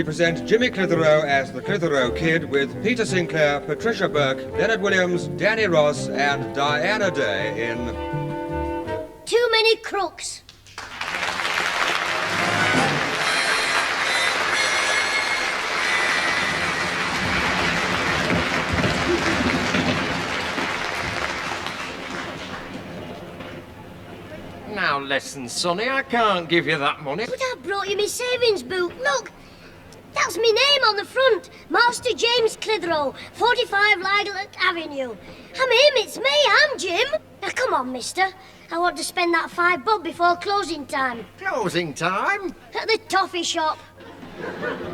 present Jimmy Clitheroe as the Clitheroe Kid with Peter Sinclair, Patricia Burke, Leonard Williams, Danny Ross, and Diana Day in... Too Many Crooks. Now listen, Sonny, I can't give you that money. But I brought you my savings book. Look, that's my name on the front. Master James Clitheroe, 45 Lilac Avenue. I'm him, it's me, I'm Jim. Now come on, mister. I want to spend that £5 before closing time. Closing time? At the toffee shop.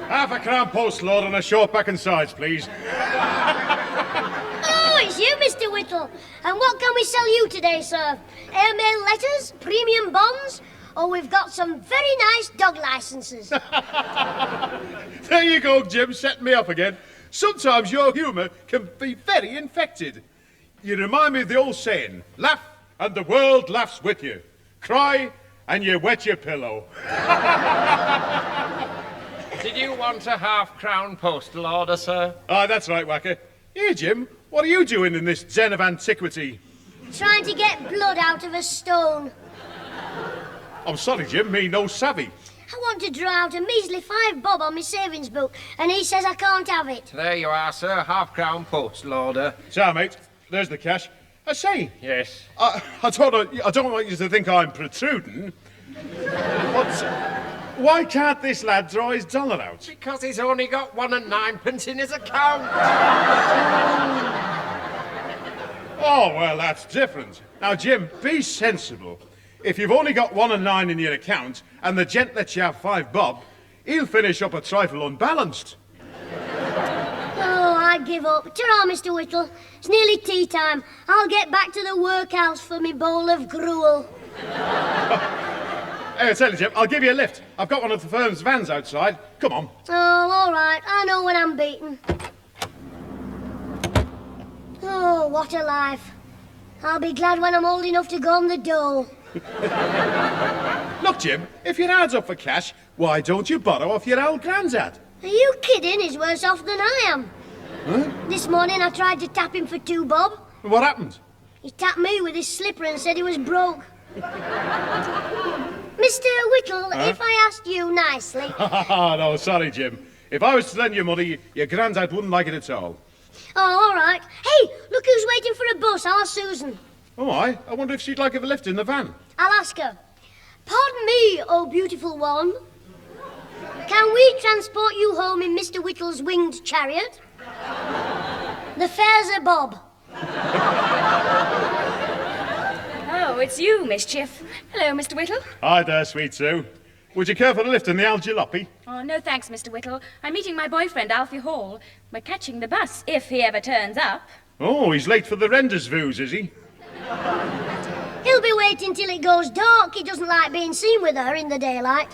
Half a crown post, Lord, and a short back and sides, please. Oh, it's you, Mr. Whittle. And what can we sell you today, sir? Airmail letters, premium bonds, or we've got some very nice dog licenses. There you go, Jim, setting me up again. Sometimes your humour can be very infected. You remind me of the old saying, laugh and the world laughs with you. Cry and you wet your pillow. Did you want a half-crown postal order, sir? Ah, that's right, Wacker. Here, Jim, what are you doing in this den of antiquity? Trying to get blood out of a stone. I'm sorry, Jim, me no savvy. I want to draw out a measly £5 on my savings book, and he says I can't have it. There you are, sir. Half-crown postal order. So, mate, there's the cash. I say. Yes. I don't want you to think I'm protruding. But why can't this lad draw his dollar out? Because he's only got 1 and 9p in his account. Oh, well, that's different. Now, Jim, be sensible. If you've only got 1 and 9 in your account, and the gent lets you have £5, he'll finish up a trifle unbalanced. Oh, I give up. Ta-ra, Mr. Whittle. It's nearly tea time. I'll get back to the workhouse for me bowl of gruel. Hey, I tell you, Jim, I'll give you a lift. I've got one of the firm's vans outside. Come on. Oh, all right. I know when I'm beaten. Oh, what a life. I'll be glad when I'm old enough to go on the dole. Look, Jim, if your hard's up for cash, why don't you borrow off your old granddad? Are you kidding? He's worse off than I am. Huh? This morning I tried to tap him for £2. What happened? He tapped me with his slipper and said he was broke. Mr. Whittle, if I asked you nicely... No, sorry, Jim. If I was to lend you money, your granddad wouldn't like it at all. Oh, all right. Hey, look who's waiting for a bus, our Susan. Oh, I wonder if she'd like a lift in the van. I'll ask her. Pardon me, oh beautiful one. Can we transport you home in Mr. Whittle's winged chariot? The fare's a bob. Oh, it's you, Mischief. Hello, Mr. Whittle. Hi there, sweet Sue. Would you care for a lift in the old jalopy? Oh, no thanks, Mr. Whittle. I'm meeting my boyfriend, Alfie Hall. We're catching the bus, if he ever turns up. Oh, he's late for the rendezvous, is he? He'll be waiting till it goes dark. He doesn't like being seen with her in the daylight.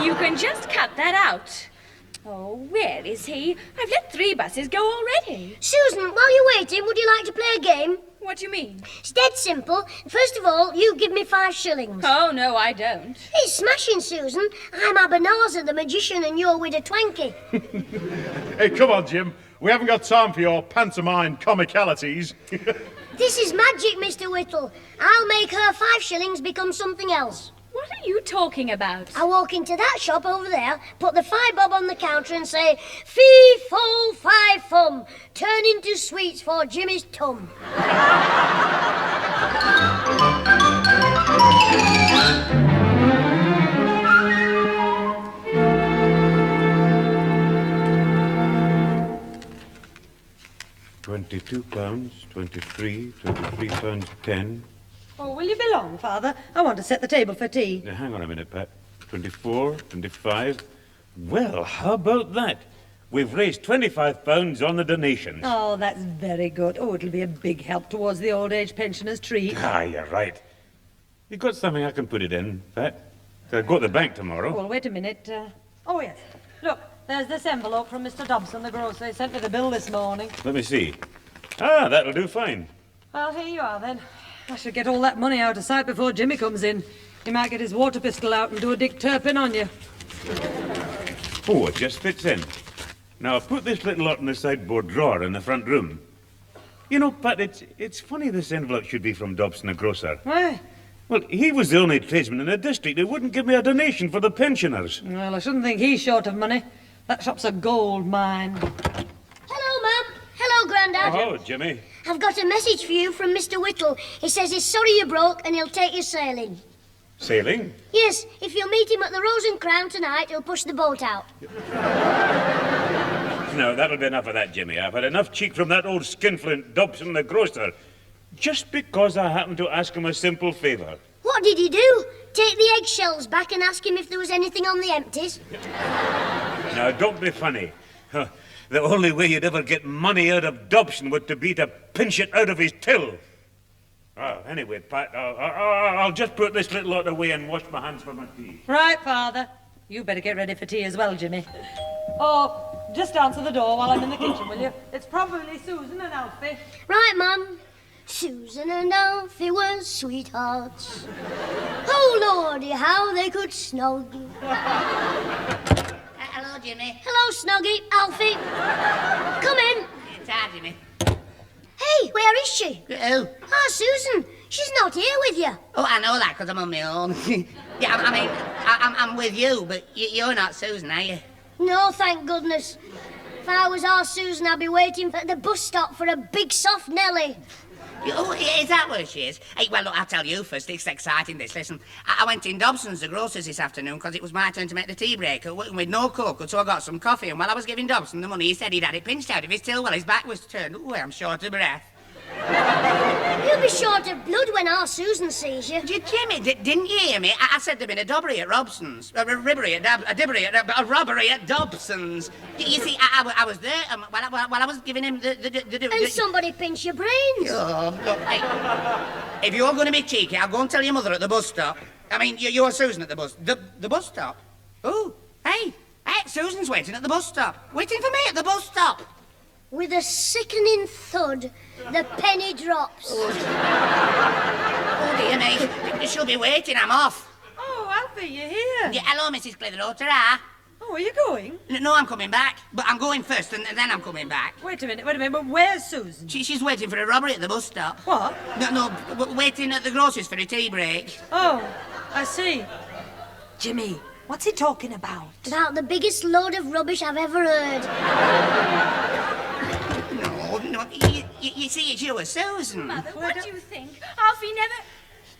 You can just cut that out. Oh, where is he? I've let 3 buses go already. Susan, while you're waiting, would you like to play a game? What do you mean? It's dead simple. First of all, you give me 5 shillings. Oh, no, I don't. It's smashing, Susan. I'm Abernathy, the magician, and you're with a twanky. Hey, come on, Jim. We haven't got time for your pantomime comicalities. This is magic, Mr. Whittle. I'll make her 5 shillings become something else. What are you talking about? I walk into that shop over there, put the £5 on the counter and say, fee, fo, fi, fum, turn into sweets for Jimmy's tum. £22, 23, £23.10. Oh, will you be long, Father? I want to set the table for tea. Now, hang on a minute, Pat. 24, 25. Well, how about that? We've raised £25 on the donations. Oh, that's very good. Oh, it'll be a big help towards the old age pensioners' treat. Ah, you're right. You got something I can put it in, Pat? I'll go to the bank tomorrow. Well, wait a minute. Oh, yes. Look, there's this envelope from Mr. Dobson, the grocer. He sent me the bill this morning. Let me see. Ah, that'll do fine. Well, here you are, then. I should get all that money out of sight before Jimmy comes in. He might get his water pistol out and do a Dick Turpin on you. Oh, it just fits in. Now, I'll put this little lot in the sideboard drawer in the front room. You know, Pat, it's funny this envelope should be from Dobson the grocer. Why? Well, he was the only tradesman in the district who wouldn't give me a donation for the pensioners. Well, I shouldn't think he's short of money. That shop's a gold mine. Hello, Mum. Hello, Grandad. Oh, Jimmy. I've got a message for you from Mr. Whittle. He says he's sorry you broke and he'll take you sailing. Sailing? Yes, if you'll meet him at the Rose and Crown tonight, he'll push the boat out. No, that'll be enough of that, Jimmy. I've had enough cheek from that old skinflint Dobson the grocer. Just because I happened to ask him a simple favour. What did he do? Take the eggshells back and ask him if there was anything on the empties? Now, don't be funny. The only way you'd ever get money out of Dobson would be to pinch it out of his till. Oh, anyway, Pat, I'll just put this little lot away and wash my hands for my tea. Right, Father. You better get ready for tea as well, Jimmy. Oh, just answer the door while I'm in the kitchen, will you? It's probably Susan and Alfie. Right, Mum. Susan and Alfie were sweethearts. Oh, Lordy, how they could snog. Hello, Jimmy. Hello, Snoggy. Alfie. Come in. It's our Jimmy. Hey, where is she? Who? Ah, Susan. She's not here with you. Oh, I know that because I'm on my own. Yeah, I mean, I'm with you, but you're not Susan, are you? No, thank goodness. If I was our Susan, I'd be waiting at the bus stop for a big soft Nelly. Oh, is that where she is? Hey, well, look, I'll tell you first. It's exciting, this. Listen, I went in Dobson's, the grocer's, this afternoon because it was my turn to make the tea break with no cocoa, so I got some coffee. And while I was giving Dobson the money, he said he'd had it pinched out of his till while his back was turned. Oh, I'm short of breath. You'll be short of blood when our Susan sees you. Jimmy, didn't you hear me? I said there'd been a dobbery at Robson's. A robbery at Dobson's. You see, I was there while I was giving him the And somebody pinch your brains. Oh, look, hey, if you're going to be cheeky, I'll go and tell your mother at the bus stop. I mean, you're Susan at the bus. The bus stop? Oh, hey, Susan's waiting at the bus stop. Waiting for me at the bus stop. With a sickening thud, the penny drops. Oh, dear me. She'll be waiting. I'm off. Oh, Alfie, you're here. Yeah, hello, Mrs. Clitheroe. Ta-ra. Oh, are you going? No, I'm coming back. But I'm going first, and then I'm coming back. Wait a minute, but where's Susan? She's waiting for a robbery at the bus stop. What? No, waiting at the grocer's for a tea break. Oh, I see. Jimmy, what's he talking about? About the biggest load of rubbish I've ever heard. No, you see, it's you, Susan. Mother, what do you think? Alfie never...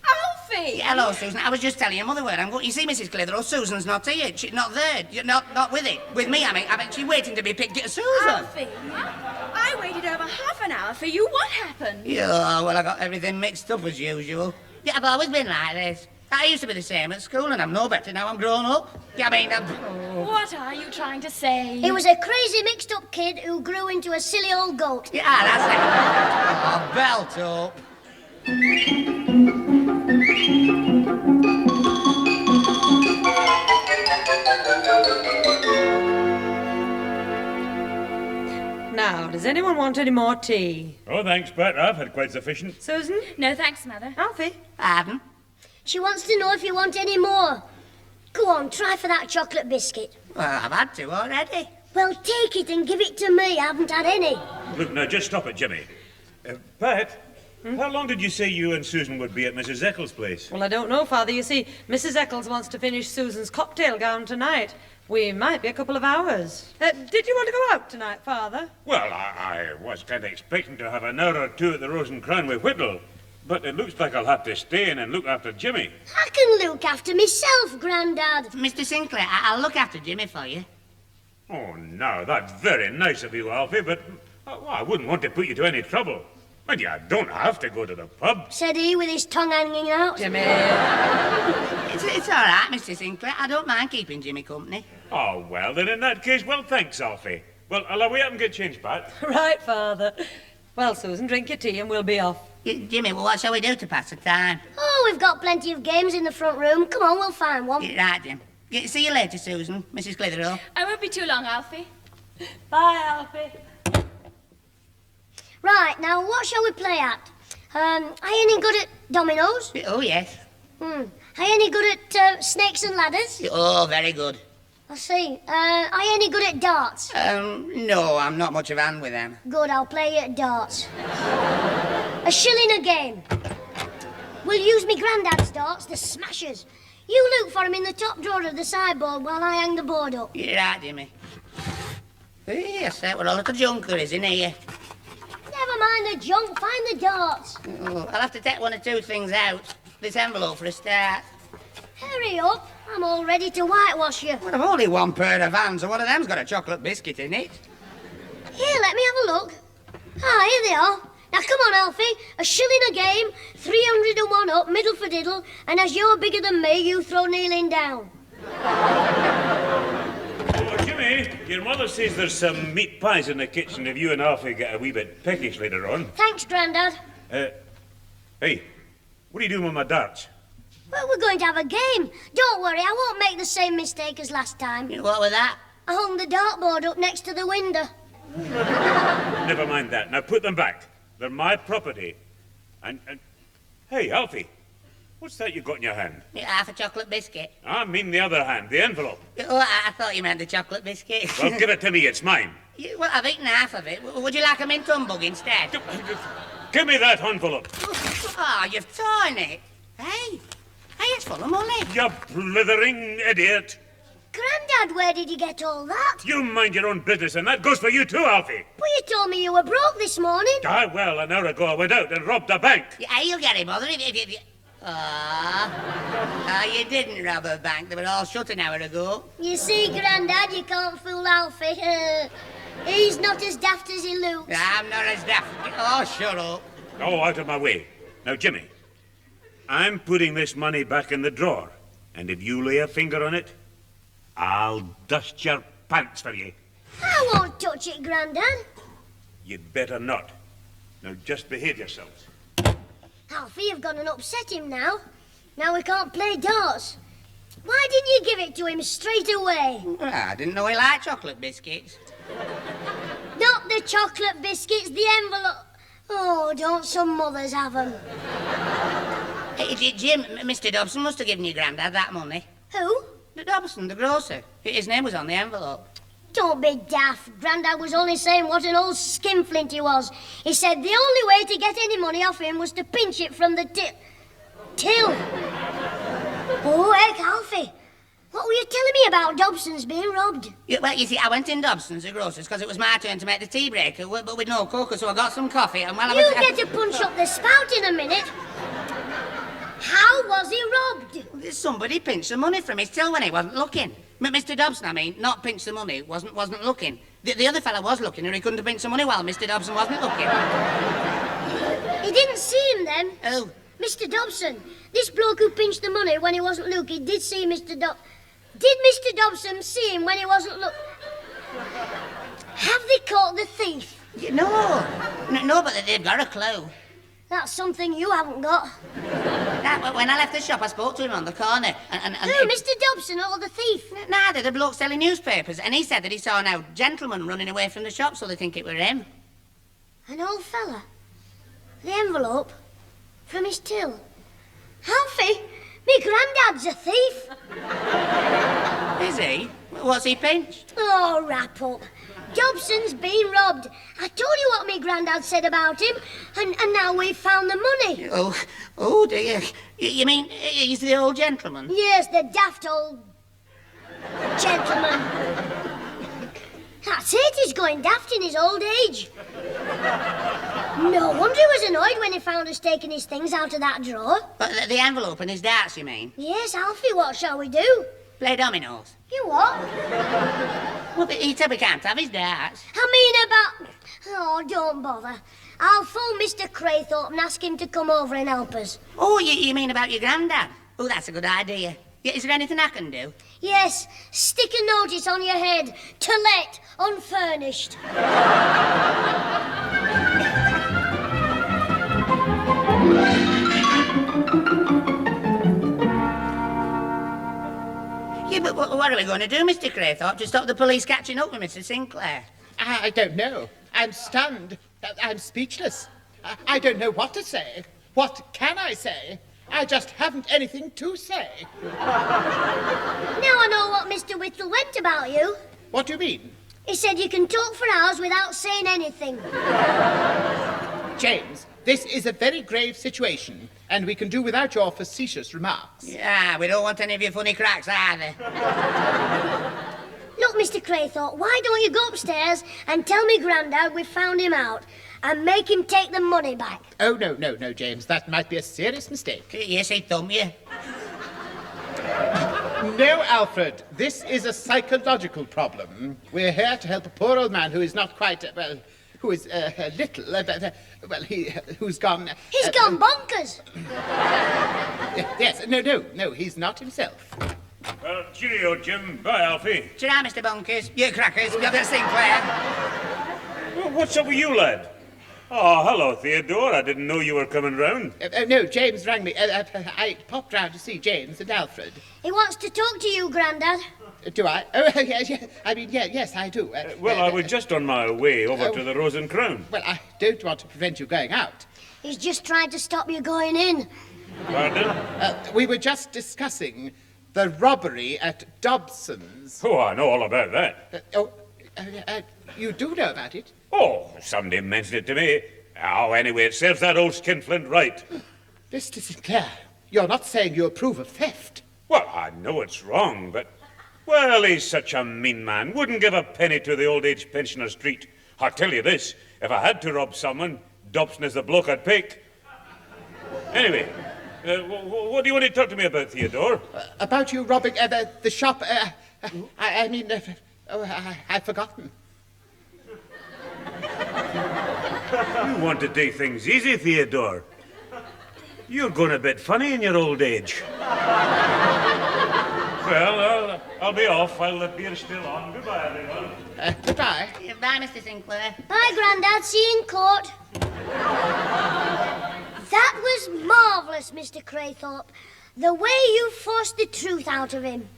Alfie! Yeah, hello, Susan. I was just telling your mother where I'm going. You see, Mrs. Clitheroe, Susan's not here. She's not there. You're not with it. With me, I mean, she's waiting to be picked. Susan! Alfie! I waited over half an hour for you. What happened? Yeah, well, I got everything mixed up as usual. Yeah, I've always been like this. I used to be the same at school, and I'm no better now I'm grown up. Yeah, I mean, What are you trying to say? He was a crazy mixed-up kid who grew into a silly old goat. Yeah, that's it. Oh, belt up. Now, does anyone want any more tea? Oh, thanks, Pat. I've had quite sufficient. Susan? No, thanks, Mother. Alfie? Pardon? She wants to know if you want any more. Go on, try for that chocolate biscuit. Well, I've had to already. Well, take it and give it to me. I haven't had any. Look, now, just stop it, Jimmy. Pat, how long did you say you and Susan would be at Mrs. Eccles' place? Well, I don't know, Father. You see, Mrs. Eccles wants to finish Susan's cocktail gown tonight. We might be a couple of hours. Did you want to go out tonight, Father? Well, I was kind of expecting to have an hour or two at the Rose and Crown with Whittle. But it looks like I'll have to stay in and look after Jimmy. I can look after myself, Grandad. Mr. Sinclair, I'll look after Jimmy for you. Oh, no, that's very nice of you, Alfie, but I wouldn't want to put you to any trouble. And you don't have to go to the pub. Said he with his tongue hanging out. Jimmy. It's all right, Mr. Sinclair. I don't mind keeping Jimmy company. Oh, well, then in that case, well, thanks, Alfie. Well, I'll away up and get changed, Pat. Right, Father. Well, Susan, drink your tea and we'll be off. Jimmy, well, what shall we do to pass the time? Oh, we've got plenty of games in the front room. Come on, we'll find one. Right, Jim. See you later, Susan, Mrs. Clitheroe. I won't be too long, Alfie. Bye, Alfie. Right, now what shall we play at? Are you any good at dominoes? Oh, yes. Are you any good at snakes and ladders? Oh, very good. I see. Are you any good at darts? No, I'm not much of a hand with them. Good, I'll play you at darts. A shilling a game. We'll use me granddad's darts, the smashers. You look for him in the top drawer of the sideboard while I hang the board up. You're right, Jimmy. Yes, that what a little junk there is in here. Never mind the junk, find the darts. Oh, I'll have to take one or two things out. This envelope for a start. Hurry up, I'm all ready to whitewash you. Well, I've only one pair of hands, and one of them's got a chocolate biscuit in it. Here, let me have a look. Ah, here they are. Now come on, Alfie. A shilling a game, 301 up, middle for diddle, and as you're bigger than me, you throw kneeling down. Oh, Jimmy, your mother says there's some meat pies in the kitchen if you and Alfie get a wee bit peckish later on. Thanks, Grandad. Hey, what are you doing with my darts? Well, we're going to have a game. Don't worry, I won't make the same mistake as last time. What was that? I hung the dartboard up next to the window. Never mind that. Now put them back. They're my property. And hey, Alfie, what's that you got in your hand? Half a chocolate biscuit. I mean the other hand, the envelope. Oh, I thought you meant the chocolate biscuit. Well, give it to me, it's mine. Well, I've eaten half of it. Would you like a mint humbug instead? Give me that envelope. Oh, you've torn it. Hey, it's full of money. You blithering idiot. Grandad, where did you get all that? You mind your own business, and that goes for you too, Alfie. But you told me you were broke this morning. Ah, well, an hour ago I went out and robbed a bank. Yeah, you'll get it, Mother. If you... you didn't rob a bank. They were all shut an hour ago. You see, Grandad, you can't fool Alfie. He's not as daft as he looks. I'm not as daft. Oh, shut up. Oh, out of my way. Now, Jimmy, I'm putting this money back in the drawer, and if you lay a finger on it, I'll dust your pants for you. I won't touch it, Grandad. You'd better not. Now, just behave yourselves. Alfie, you've gone and upset him now. Now we can't play darts. Why didn't you give it to him straight away? Well, I didn't know he liked chocolate biscuits. Not the chocolate biscuits, the envelope. Oh, don't some mothers have them? Hey, Jim, Mr. Dobson must have given your granddad that money. Who? The Dobson, the grocer. His name was on the envelope. Don't be daft. Grandad was only saying what an old skinflint he was. He said the only way to get any money off him was to pinch it from the till. Oh, heck, Alfie. What were you telling me about Dobson's being robbed? Yeah, well, you see, I went in Dobson's, the grocer's, because it was my turn to make the tea breaker, but with no cocoa, so I got some coffee, and while I was... You get to punch up the spout in a minute. How was he robbed? Somebody pinched the money from his till when he wasn't looking. Mr. Dobson, I mean, not pinched the money, wasn't looking. The other fella was looking, and he couldn't have pinched the money while Mr. Dobson wasn't looking. He didn't see him then. Oh. Mr. Dobson, this bloke who pinched the money when he wasn't looking did see Mr. Did Mr. Dobson see him when he wasn't Have they caught the thief? No, but they've got a clue. That's something you haven't got. When I left the shop, I spoke to him on the corner. And Who, Mr. Dobson or the thief? Neither, the bloke selling newspapers. And he said that he saw an old gentleman running away from the shop, so they think it were him. An old fella? The envelope? From his till? Alfie, me granddad's a thief. Is he? What's he pinched? Oh, wrap up. Dobson's been robbed. I told you what me granddad said about him, and now we've found the money. Oh dear. You mean he's the old gentleman? Yes, the daft old gentleman. That's it, he's going daft in his old age. No wonder he was annoyed when he found us taking his things out of that drawer. The envelope and his darts, you mean? Yes, Alfie, what shall we do? Play dominoes. You what? Well, he said we can't have his darts. I mean about... Oh, don't bother. I'll phone Mr. Craythorpe and ask him to come over and help us. Oh, you mean about your granddad? Oh, that's a good idea. Yeah, is there anything I can do? Yes, stick a notice on your head. To let, unfurnished. Yeah, but what are we going to do, Mr. Craythorpe, to stop the police catching up with Mr. Sinclair? I don't know. I'm stunned. I'm speechless. I don't know what to say. What can I say? I just haven't anything to say. Now I know what Mr. Whittle went about you. What do you mean? He said you can talk for hours without saying anything. James, this is a very grave situation, and we can do without your facetious remarks. Yeah, we don't want any of your funny cracks either. Look, Mr. Craythorpe, why don't you go upstairs and tell me Grandad we found him out and make him take the money back? Oh, no, James. That might be a serious mistake. Yes, he'd thumb you. No, Alfred. This is a psychological problem. We're here to help a poor old man who is not quite, who is who's gone... He's gone bonkers. Yes, no, he's not himself. Well, cheerio, Jim. Bye, Alfie. Ta-ra, Mr. Bunkers. You crackers. You're the Sinclair. Well, what's up with you, lad? Oh, hello, Theodore. I didn't know you were coming round. No, James rang me. I popped round to see James and Alfred. He wants to talk to you, Grandad. Do I? Oh, yeah. I mean, yes, I do. Well, I was just on my way over to the Rose and Crown. Well, I don't want to prevent you going out. He's just trying to stop you going in. Pardon? We were just discussing the robbery at Dobson's. Oh, I know all about that. You do know about it? Oh, somebody mentioned it to me. Oh, anyway, it serves that old skinflint right. Mr. Sinclair, you're not saying you approve of theft. Well, I know it's wrong, but... Well, he's such a mean man. Wouldn't give a penny to the old age pensioner street. I'll tell you this, if I had to rob someone, Dobson is the bloke I'd pick. Anyway, what do you want to talk to me about, Theodore? About you robbing the shop. I've forgotten. You want to take things easy, Theodore. You're going a bit funny in your old age. Well, I'll be off while the beer's still on. Goodbye, everyone. Goodbye. Bye, Mr. Sinclair. Bye, Grandad. See you in court. That was marvellous, Mr. Craythorpe. The way you forced the truth out of him.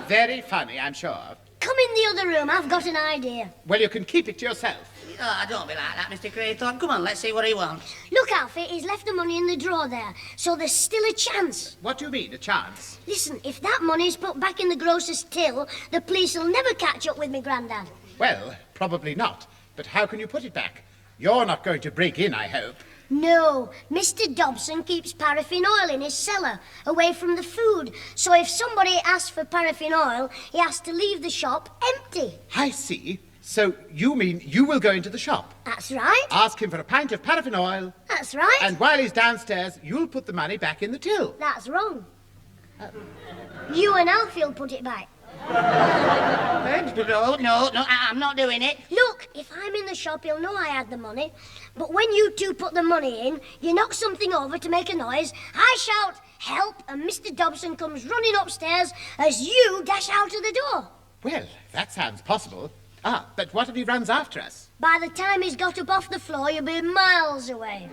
Very funny, I'm sure. Come in the other room. I've got an idea. Well, you can keep it to yourself. Oh, don't be like that, Mr. Craythorpe. Come on, let's see what he wants. Look, Alfie, he's left the money in the drawer there, so there's still a chance. What do you mean, a chance? Listen, if that money's put back in the grocer's till, the police will never catch up with me, Grandad. Well, probably not. But how can you put it back? You're not going to break in, I hope. No, Mr. Dobson keeps paraffin oil in his cellar, away from the food. So if somebody asks for paraffin oil, he has to leave the shop empty. I see. So you mean you will go into the shop? That's right. Ask him for a pint of paraffin oil. That's right. And while he's downstairs, you'll put the money back in the till. That's wrong. You and Alfie'll put it back. No, I'm not doing it. Look, if I'm in the shop, he'll know I had the money. But when you two put the money in, you knock something over to make a noise, I shout, help, and Mr. Dobson comes running upstairs as you dash out of the door. Well, that sounds possible. But what if he runs after us? By the time he's got up off the floor, you'll be miles away.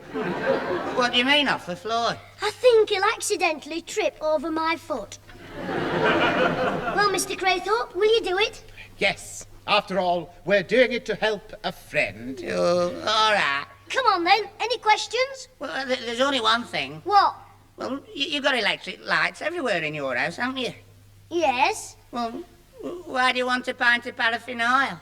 What do you mean, off the floor? I think he'll accidentally trip over my foot. Well, Mr. Craythorpe, will you do it? Yes. After all, we're doing it to help a friend. Oh, all right. Come on, then. Any questions? Well, there's only one thing. What? Well, you've got electric lights everywhere in your house, haven't you? Yes. Well, why do you want a pint of paraffin oil?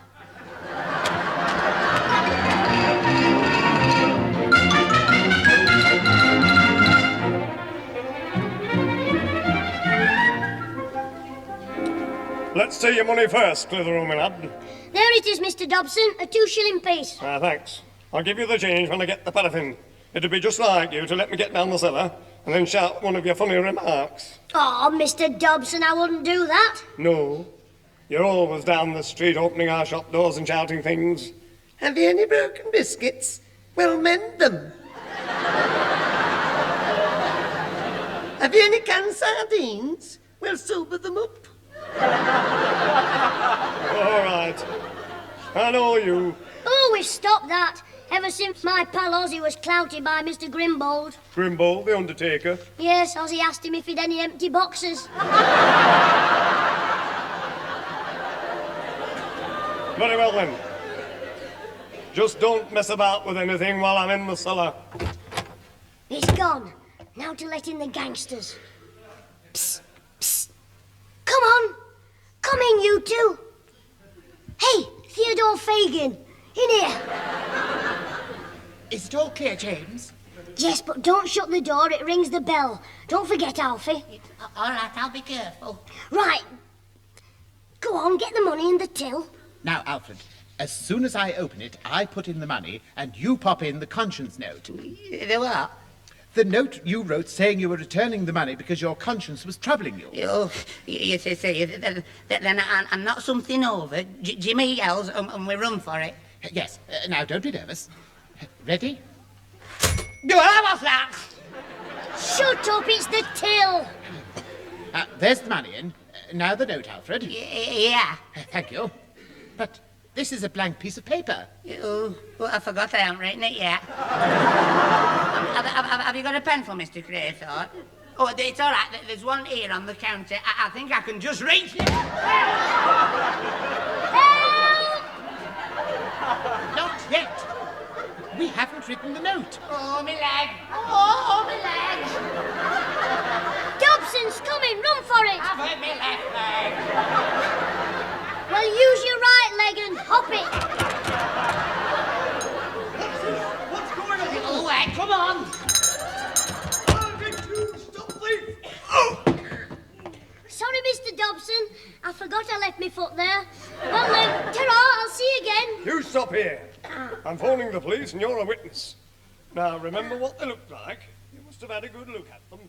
Let's see your money first, Clitheroe, my lad. There it is, Mr. Dobson, a 2-shilling piece. Thanks. I'll give you the change when I get the paraffin. It'd be just like you to let me get down the cellar and then shout one of your funny remarks. Oh, Mr. Dobson, I wouldn't do that. No. You're always down the street opening our shop doors and shouting things. Have you any broken biscuits? Well, mend them. Have you any canned sardines? Well, sober them up. All right. I know you. Oh, we've stopped that. Ever since my pal Ozzy was clouted by Mr. Grimbold. Grimbold, the undertaker. Yes, Ozzy asked him if he'd any empty boxes. Very well, then. Just don't mess about with anything while I'm in the cellar. He's gone. Now to let in the gangsters. Psst, psst. Come on. Come in, you two. Hey, Theodore Fagin. In here. Is it all clear, James? Yes, but don't shut the door. It rings the bell. Don't forget, Alfie. All right, I'll be careful. Right. Go on, get the money in the till. Now, Alfred, as soon as I open it, I put in the money and you pop in the conscience note. The what? The note you wrote saying you were returning the money because your conscience was troubling you. You see, then I knock something over, Jimmy yells, and we run for it. Yes. Now, don't be nervous. Ready? What's that? Shut up, it's the till. There's the money in. Now the note, Alfred. Yeah. Thank you. But this is a blank piece of paper. Well, I forgot I haven't written it yet. Have you got a pencil, Mr. Craythorpe? Oh, it's all right. There's one here on the counter. I think I can just reach it. Not yet. We haven't written the note. Oh, my leg. Oh, my leg. Dobson's coming. Run for it. I've hurt my left leg. Well, use your right leg and hop it. What's going on? Oh, wait, come on. Stop, please. Sorry, Mr. Dobson. I forgot I left my foot there. Well, ta-ra, I'll see you again. You stop here. I'm phoning the police and you're a witness. Now, remember what they looked like. You must have had a good look at them.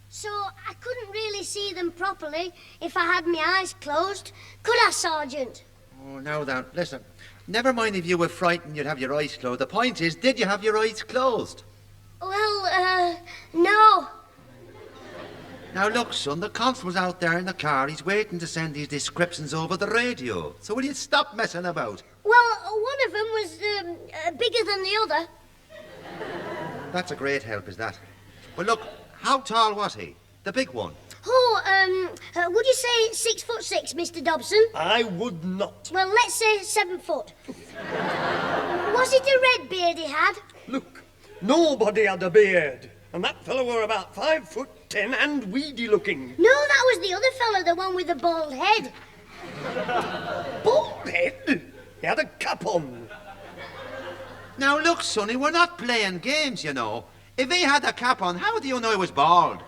So, I couldn't really see them properly if I had my eyes closed. Could I, Sergeant? Oh, now then, listen. Never mind if you were frightened you'd have your eyes closed. The point is, did you have your eyes closed? Well, no. Now look, son, the constable's out there in the car. He's waiting to send these descriptions over the radio. So will you stop messing about? Well, one of them was bigger than the other. That's a great help, is that? Well, look, how tall was he? The big one? Oh, would you say 6'6", Mr. Dobson? I would not. Well, let's say 7 foot. Was it a red beard he had? Look, nobody had a beard. And that fellow were about 5'10" and weedy looking. No, that was the other fella, the one with the bald head. Bald head? He had a cap on. Now look, sonny, we're not playing games, you know. If he had a cap on, how do you know he was bald?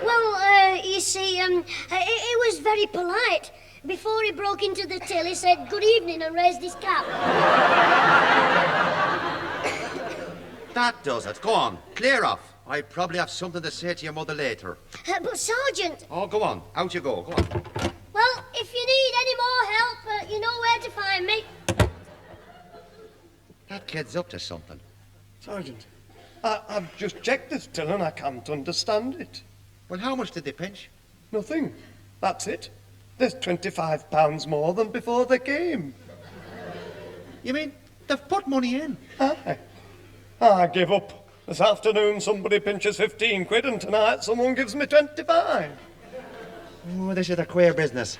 Well, you see, it was very polite. Before he broke into the till, he said, "Good evening," and raised his cap. That does it. Go on, clear off. I probably have something to say to your mother later. But, Sergeant... Oh, go on. Out you go. Go on. Well, if you need any more help, you know where to find me. That kid's up to something. Sergeant, I've just checked this till and I can't understand it. Well, how much did they pinch? Nothing. That's it. There's £25 more than before they came. You mean they've put money in? Aye. I give up. This afternoon somebody pinches 15 quid and tonight someone gives me 25. Oh, this is a queer business.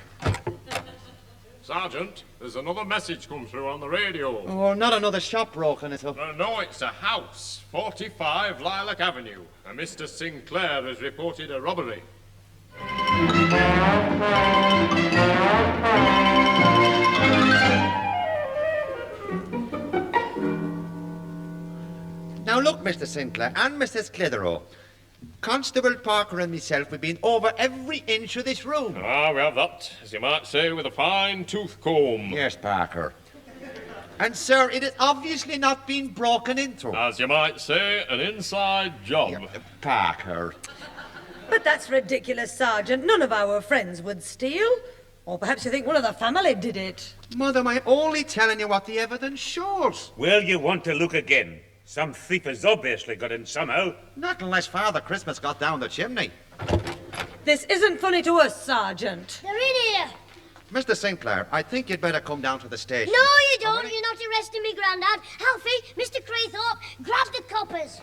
Sergeant, there's another message come through on the radio. Oh, not another shop broken it up. No, it's a house, 45 Lilac Avenue. A Mr. Sinclair has reported a robbery. Now look, Mr. Sinclair and Mrs. Clitheroe. Constable Parker and myself, we've been over every inch of this room. Ah, we have that, as you might say, with a fine tooth comb. Yes, Parker. And, sir, it has obviously not been broken into. As you might say, an inside job. Yeah, Parker. But that's ridiculous, Sergeant. None of our friends would steal. Or perhaps you think one of the family did it. Mother, I'm only telling you what the evidence shows. Well, you want to look again. Some thief has obviously got in somehow. Not unless Father Christmas got down the chimney. This isn't funny to us, Sergeant. They're in here. Mr. Sinclair, I think you'd better come down to the station. No, you don't. You're not arresting me, Grandad. Alfie, Mr. Craythorpe, grab the coppers.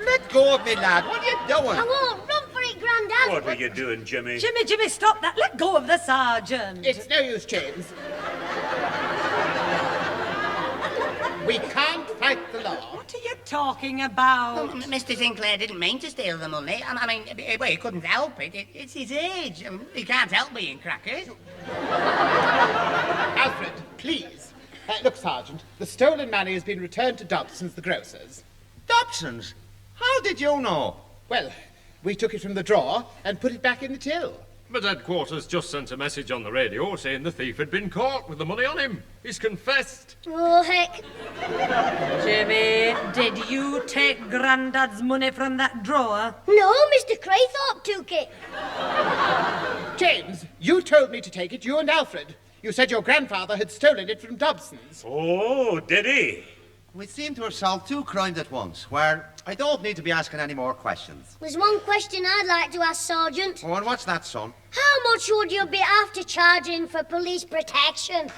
Let go of me, lad. What are you doing? I won't. Run for it, Grandad. What are you doing, Jimmy? Jimmy, stop that. Let go of the Sergeant. It's no use, James. We can't fight the law. What are you talking about? Well, Mr. Sinclair didn't mean to steal the money. I mean, well, he couldn't help it. It's his age. He can't help being crackers. Alfred, please. Look, Sergeant, the stolen money has been returned to Dobson's, the grocers. Dobson's? How did you know? Well, we took it from the drawer and put it back in the till. But headquarters just sent a message on the radio saying the thief had been caught with the money on him. He's confessed. Oh, heck. Jimmy, did you take Grandad's money from that drawer? No, Mr. Craythorpe took it. James, you told me to take it, you and Alfred. You said your grandfather had stolen it from Dobson's. Oh, did he? We seem to have solved two crimes at once, where I don't need to be asking any more questions. There's one question I'd like to ask, Sergeant. Oh, and what's that, son? How much would you be after charging for police protection?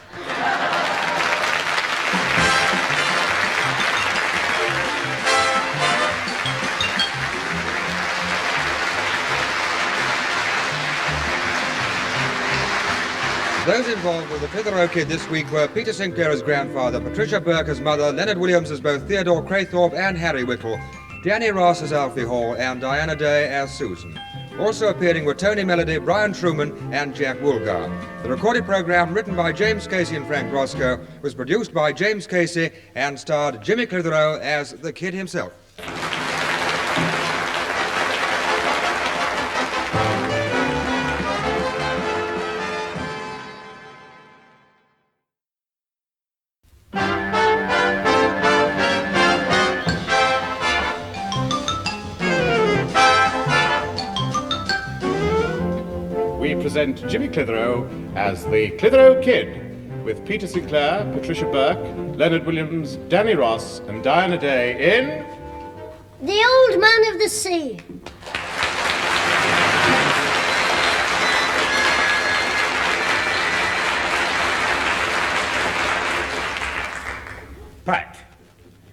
Those involved with the Clitheroe Kid this week were Peter Sinclair as grandfather, Patricia Burke as mother, Leonard Williams as both Theodore Craythorpe and Harry Whittle, Danny Ross as Alfie Hall, and Diana Day as Susan. Also appearing were Tony Melody, Brian Truman, and Jack Woolgar. The recorded program, written by James Casey and Frank Roscoe, was produced by James Casey and starred Jimmy Clitheroe as the Kid himself. We present Jimmy Clitheroe as the Clitheroe Kid, with Peter Sinclair, Patricia Burke, Leonard Williams, Danny Ross, and Diana Day in... The Old Man of the Sea. Pat,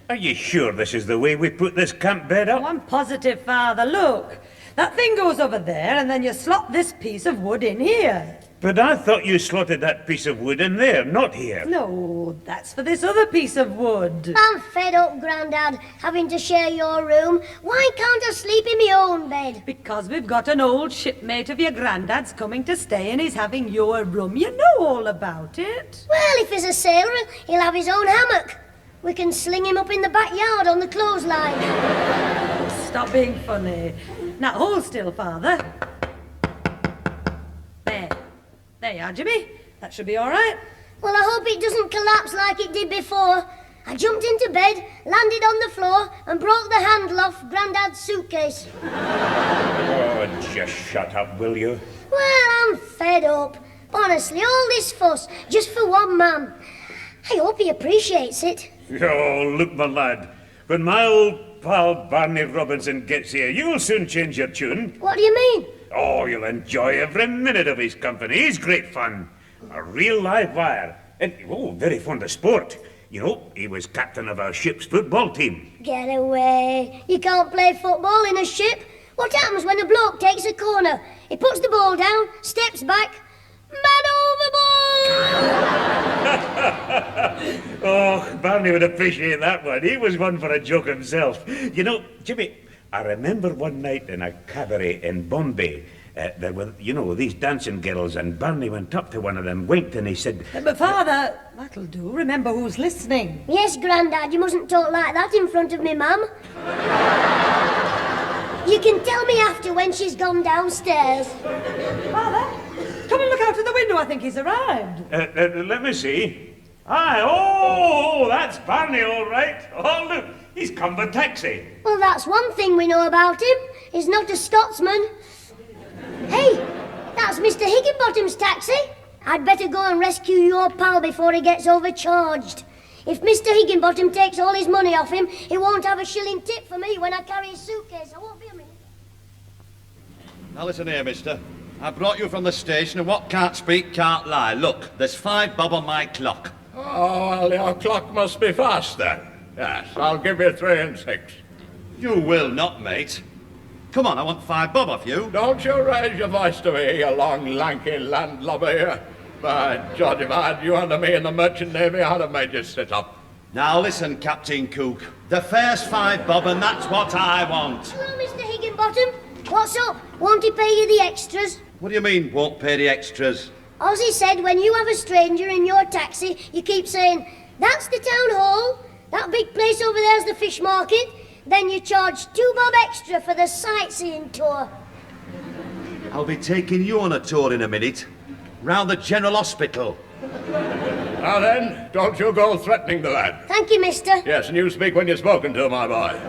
are you sure this is the way we put this camp bed Oh, up? I'm positive, Father. Look, that thing goes over there, and then you slot this piece of wood in here. But I thought you slotted that piece of wood in there, not here. No, that's for this other piece of wood. I'm fed up, Grandad, having to share your room. Why can't I sleep in my own bed? Because we've got an old shipmate of your granddad's coming to stay and he's having your room. You know all about it. Well, if he's a sailor, he'll have his own hammock. We can sling him up in the backyard on the clothesline. Stop being funny. Now, hold still, Father. There. There you are, Jimmy. That should be all right. Well, I hope it doesn't collapse like it did before. I jumped into bed, landed on the floor, and broke the handle off Grandad's suitcase. Oh, just shut up, will you? Well, I'm fed up. Honestly, all this fuss, just for one man. I hope he appreciates it. Oh, look, my lad. When my old pal Barney Robinson gets here, you'll soon change your tune. What do you mean? Oh, you'll enjoy every minute of his company. He's great fun. A real live wire. And, oh, very fond of sport. You know, he was captain of our ship's football team. Get away. You can't play football in a ship. What happens when a bloke takes a corner? He puts the ball down, steps back. Man overboard! Oh, Barney would appreciate that one. He was one for a joke himself. You know, Jimmy, I remember one night in a cabaret in Bombay. There were, you know, these dancing girls, and Barney went up to one of them, winked, and he said... But, Father, that'll do. Remember who's listening. Yes, Grandad, you mustn't talk like that in front of me, Mum. You can tell me after when she's gone downstairs. Father, come and look out of the window. I think he's arrived. Let me see. Aye, oh, that's Barney, all right. Oh, look, he's come by taxi. Well, that's one thing we know about him. He's not a Scotsman. Hey, that's Mr. Higginbottom's taxi. I'd better go and rescue your pal before he gets overcharged. If Mr. Higginbottom takes all his money off him, he won't have a shilling tip for me when I carry his suitcase. I won't be a minute. Now listen here, mister. I brought you from the station, and what can't speak can't lie. Look, there's 5 bob on my clock. Oh, well, your clock must be fast then. Yes, I'll give you 3 and 6. You will not, mate. Come on, I want 5 bob off you. Don't you raise your voice to me, you long, lanky landlubber. By God, if I had you under me in the Merchant Navy, I'd have made you sit up. Now listen, Captain Cook. The fare's 5 bob and that's what I want. Hello, Mr. Higginbottom. What's up? Won't he pay you the extras? What do you mean, won't pay the extras? Ozzy said when you have a stranger in your taxi, you keep saying, that's the town hall, that big place over there's the fish market, then you charge 2 bob extra for the sightseeing tour. I'll be taking you on a tour in a minute. Round the General Hospital. Now then, don't you go threatening the lad. Thank you, mister. Yes, and you speak when you're spoken to, my boy.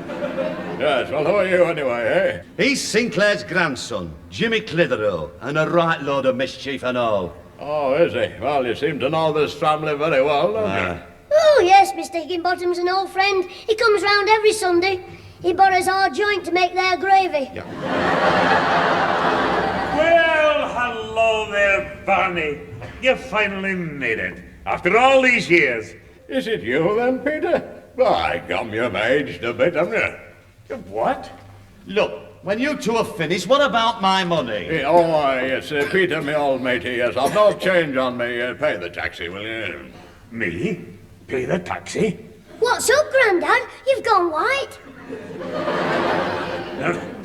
Yes, well, who are you anyway, eh? He's Sinclair's grandson, Jimmy Clitheroe, and a right load of mischief and all. Oh, is he? Well, you seem to know this family very well, don't you? Oh, yes, Mr. Higginbottom's an old friend. He comes round every Sunday. He borrows our joint to make their gravy. Well, hello there, Barney. You finally made it. After all these years. Is it you then, Peter? By gum, you've aged a bit, haven't you? What? Look, when you two are finished, what about my money? Yes, Peter, my old matey, yes. I've no change on me. Pay the taxi, will you? Me? Pay the taxi? What's up, Grandad? You've gone white.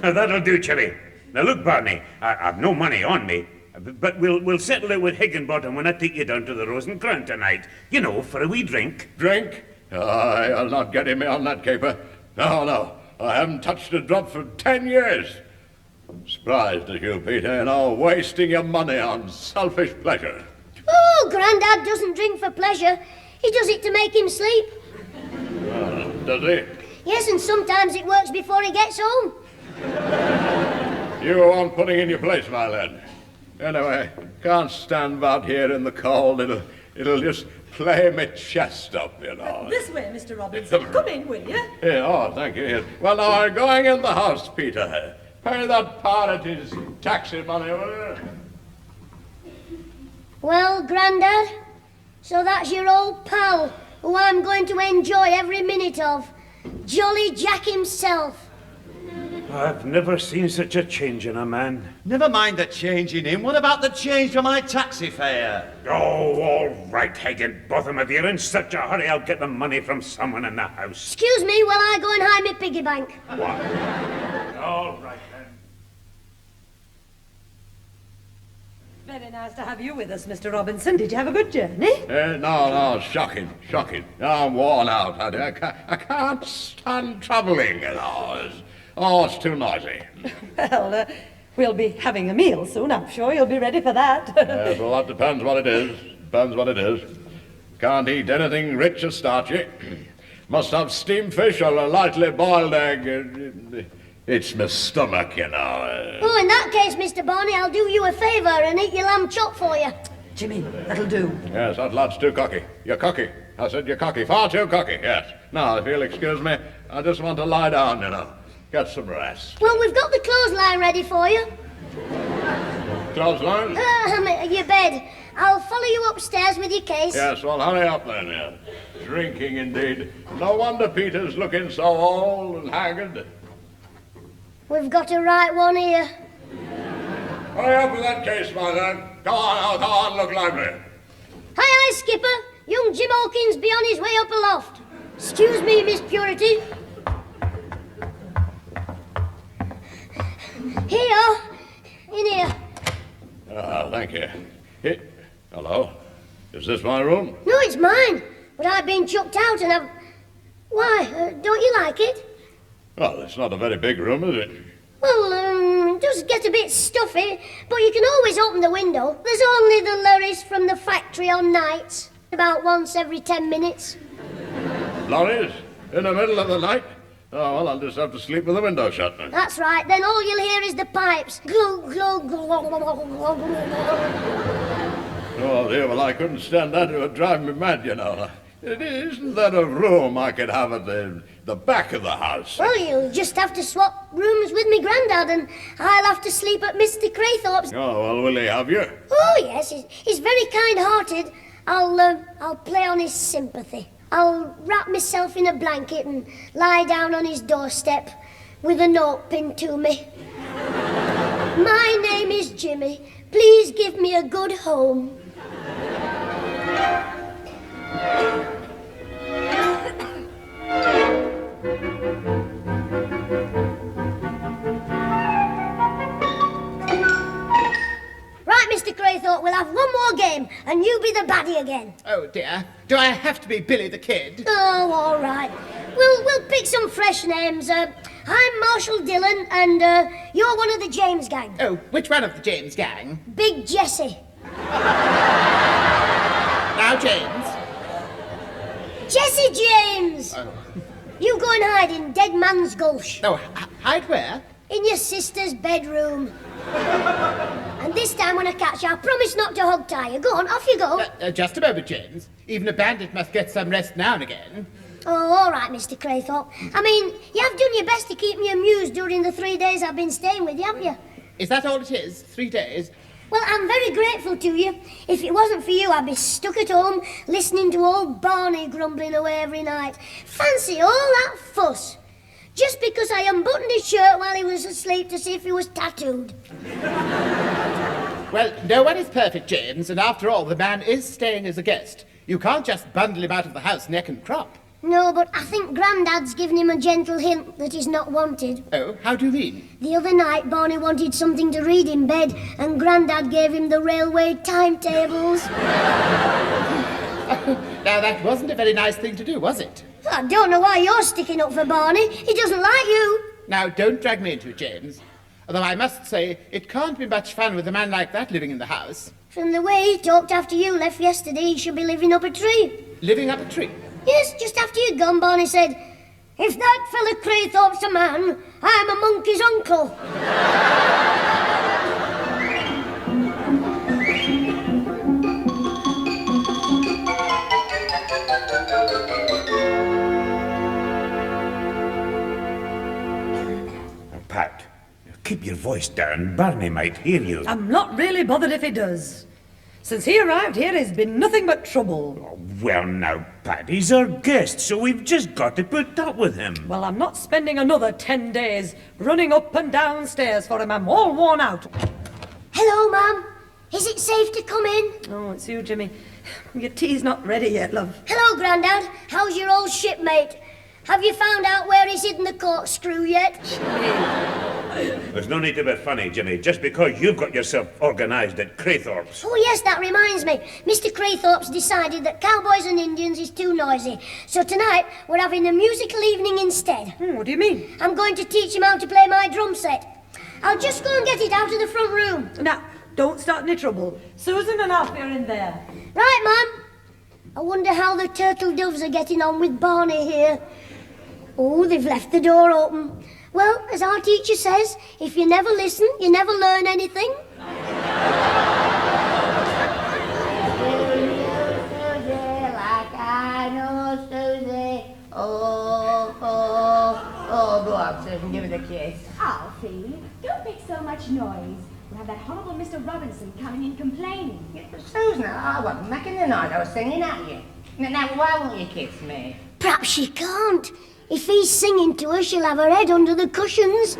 Now that'll do, Chilly. Now look, Barney, I've no money on me, but we'll settle it with Higginbottom when I take you down to the Rose and Crown tonight. You know, for a wee drink. Drink? I'll not get him on that caper. No. I haven't touched a drop for 10 years. Surprised at you, Peter, wasting your money on selfish pleasure. Oh, Grandad doesn't drink for pleasure. He does it to make him sleep. Does he? Yes, and sometimes it works before he gets home. You aren't putting in your place, my lad. Anyway, can't stand about here in the cold. It'll just play me chest up, you know. This way, Mr. Robinson. Come in, will you? Yeah, thank you. Yes. Well, now, I'm going in the house, Peter. Pay that pirate his taxi money, will you? Well, Grandad, so that's your old pal, who I'm going to enjoy every minute of. Jolly Jack himself. I've never seen such a change in a man. Never mind the change in him. What about the change for my taxi fare? Oh, all right, Higginbottom. If you're in such a hurry, I'll get the money from someone in the house. Excuse me while I go and hide my piggy bank. What? All right, then. Very nice to have you with us, Mr. Robinson. Did you have a good journey? No, shocking. I'm worn out. I can't stand travelling, you know. It's too noisy. Well, we'll be having a meal soon. I'm sure you'll be ready for that. Yes, well, that depends what it is. Can't eat anything rich or starchy. Must have steamed fish or a lightly boiled egg. It's my stomach, you know. Oh, in that case, Mr. Barney, I'll do you a favour and eat your lamb chop for you. Jimmy, that'll do. Yes, that lad's too cocky. You're cocky. I said you're cocky. Far too cocky, yes. Now, if you'll excuse me, I just want to lie down, you know. Get some rest. Well, we've got the clothesline ready for you. Clothesline? Your bed. I'll follow you upstairs with your case. Yes, well, hurry up then, yes. Drinking, indeed. No wonder Peter's looking so old and haggard. We've got a right one here. Hurry up with that case, my lad. Go on, look lively. Aye, Skipper. Young Jim Hawkins be on his way up aloft. Excuse me, Miss Purity. Here. In here. Thank you. Hello? Is this my room? No, it's mine. But I've been chucked out and I've... Why? Don't you like it? Well, it's not a very big room, is it? Well, it does get a bit stuffy, but you can always open the window. There's only the lorries from the factory on nights, about once every 10 minutes. Lorries? In the middle of the night? Oh, well, I'll just have to sleep with the window shut then. That's right. Then all you'll hear is the pipes. Glug, glug, glug, glug, glug, glug. Oh, dear, well, I couldn't stand that. It would drive me mad, you know. Isn't there a room I could have at the back of the house? Well, you'll just have to swap rooms with me Grandad, and I'll have to sleep at Mr. Craythorpe's. Oh, well, will he have you? Oh, yes, he's very kind-hearted. I'll play on his sympathy. I'll wrap myself in a blanket and lie down on his doorstep with a note pinned to me. My name is Jimmy. Please give me a good home. and you be the baddie again. Oh, dear. Do I have to be Billy the Kid? Oh, all right. We'll pick some fresh names. I'm Marshall Dillon, and you're one of the James gang. Oh, which one of the James gang? Big Jesse. Now, James. Jesse James! Oh. You go and hide in Dead Man's Gulch. Oh, hide where? In your sister's bedroom. And this time when I catch you, I promise not to hog tie you. Go on, off you go. Just a moment, James. Even a bandit must get some rest now and again. Oh, all right, Mr. Craythorpe. I mean, you have done your best to keep me amused during the 3 days I've been staying with you, haven't you? Is that all it is? 3 days? Well, I'm very grateful to you. If it wasn't for you, I'd be stuck at home listening to old Barney grumbling away every night. Fancy all that fuss. Just because I unbuttoned his shirt while he was asleep to see if he was tattooed. Well, no one is perfect, James, and after all, the man is staying as a guest. You can't just bundle him out of the house neck and crop. No, but I think Grandad's given him a gentle hint that he's not wanted. Oh, how do you mean? The other night, Barney wanted something to read in bed, and Grandad gave him the railway timetables. Now, that wasn't a very nice thing to do, was it? I don't know why you're sticking up for Barney. He doesn't like you. Now, don't drag me into it, James. Although I must say, it can't be much fun with a man like that living in the house. From the way he talked after you left yesterday, he should be living up a tree. Living up a tree? Yes, just after you'd gone, Barney said, "If that fella Craythorpe's a man, I'm a monkey's uncle." Pat, keep your voice down. Barney might hear you. I'm not really bothered if he does. Since he arrived here, he's been nothing but trouble. Oh, well, now, Pat, he's our guest, so we've just got to put up with him. Well, I'm not spending another 10 days running up and down stairs for him. I'm all worn out. Hello, Mum. Is it safe to come in? Oh, it's you, Jimmy. Your tea's not ready yet, love. Hello, Grandad. How's your old shipmate? Have you found out where he's hidden the corkscrew yet? There's no need to be funny, Jimmy, just because you've got yourself organised at Craythorpe's. Oh, yes, that reminds me. Mr. Craythorpe's decided that cowboys and Indians is too noisy. So tonight, we're having a musical evening instead. What do you mean? I'm going to teach him how to play my drum set. I'll just go and get it out of the front room. Now, don't start any trouble. Susan and Alfie are in there. Right, Mum. I wonder how the turtle doves are getting on with Barney here. Oh, they've left the door open. Well, as our teacher says, if you never listen, you never learn anything. Oh, go on, Susan, give it a kiss. Alfie, don't make so much noise. We'll have that horrible Mr. Robinson coming in complaining. Susan, I wasn't making the noise, I was singing at you. Now, why won't you kiss me? Perhaps she can't. If he's singing to her, she'll have her head under the cushions.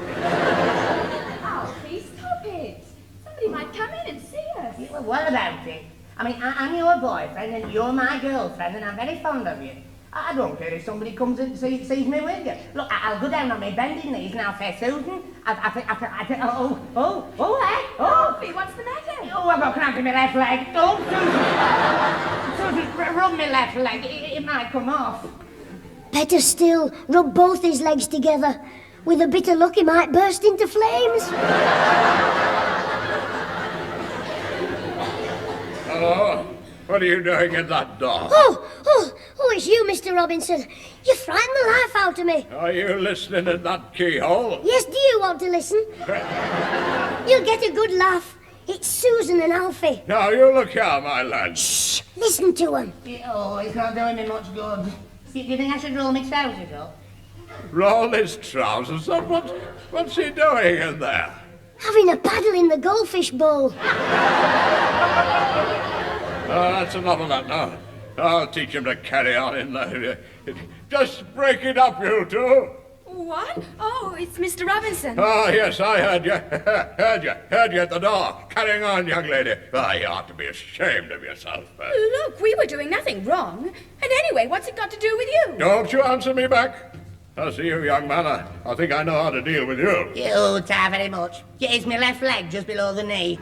Alfie, stop it. Somebody might come in and see us. Well, what about it? I mean, I'm your boyfriend and you're my girlfriend and I'm very fond of you. I don't care if somebody comes and sees me with you. Look, I'll go down on my bending knees now, fair Susan. Alfie, what's the matter? Oh, I've got cramp in my left leg. Oh, Susan, rub my left leg. It might come off. Better still, rub both his legs together. With a bit of luck, he might burst into flames. Hello? What are you doing in that door? Oh, it's you, Mr. Robinson. You frightened the life out of me. Are you listening at that keyhole? Yes, do you want to listen? You'll get a good laugh. It's Susan and Alfie. Now, you look here, my lad. Shh, listen to him. Oh, it's not doing me much good. Do you think I should roll my trousers up? Roll his trousers up? What's he doing in there? Having a paddle in the goldfish bowl. That's enough of that now. I'll teach him to carry on in there. Just break it up, you two. What? Oh, it's Mr. Robinson. Oh, yes, I heard you. Heard you at the door. Carrying on, young lady. You ought to be ashamed of yourself. Look, we were doing nothing wrong. And anyway, what's it got to do with you? Don't you answer me back. I see you, young man. I think I know how to deal with you. You, ta very much. It's my left leg just below the knee.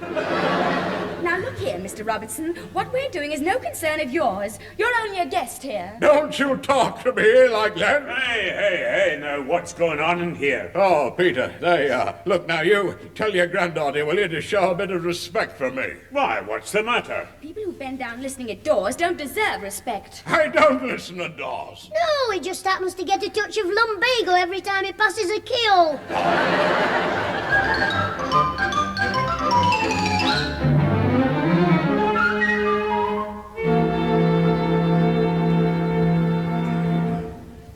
Now look here, Mr. Robinson. What we're doing is no concern of yours. You're only a guest here. Don't you talk to me like that. Hey, now what's going on in here? Oh, Peter, there you are. Look, now, you tell your granddaughter, will you, to show a bit of respect for me. Why, what's the matter? People who bend down listening at doors don't deserve respect. I don't listen to doors. No, he just happens to get a touch of lumbago every time he passes a keyhole.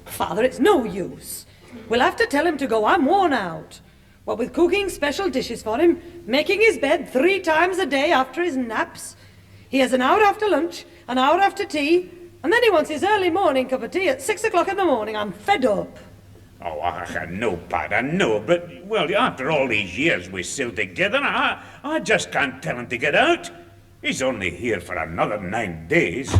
Father, it's no use. We'll have to tell him to go. I'm worn out. What with cooking special dishes for him, making his bed 3 times a day after his naps. He has an hour after lunch, an hour after tea, and then he wants his early morning cup of tea at 6 o'clock in the morning. I'm fed up. Oh, I know, Pat, I know, but, well, after all these years we're still together, I just can't tell him to get out. He's only here for another 9 days.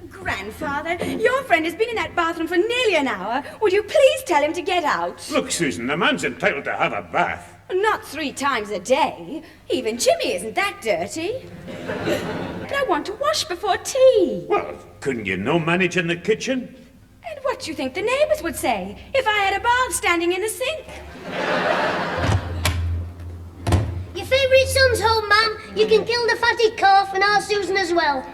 Grandfather, your friend has been in that bathroom for nearly an hour. Would you please tell him to get out? Look, Susan, the man's entitled to have a bath. Not 3 times a day. Even Jimmy isn't that dirty. But I want to wash before tea. Well, couldn't you no manage in the kitchen? And what do you think the neighbours would say if I had a bath standing in the sink? Your favourite son's home, ma'am. You can kill the fatty calf and our Susan as well.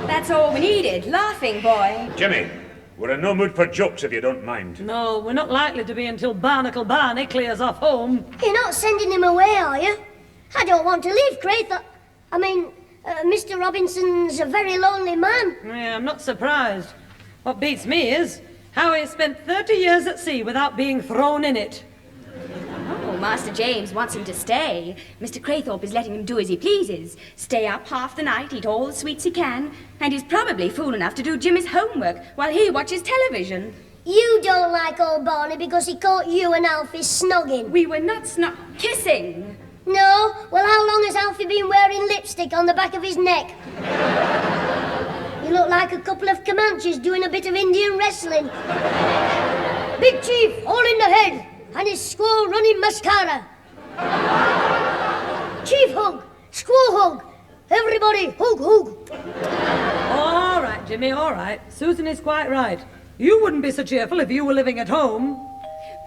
That's all we needed. Laughing, boy. Jimmy, we're in no mood for jokes if you don't mind. No, we're not likely to be until Barnacle Barney clears off home. You're not sending him away, are you? I don't want to leave Craythorpe. Mr. Robinson's a very lonely man. Yeah, I'm not surprised. What beats me is how he spent 30 years at sea without being thrown in it. Oh, Master James wants him to stay. Mr. Craythorpe is letting him do as he pleases. Stay up half the night, eat all the sweets he can, and he's probably fool enough to do Jimmy's homework while he watches television. You don't like old Barney because he caught you and Alfie snogging. We were not kissing. No? Well, how long has Alfie been wearing lipstick on the back of his neck? You look like a couple of Comanches doing a bit of Indian wrestling. Big Chief, all in the head, and his squaw running mascara. Chief hug, squaw hug, everybody hug hug. All right, Jimmy, all right. Susan is quite right. You wouldn't be so cheerful if you were living at home.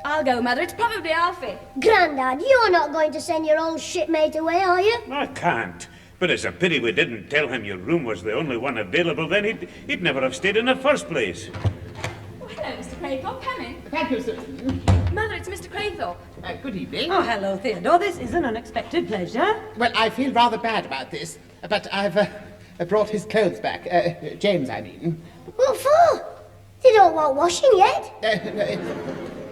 I'll go, Mother. It's probably Alfie. Grandad, you're not going to send your old shipmate away, are you? I can't. But it's a pity we didn't tell him your room was the only one available. Then he'd never have stayed in the first place. Oh, hello, Mr. Craythorpe. Come in. Thank you, Susan. Mother, it's Mr. Craythorpe. Good evening. Oh, hello, Theodore. This is an unexpected pleasure. Well, I feel rather bad about this, but I've brought his clothes back. James, I mean. What for? They don't want washing yet.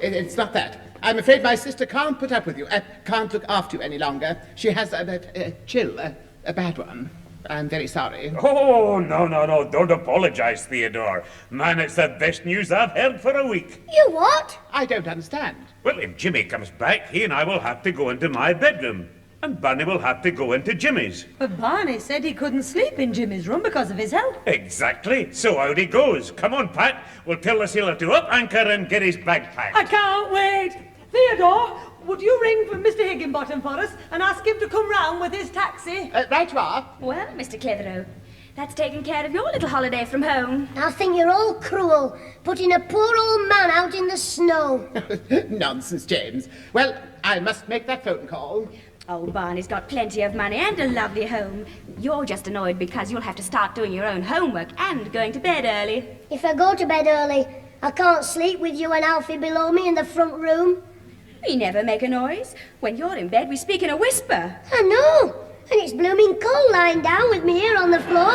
It's not that. I'm afraid my sister can't put up with you. Can't look after you any longer. She has a chill, a bad one. I'm very sorry. Oh, no. Don't apologize, Theodore. Man, it's the best news I've heard for a week. You what? I don't understand. Well, if Jimmy comes back, he and I will have to go into my bedroom. And Barney will have to go into Jimmy's. But Barney said he couldn't sleep in Jimmy's room because of his health. Exactly. So out he goes. Come on, Pat. We'll tell the sailor to up anchor and get his bag packed. I can't wait. Theodore, would you ring for Mr. Higginbottom for us and ask him to come round with his taxi? Right you are. Well, Mr. Clitheroe, that's taking care of your little holiday from home. I think you're all cruel, putting a poor old man out in the snow. Nonsense, James. Well, I must make that phone call. Oh, Barney's got plenty of money and a lovely home. You're just annoyed because you'll have to start doing your own homework and going to bed early. If I go to bed early, I can't sleep with you and Alfie below me in the front room. We never make a noise. When you're in bed, we speak in a whisper. I know, and it's blooming cold lying down with me here on the floor.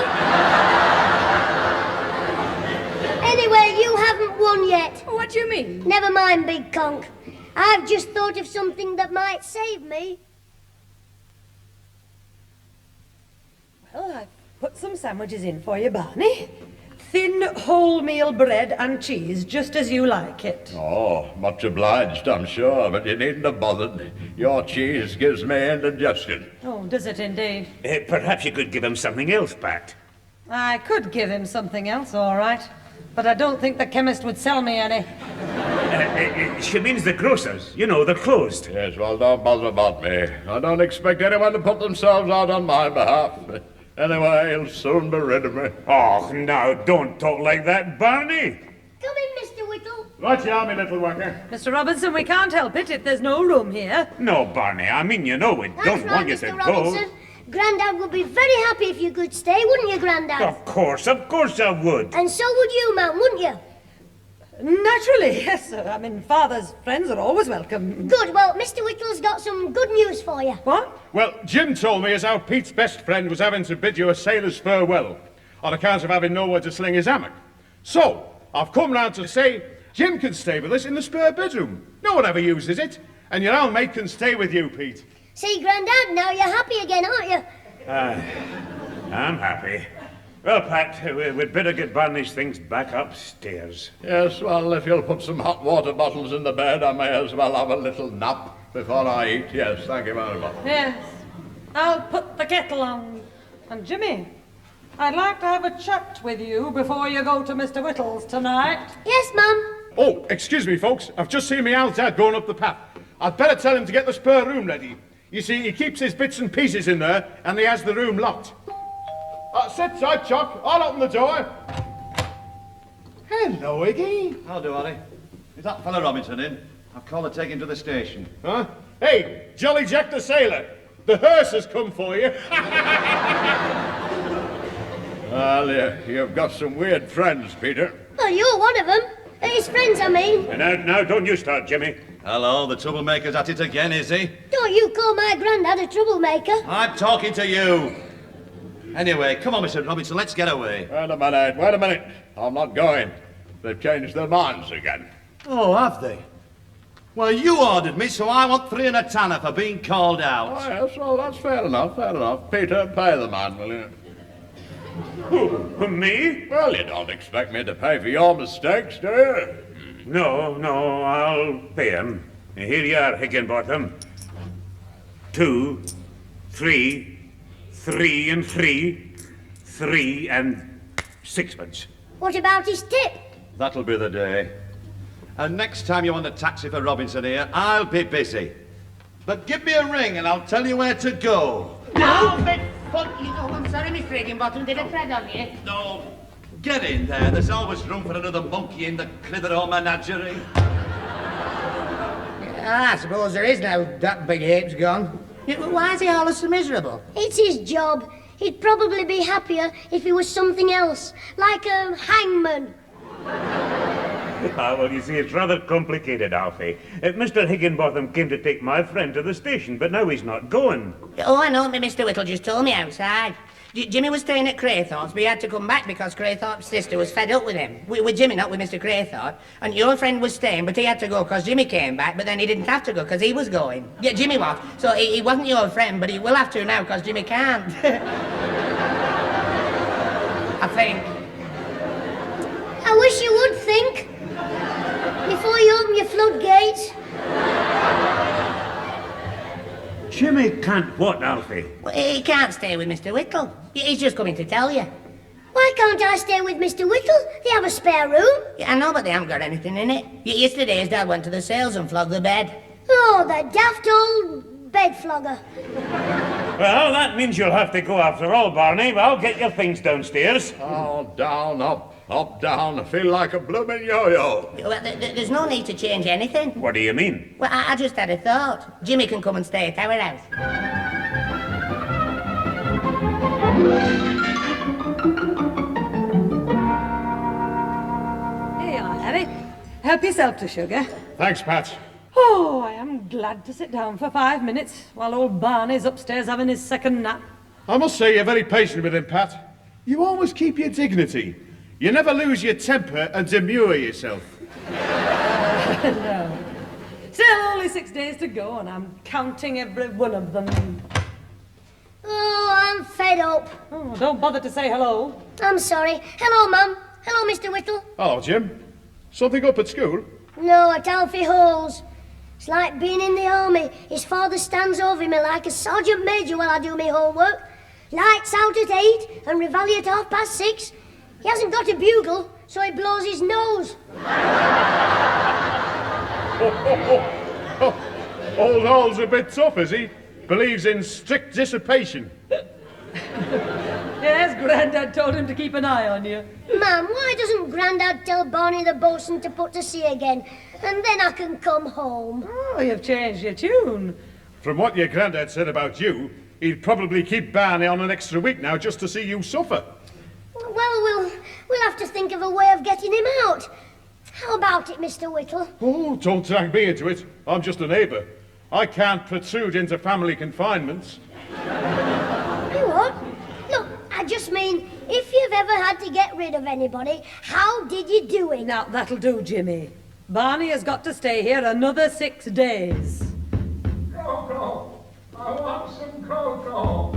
Anyway, you haven't won yet. What do you mean? Never mind, big conk. I've just thought of something that might save me. Well, I've put some sandwiches in for you, Barney. Thin wholemeal bread and cheese, just as you like it. Oh, much obliged, I'm sure, but you needn't have bothered. Your cheese gives me indigestion. Oh, does it indeed? Perhaps you could give him something else, Pat. I could give him something else, all right. But I don't think the chemist would sell me any. She means the grocers. You know, they're closed. Yes, well, don't bother about me. I don't expect anyone to put themselves out on my behalf. Anyway, he'll soon be rid of me. Oh, now, don't talk like that, Barney. Come in, Mr. Whittle. Right you are, me little worker. Mr. Robinson, we can't help it if there's no room here. No, Barney, I mean, you know, we That's don't right, want you Mr. to Robinson. go. Grandad would be very happy if you could stay, wouldn't you, Grandad? Of course I would. And so would you, ma'am, wouldn't you? Naturally, yes, sir. I mean, Father's friends are always welcome. Good. Well, Mr. Whittle's got some good news for you. What? Well, Jim told me as how Pete's best friend was having to bid you a sailor's farewell on account of having nowhere to sling his hammock. So, I've come round to say Jim can stay with us in the spare bedroom. No one ever uses it. And your old mate can stay with you, Pete. See, Grandad, now you're happy again, aren't you? I'm happy. Well, Pat, we'd better get Barney's things back upstairs. Yes, well, if you'll put some hot water bottles in the bed, I may as well have a little nap before I eat. Yes, thank you very much. Yes. I'll put the kettle on. And Jimmy, I'd like to have a chat with you before you go to Mr. Whittle's tonight. Yes, Mum. Oh, excuse me, folks. I've just seen my old dad going up the path. I'd better tell him to get the spare room ready. You see, he keeps his bits and pieces in there, and he has the room locked. Sit tight, Chuck. I'll open the door. Hello, Iggy. How do, Harry? Is that fella Robinson in? I've called to take him to the station. Huh? Hey, Jolly Jack the Sailor. The hearse has come for you. Well, you've got some weird friends, Peter. Well, you're one of them. His friends, I mean. Now, don't you start, Jimmy. Hello, the troublemaker's at it again, is he? Don't you call my Grandad a troublemaker. I'm talking to you. Anyway, come on, Mr. Robinson, let's get away. Wait a minute. I'm not going. They've changed their minds again. Oh, have they? Well, you ordered me, so I want 3 and a tanner for being called out. Oh, yes, well, that's fair enough. Peter, pay the man, will you? Who, me? Well, you don't expect me to pay for your mistakes, do you? No, I'll pay him. Here you are, Higginbotham. 2, 3, 3 and 3, 3 and 6pence. What about his tip? That'll be the day. And next time you want a taxi for Robinson here, I'll be busy. But give me a ring and I'll tell you where to go. No, but I'm sorry, Mr. Higginbotham. Did I tread on you? No, get in there. There's always room for another monkey in the Clitheroe menagerie. I suppose there is now that big ape's gone. Yeah, but why is he always so miserable? It's his job. He'd probably be happier if he was something else, like a hangman. Well, you see, it's rather complicated, Alfie. Mr. Higginbotham came to take my friend to the station, but now he's not going. Oh, I know, Mr. Whittle just told me outside. Jimmy was staying at Craythorpe's, but he had to come back because Craythorpe's sister was fed up with him. With Jimmy, not with Mr. Craythorpe. And your friend was staying, but he had to go because Jimmy came back, but then he didn't have to go because he was going. Yeah, Jimmy was. So he wasn't your friend, but he will have to now because Jimmy can't. I think. I wish you would think. Before you open your floodgates. Jimmy can't what, Alfie? Well, he can't stay with Mr. Whittle. He's just coming to tell you. Why can't I stay with Mr. Whittle? They have a spare room. Yeah, I know, but they haven't got anything in it. Yesterday his dad went to the sales and flogged the bed. Oh, the daft old bed flogger. Well, that means you'll have to go after all, Barney. Well, get your things downstairs. Oh, down, up, down. I feel like a blooming yo-yo. Well, there's no need to change anything. What do you mean? Well, I just had a thought. Jimmy can come and stay at our house. Here you are, Harry. Help yourself to sugar. Thanks, Pat. Oh, I am glad to sit down for 5 minutes while old Barney's upstairs having his second nap. I must say you're very patient with him, Pat. You always keep your dignity. You never lose your temper and demur yourself. No. Still only 6 days to go, and I'm counting every one of them. Oh, I'm fed up. Oh, don't bother to say hello. I'm sorry. Hello, Mum. Hello, Mr. Whittle. Hello, Jim. Something up at school? No, at Alfie Hall's. It's like being in the army. His father stands over me like a sergeant major while I do my homework. Lights out at 8 and reveille at 6:30. He hasn't got a bugle, so he blows his nose. Old Hall's a bit tough, is he? Believes in strict dissipation. Yes, Grandad told him to keep an eye on you. Ma'am, why doesn't Grandad tell Barney the bosun to put to sea again? And then I can come home. Oh, you've changed your tune. From what your granddad said about you, he'd probably keep Barney on an extra week now just to see you suffer. Well, we'll have to think of a way of getting him out. How about it, Mr. Whittle? Oh, don't drag me into it. I'm just a neighbour. I can't protrude into family confinements. You what? Look, I just mean, if you've ever had to get rid of anybody, how did you do it? Now, that'll do, Jimmy. Barney has got to stay here another 6 days. Cocoa! I want some cocoa!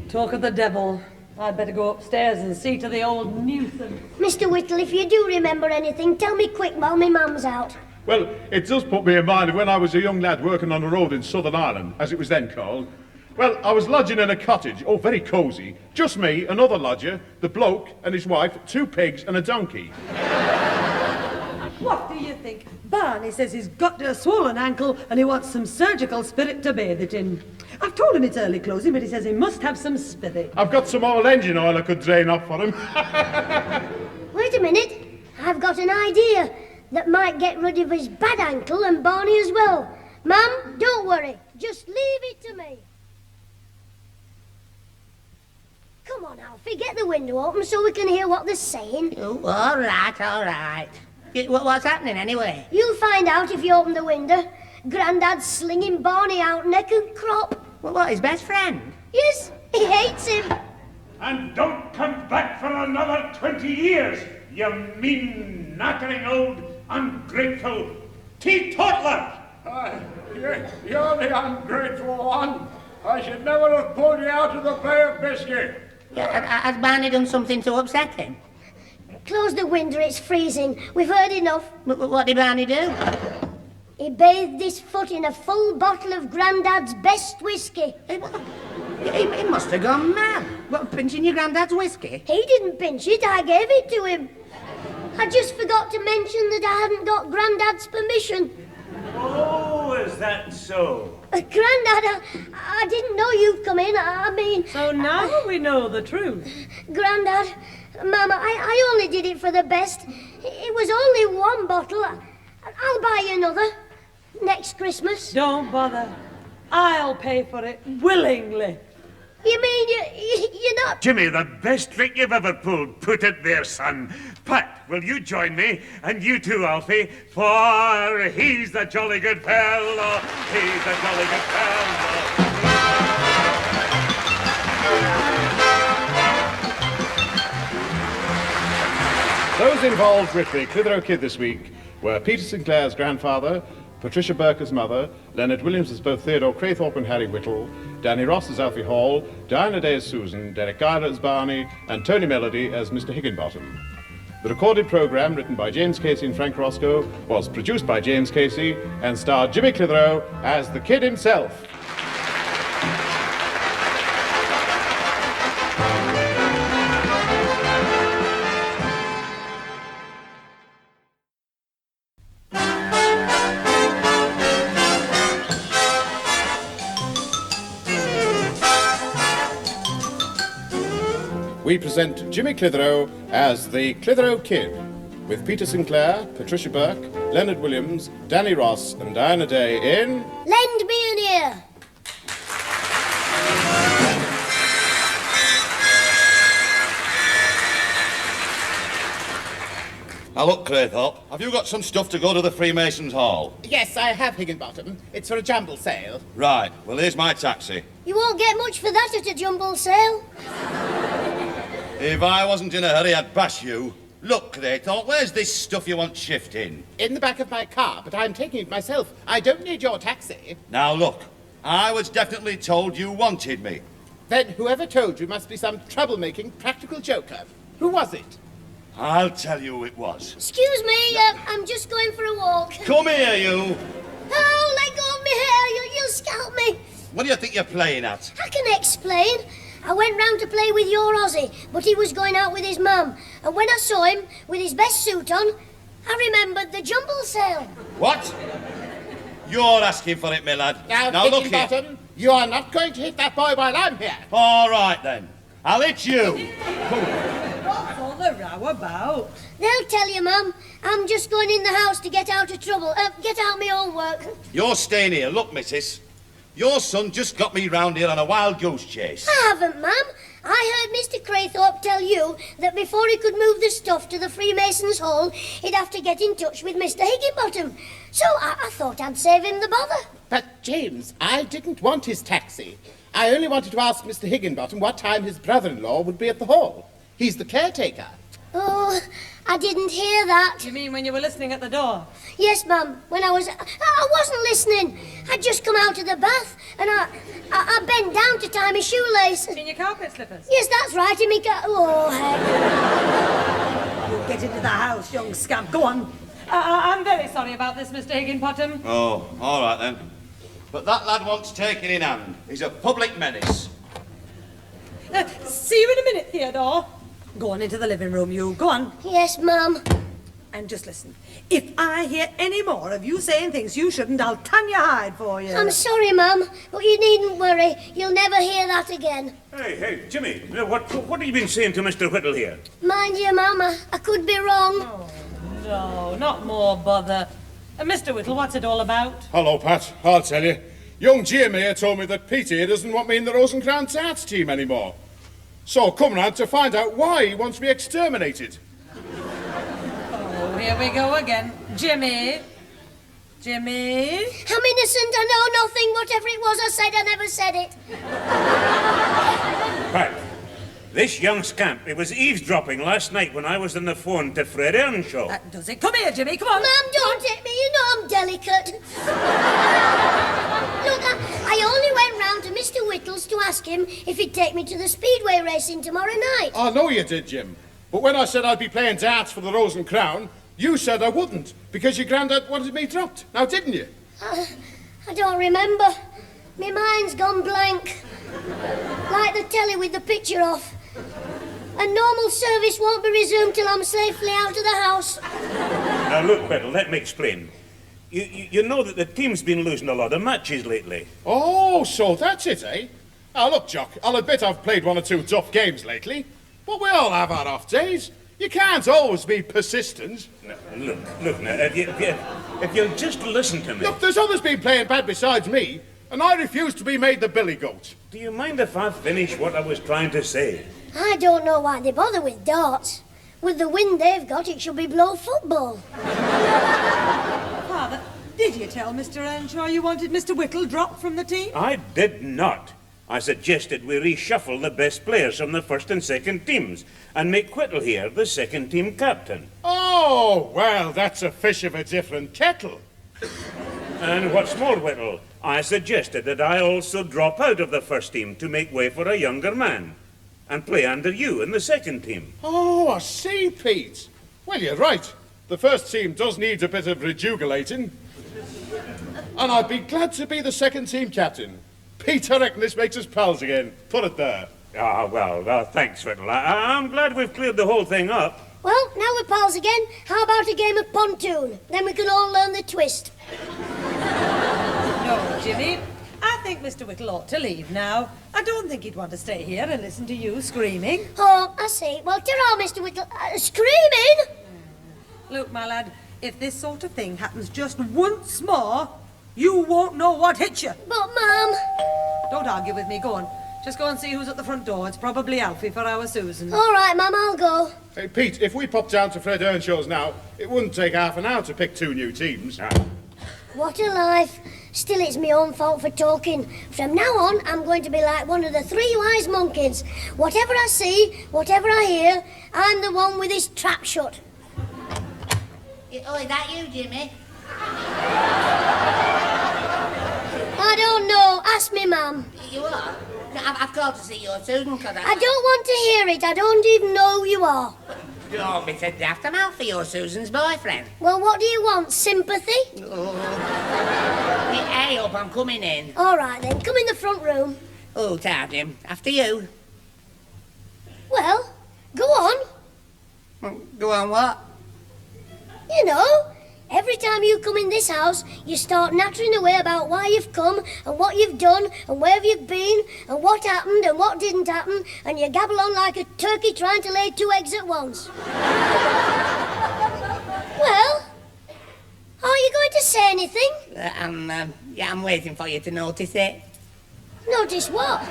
Talk of the devil. I'd better go upstairs and see to the old nuisance. Mr. Whittle, if you do remember anything, tell me quick while my mum's out. Well, it does put me in mind of when I was a young lad working on a road in Southern Ireland, as it was then called. Well, I was lodging in a cottage, very cosy. Just me, another lodger, the bloke and his wife, 2 pigs and a donkey. What do you think? Barney says he's got a swollen ankle and he wants some surgical spirit to bathe it in. I've told him it's early closing, but he says he must have some spirit. I've got some old engine oil I could drain off for him. Wait a minute. I've got an idea that might get rid of his bad ankle and Barney as well. Mum, don't worry. Just leave it to me. Come on, Alfie, get the window open so we can hear what they're saying. Oh, all right. What's happening anyway? You'll find out if you open the window. Grandad's slinging Barney out neck and crop. Well, what, his best friend? Yes, he hates him. And don't come back for another 20 years, you mean, nattering old, ungrateful teetotaler! You're the ungrateful one. I should never have pulled you out of the Bay of Biscay. Has Barney done something to upset him? Close the window, it's freezing. We've heard enough. What did Barney do? He bathed his foot in a full bottle of Grandad's best whiskey. He must have gone mad. What, pinching your Grandad's whiskey? He didn't pinch it, I gave it to him. I just forgot to mention that I hadn't got Grandad's permission. Oh, is that so? Grandad, I didn't know you'd come in. I mean... So now we know the truth. Grandad, Mama, I only did it for the best. It was only 1 bottle. I'll buy you another next Christmas. Don't bother. I'll pay for it willingly. You mean you're not... Jimmy, the best trick you've ever pulled. Put it there, son. Pat, will you join me? And you too, Alfie, for he's the jolly good fellow. He's the jolly good fellow. Those involved with the Clitheroe Kid this week were Peter Sinclair's grandfather, Patricia Burke as mother, Leonard Williams as both Theodore Craythorpe and Harry Whittle, Danny Ross as Alfie Hall, Diana Day as Susan, Derek Guyler as Barney, and Tony Melody as Mr. Higginbottom. The recorded programme, written by James Casey and Frank Roscoe, was produced by James Casey and starred Jimmy Clitheroe as the kid himself. We present Jimmy Clitheroe as the Clitheroe Kid, with Peter Sinclair, Patricia Burke, Leonard Williams, Danny Ross, and Diana Day in... Lend me an ear. Now look, Craythorpe, have you got some stuff to go to the Freemasons' Hall? Yes, I have, Higginbottom. It's for a jumble sale. Right, well here's my taxi. You won't get much for that at a jumble sale. If I wasn't in a hurry, I'd bash you. Look, Craythorpe, where's this stuff you want shifting? In the back of my car, but I'm taking it myself. I don't need your taxi. Now look, I was definitely told you wanted me. Then whoever told you must be some troublemaking practical joker. Who was it? I'll tell you who it was. Excuse me, I'm just going for a walk. Come here, you. Oh, let go of me hair, you'll scalp me. What do you think you're playing at? I can explain. I went round to play with your Aussie, but he was going out with his mum. And when I saw him, with his best suit on, I remembered the jumble sale. What? You're asking for it, my lad. Now look here. Higginbottom, you are not going to hit that boy while I'm here. All right, then. I'll hit you. What's all the row about? They'll tell you, Mum. I'm just going in the house to get out of trouble. Get out my own work. You're staying here. Look, missus. Your son just got me round here on a wild goose chase. I haven't, Mum. I heard Mr. Craythorpe tell you that before he could move the stuff to the Freemasons' Hall, he'd have to get in touch with Mr. Higginbottom. So I thought I'd save him the bother. But, James, I didn't want his taxi. I only wanted to ask Mr. Higginbottom what time his brother-in-law would be at the hall. He's the caretaker. Oh, I didn't hear that. You mean when you were listening at the door? Yes, Mum. When I wasn't listening. I'd just come out of the bath and I bent down to tie my shoelace. In your carpet slippers? Yes, that's right. In me Oh, heck. You get into the house, young scamp. Go on. I'm very sorry about this, Mr. Higginbottom. Oh, all right, then. But that lad wants taking in hand. He's a public menace. See you in a minute, Theodore. Go on into the living room, you. Go on. Yes, Mum. And just listen. If I hear any more of you saying things you shouldn't, I'll tan your hide for you. I'm sorry, Mum, but you needn't worry. You'll never hear that again. Hey, Jimmy, what have you been saying to Mr. Whittle here? Mind you, Mum, I could be wrong. Oh, no, not more bother. Mr. Whittle, what's it all about? Hello, Pat. I'll tell you. Young Jim here told me that Peter here doesn't want me in the Rose and Crown Tarts team anymore. So I come round to find out why he wants me exterminated. Oh, here we go again. Jimmy? Jimmy? I'm innocent. I know nothing. Whatever it was I said, I never said it. Pat, this young scamp, he was eavesdropping last night when I was on the phone to Fred Earnshaw. That does it. Come here, Jimmy. Come on. Mum, don't hit me. You know I'm delicate. Look, I only went round to Mr. Whittle's to ask him if he'd take me to the speedway racing tomorrow night. I know you did, Jim. But when I said I'd be playing darts for the Rose and Crown, you said I wouldn't, because your granddad wanted me dropped. Now, didn't you? I don't remember. My mind's gone blank. Like the telly with the picture off. And normal service won't be resumed till I'm safely out of the house. Now, look, Whittle, let me explain. You know that the team's been losing a lot of matches lately. Oh, so that's it, eh? Now, look, Jock, I'll admit I've played one or two tough games lately, but we all have our off days. You can't always be persistent. No, look now, if you'll just listen to me... Look, there's others been playing bad besides me, and I refuse to be made the billy goat. Do you mind if I finish what I was trying to say? I don't know why they bother with darts. With the wind they've got, it should be blow football. Father, did you tell Mr. Earnshaw you wanted Mr. Whittle dropped from the team? I did not. I suggested we reshuffle the best players from the first and second teams and make Whittle here the second team captain. Oh, well, that's a fish of a different kettle. And what's more, Whittle, I suggested that I also drop out of the first team to make way for a younger man and play under you in the second team. Oh, I see, Pete. Well, you're right. The first team does need a bit of rejugulating. And I'd be glad to be the second team captain. Pete, I reckon this makes us pals again. Put it there. Ah, well, thanks, Whittle. I'm glad we've cleared the whole thing up. Well, now we're pals again. How about a game of pontoon? Then we can all learn the twist. No, Jimmy. I think Mr. Whittle ought to leave now. I don't think he'd want to stay here and listen to you screaming. Oh, I see. Well, ta-ra, Mr. Whittle. Screaming? Look, my lad, if this sort of thing happens just once more, you won't know what hit you. But, Mum... Don't argue with me. Go on. Just go and see who's at the front door. It's probably Alfie for our Susan. All right, Mum, I'll go. Hey, Pete, if we pop down to Fred Earnshaw's now, it wouldn't take half an hour to pick two new teams. What a life. Still, it's my own fault for talking. From now on, I'm going to be like one of the three wise monkeys. Whatever I see, whatever I hear, I'm the one with his trap shut. Oh, is that you, Jimmy? I don't know. Ask me, Mum. You are? I've called to see your Susan, because I don't want to hear it. I don't even know who you are. You want me to daft him out for your Susan's boyfriend? Well, what do you want? Sympathy? Oh. Hey, up, I'm coming in. All right, then. Come in the front room. Oh, tired him. After you. Well, go on. Go on what? You know, every time you come in this house, you start nattering away about why you've come and what you've done and where you've been and what happened and what didn't happen, and you gabble on like a turkey trying to lay 2 eggs at once. Well, are you going to say anything? I'm waiting for you to notice it. Notice what?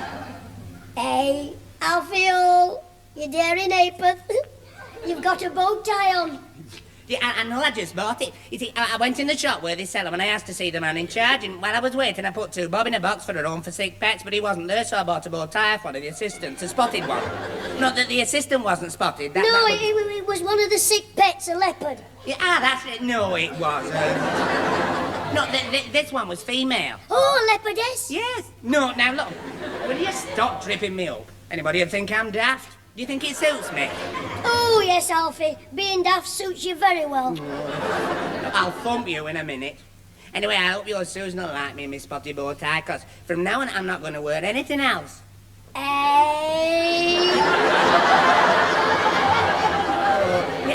Hey, Alfie, you daring ape. You've got a bow tie on. Yeah, I know, I just bought it. You see, I went in the shop where they sell them and I asked to see the man in charge, and while I was waiting I put 2 bob in a box for a home for sick pets, but he wasn't there, so I bought a bow tie for one of the assistants, a spotted one. Not that the assistant wasn't spotted. It was one of the sick pets, a leopard. Yeah, that's it. No, it wasn't. No, this one was female. Oh, a leopardess? Yes. No, now look, will you stop tripping me up? Anybody would think I'm daft? Do you think it suits me? Oh, yes, Alfie. Being daft suits you very well. I'll thump you in a minute. Anyway, I hope your Susan will like me in my spotty bow tie, because from now on I'm not going to wear anything else. Hey.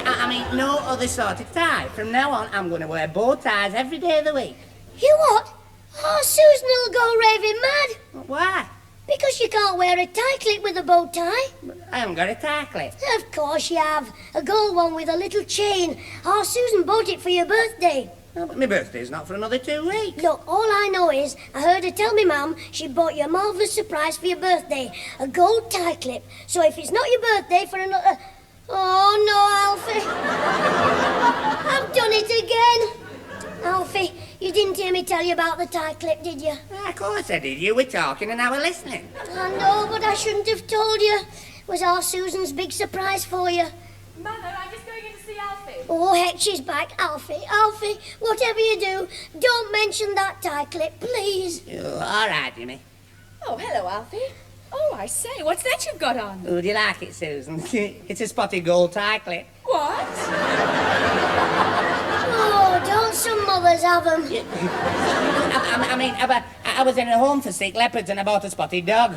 I mean, no other sort of tie. From now on, I'm going to wear bow ties every day of the week. You what? Oh, Susan will go raving mad. Why? Because you can't wear a tie clip with a bow tie. I haven't got a tie clip. Of course you have. A gold one with a little chain. Oh, Susan bought it for your birthday. Oh, but my birthday's not for another 2 weeks. Look, all I know is I heard her tell me Mum she bought you a marvellous surprise for your birthday. A gold tie clip. So if it's not your birthday for another... Oh, no, Alfie. I've done it again. Alfie, you didn't hear me tell you about the tie clip, did you? Of course I did. You were talking and I was listening. I know, but I shouldn't have told you. It was our Susan's big surprise for you. Mother, I'm just going in to see Alfie. Oh, heck, she's back. Alfie, whatever you do, don't mention that tie clip, please. Oh, all right, Jimmy. Oh, hello, Alfie. Oh, I say, what's that you've got on? Oh, do you like it, Susan? It's a spotted gold tie clip. What? Oh, don't some mothers have them? I was in a home for sick leopards and I bought a spotted dog.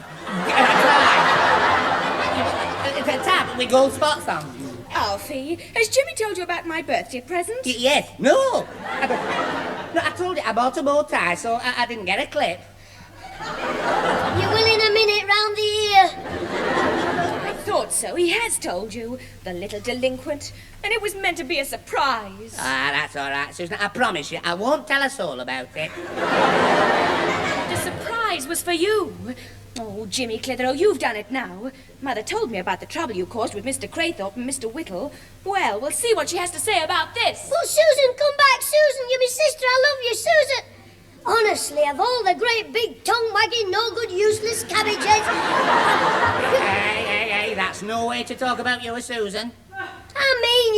It's a tie with gold spots on. Alfie, has Jimmy told you about my birthday present? Yes. No. I told you I bought a bow tie, so I didn't get a clip. You will in a minute round the ear. I thought so. He has told you, the little delinquent. And it was meant to be a surprise. Ah, that's all right, Susan. I promise you, I won't tell a soul about it. The surprise was for you. Oh, Jimmy Clitheroe, you've done it now. Mother told me about the trouble you caused with Mr. Craythorpe and Mr. Whittle. Well, we'll see what she has to say about this. Oh, Susan, come back, Susan. You're my sister. I love you, Susan. Honestly, of all the great big tongue-wagging, no-good, useless cabbages... Hey, that's no way to talk about you, Susan. I mean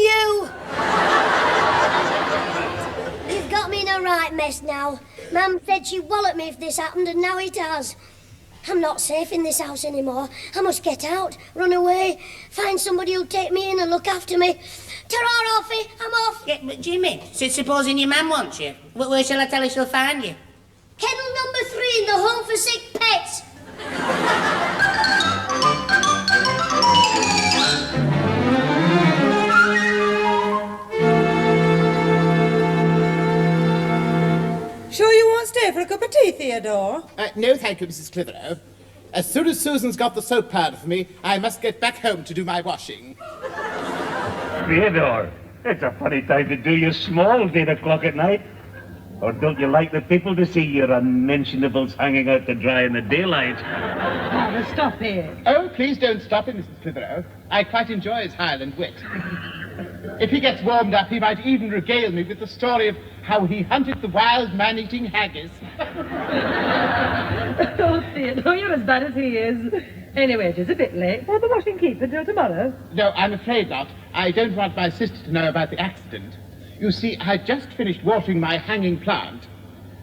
you. You've got me in a right mess now. Mum said she'd wallop me if this happened, and now it has. I'm not safe in this house anymore. I must get out, run away, find somebody who'll take me in and look after me. Ta-ra, Alfie, I'm off. Yeah, but Jimmy, supposing your mum wants you, where shall I tell her she'll find you? Kennel number 3 in the home for sick pets. Sure you won't stay for a cup of tea, Theodore? No, thank you, Mrs. Clitheroe. As soon as Susan's got the soap powder for me, I must get back home to do my washing. Theodore, it's a funny time to do your small at 8 o'clock at night. Or don't you like the people to see your unmentionables hanging out to dry in the daylight? Father, stop here. Oh, please don't stop him, Mrs. Clitheroe. I quite enjoy his Highland wit. If he gets warmed up, he might even regale me with the story of how he hunted the wild man-eating haggis. Oh, Theodore, you're as bad as he is. Anyway, it is a bit late. Will the washing keep until tomorrow? No, I'm afraid not. I don't want my sister to know about the accident. You see, I just finished watering my hanging plant,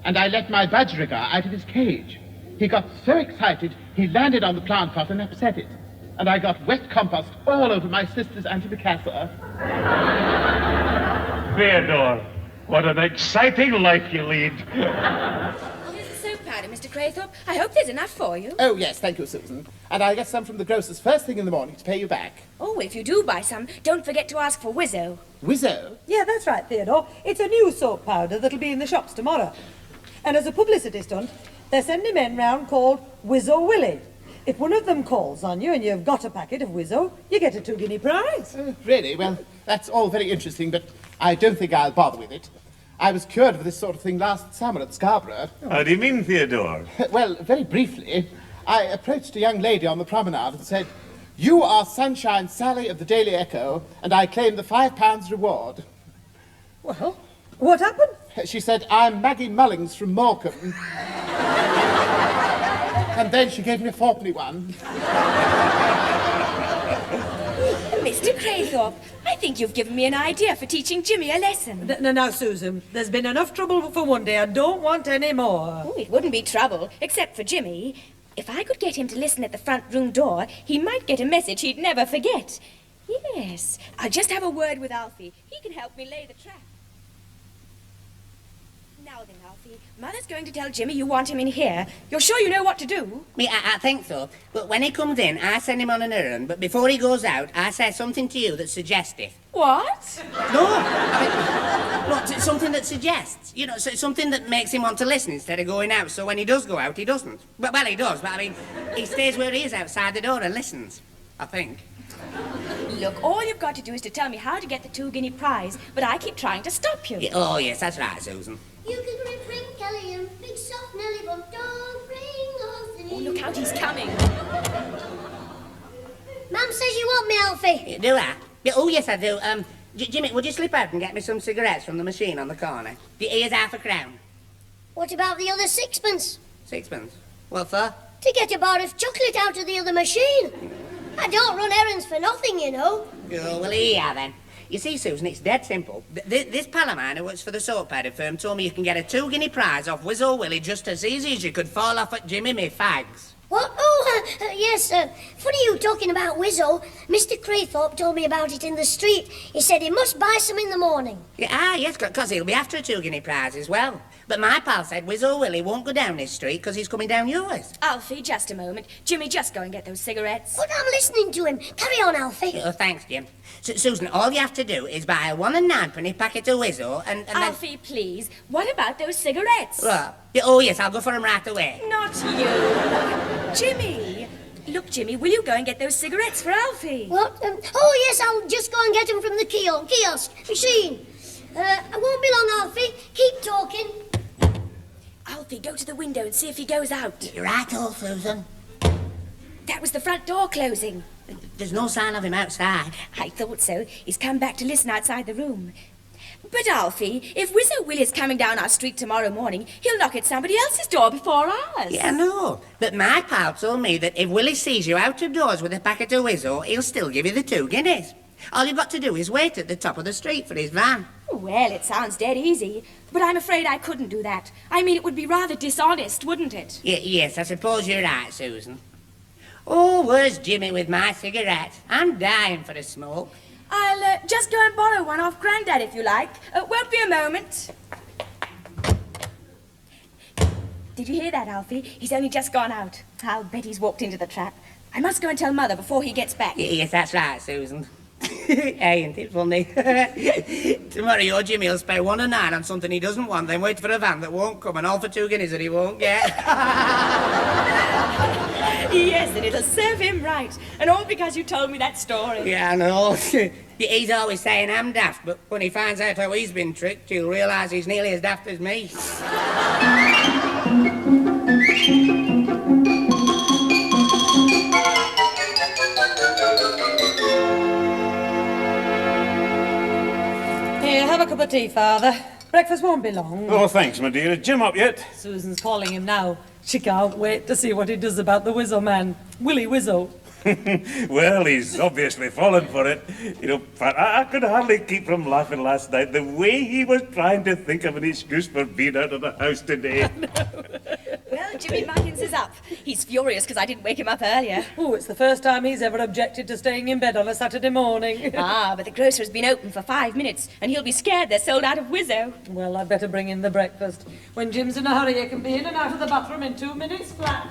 and I let my budgerigar out of his cage. He got so excited, he landed on the plant pot and upset it. And I got wet compost all over my sister's antimacassar. Theodore, what an exciting life you lead. Oh, here's the soap powder morning, Mr. Craythorpe. I hope there's enough for you. Oh, yes, thank you, Susan. And I'll get some from the grocer's first thing in the morning to pay you back. Oh, if you do buy some, don't forget to ask for Wizzo. Wizzo? Yeah, that's right, Theodore. It's a new soap powder that'll be in the shops tomorrow. And as a publicity stunt, they're sending men round called Wizzo Willie. If one of them calls on you and you've got a packet of Wizzo, you get a 2-guinea prize. Really? Well, that's all very interesting, but I don't think I'll bother with it. I was cured of this sort of thing last summer at Scarborough. How do you mean, Theodore? Well, very briefly, I approached a young lady on the promenade and said, "You are Sunshine Sally of the Daily Echo, and I claim the £5 reward." Well, what happened? She said, "I'm Maggie Mullings from Morecambe." And then she gave me a fourpenny one. Mr. Craythorpe, I think you've given me an idea for teaching Jimmy a lesson. Now, Susan, there's been enough trouble for one day. I don't want any more. Oh, it wouldn't be trouble, except for Jimmy. If I could get him to listen at the front room door, he might get a message he'd never forget. Yes, I'll just have a word with Alfie. He can help me lay the trap. Now then, Alfie, Mother's going to tell Jimmy you want him in here. You're sure you know what to do? I think so. But when he comes in, I send him on an errand. But before he goes out, I say something to you that's suggestive. What? No, I mean, look, something that suggests. You know, something that makes him want to listen instead of going out. So when he does go out, he doesn't. Well, he does, but I mean, he stays where he is outside the door and listens. I think. Look, all you've got to do is to tell me how to get the 2-guinea prize, but I keep trying to stop you. Yeah, oh, yes, that's right, Susan. You can ring Kelly and big soft Nelly, but don't ring Alfie. Oh, look out, he's coming. Mum says you want me, Alfie. Do I? Yeah, oh, yes, I do. Jimmy, would you slip out and get me some cigarettes from the machine on the corner? Here's £0.50. What about the other 6pence? 6pence? What for? To get a bar of chocolate out of the other machine. I don't run errands for nothing, you know. Oh, well, here you are, then. You see, Susan, it's dead simple. This pal of mine who works for the soap powder firm told me you can get a 2-guinea prize off Wizzo Willie just as easy as you could fall off at Jimmy me fags. What? Oh, yes, funny you talking about Wizzo. Mr. Craythorpe told me about it in the street. He said he must buy some in the morning. Yeah, yes, because he'll be after a 2-guinea prize as well. But my pal said Wizzo Willie won't go down this street because he's coming down yours. Alfie, just a moment. Jimmy, just go and get those cigarettes. But I'm listening to him. Carry on, Alfie. Oh, thanks, Jim. Susan, all you have to do is buy a 1 and 9 packet of Wizzo and Alfie, please, what about those cigarettes? Well, oh, yes, I'll go for them right away. Not you. Jimmy. Look, Jimmy, will you go and get those cigarettes for Alfie? What? Oh, yes, I'll just go and get them from the kiosk machine. I won't be long, Alfie. Keep talking. Alfie, go to the window and see if he goes out. You're right, old Susan. That was the front door closing. There's no sign of him outside. I thought so. He's come back to listen outside the room. But, Alfie, if Wizzo Willie's coming down our street tomorrow morning, he'll knock at somebody else's door before ours. Yeah, I know. But my pal told me that if Willie sees you out of doors with a packet of Wizzo, he'll still give you the 2 guineas. All you've got to do is wait at the top of the street for his van. Well, it sounds dead easy. But I'm afraid I couldn't do that. I mean, it would be rather dishonest, wouldn't it? Yes, I suppose you're right, Susan. Oh, where's Jimmy with my cigarette? I'm dying for a smoke. I'll just go and borrow one off Grandad, if you like. Won't be a moment. Did you hear that, Alfie? He's only just gone out. I'll bet he's walked into the trap. I must go and tell Mother before he gets back. Yes, that's right, Susan. Ain't it funny? Tomorrow your Jimmy will spend 1 and 9 on something he doesn't want, then wait for a van that won't come, and all for 2 guineas that he won't get. Yes, and it'll serve him right. And all because you told me that story. Yeah, I know. He's always saying I'm daft, but when he finds out how he's been tricked, he'll realise he's nearly as daft as me. Here, have a cup of tea, Father. Breakfast won't be long. Oh, thanks, my dear. Is Jim up yet? Susan's calling him now. She can't wait to see what he does about the Wizzo man. Willie Wizzo. Well, he's obviously fallen for it. You know, I could hardly keep from laughing last night, the way he was trying to think of an excuse for being out of the house today. Well, Jimmy Muggins is up. He's furious because I didn't wake him up earlier. Oh, it's the first time he's ever objected to staying in bed on a Saturday morning. But the grocer has been open for 5 minutes, and he'll be scared they're sold out of Wizzo. Well, I'd better bring in the breakfast. When Jim's in a hurry, he can be in and out of the bathroom in 2 minutes flat.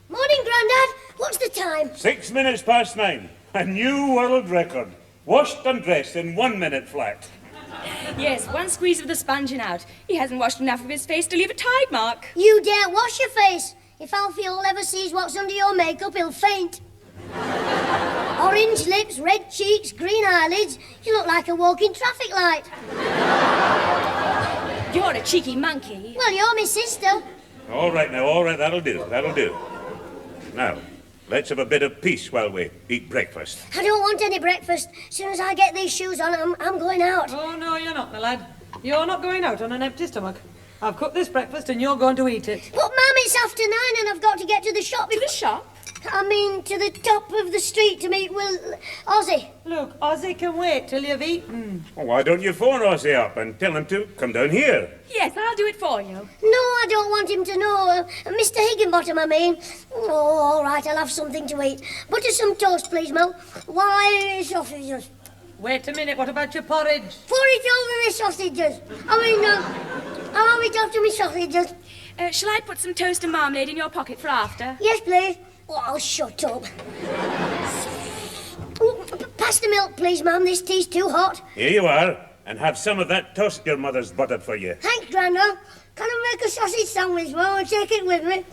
Morning, Grandad. What's the time? 6 minutes past 9. A new world record. Washed and dressed in 1 minute flat. Yes, one squeeze of the sponging out. He hasn't washed enough of his face to leave a tide mark. You daren't wash your face. If Alfie ever sees what's under your makeup, he'll faint. Orange lips, red cheeks, green eyelids. You look like a walking traffic light. You're a cheeky monkey. Well, you're my sister. All right, that'll do. Now, let's have a bit of peace while we eat breakfast. I don't want any breakfast. As soon as I get these shoes on, I'm going out. Oh, no, you're not, my lad. You're not going out on an empty stomach. I've cooked this breakfast and you're going to eat it. But, Mum, it's after 9 and I've got to get to the shop. To the shop? I mean, to the top of the street to meet Ozzy. Look, Ozzy can wait till you've eaten. Well, why don't you phone Ozzy up and tell him to come down here? Yes, I'll do it for you. No, I don't want him to know. Mr. Higginbottom, I mean. Oh, all right, I'll have something to eat. Butter some toast, please, Mel. Why, sausages? Wait a minute, what about your porridge? Pour it over my sausages. I'll have it after my sausages. Shall I put some toast and marmalade in your pocket for after? Yes, please. Oh, shut up. Ooh, pass the milk, please, ma'am. This tea's too hot. Here you are, and have some of that toast your mother's buttered for you. Thanks, Grandad. Can I make a sausage sandwich, Mum, and take it with me?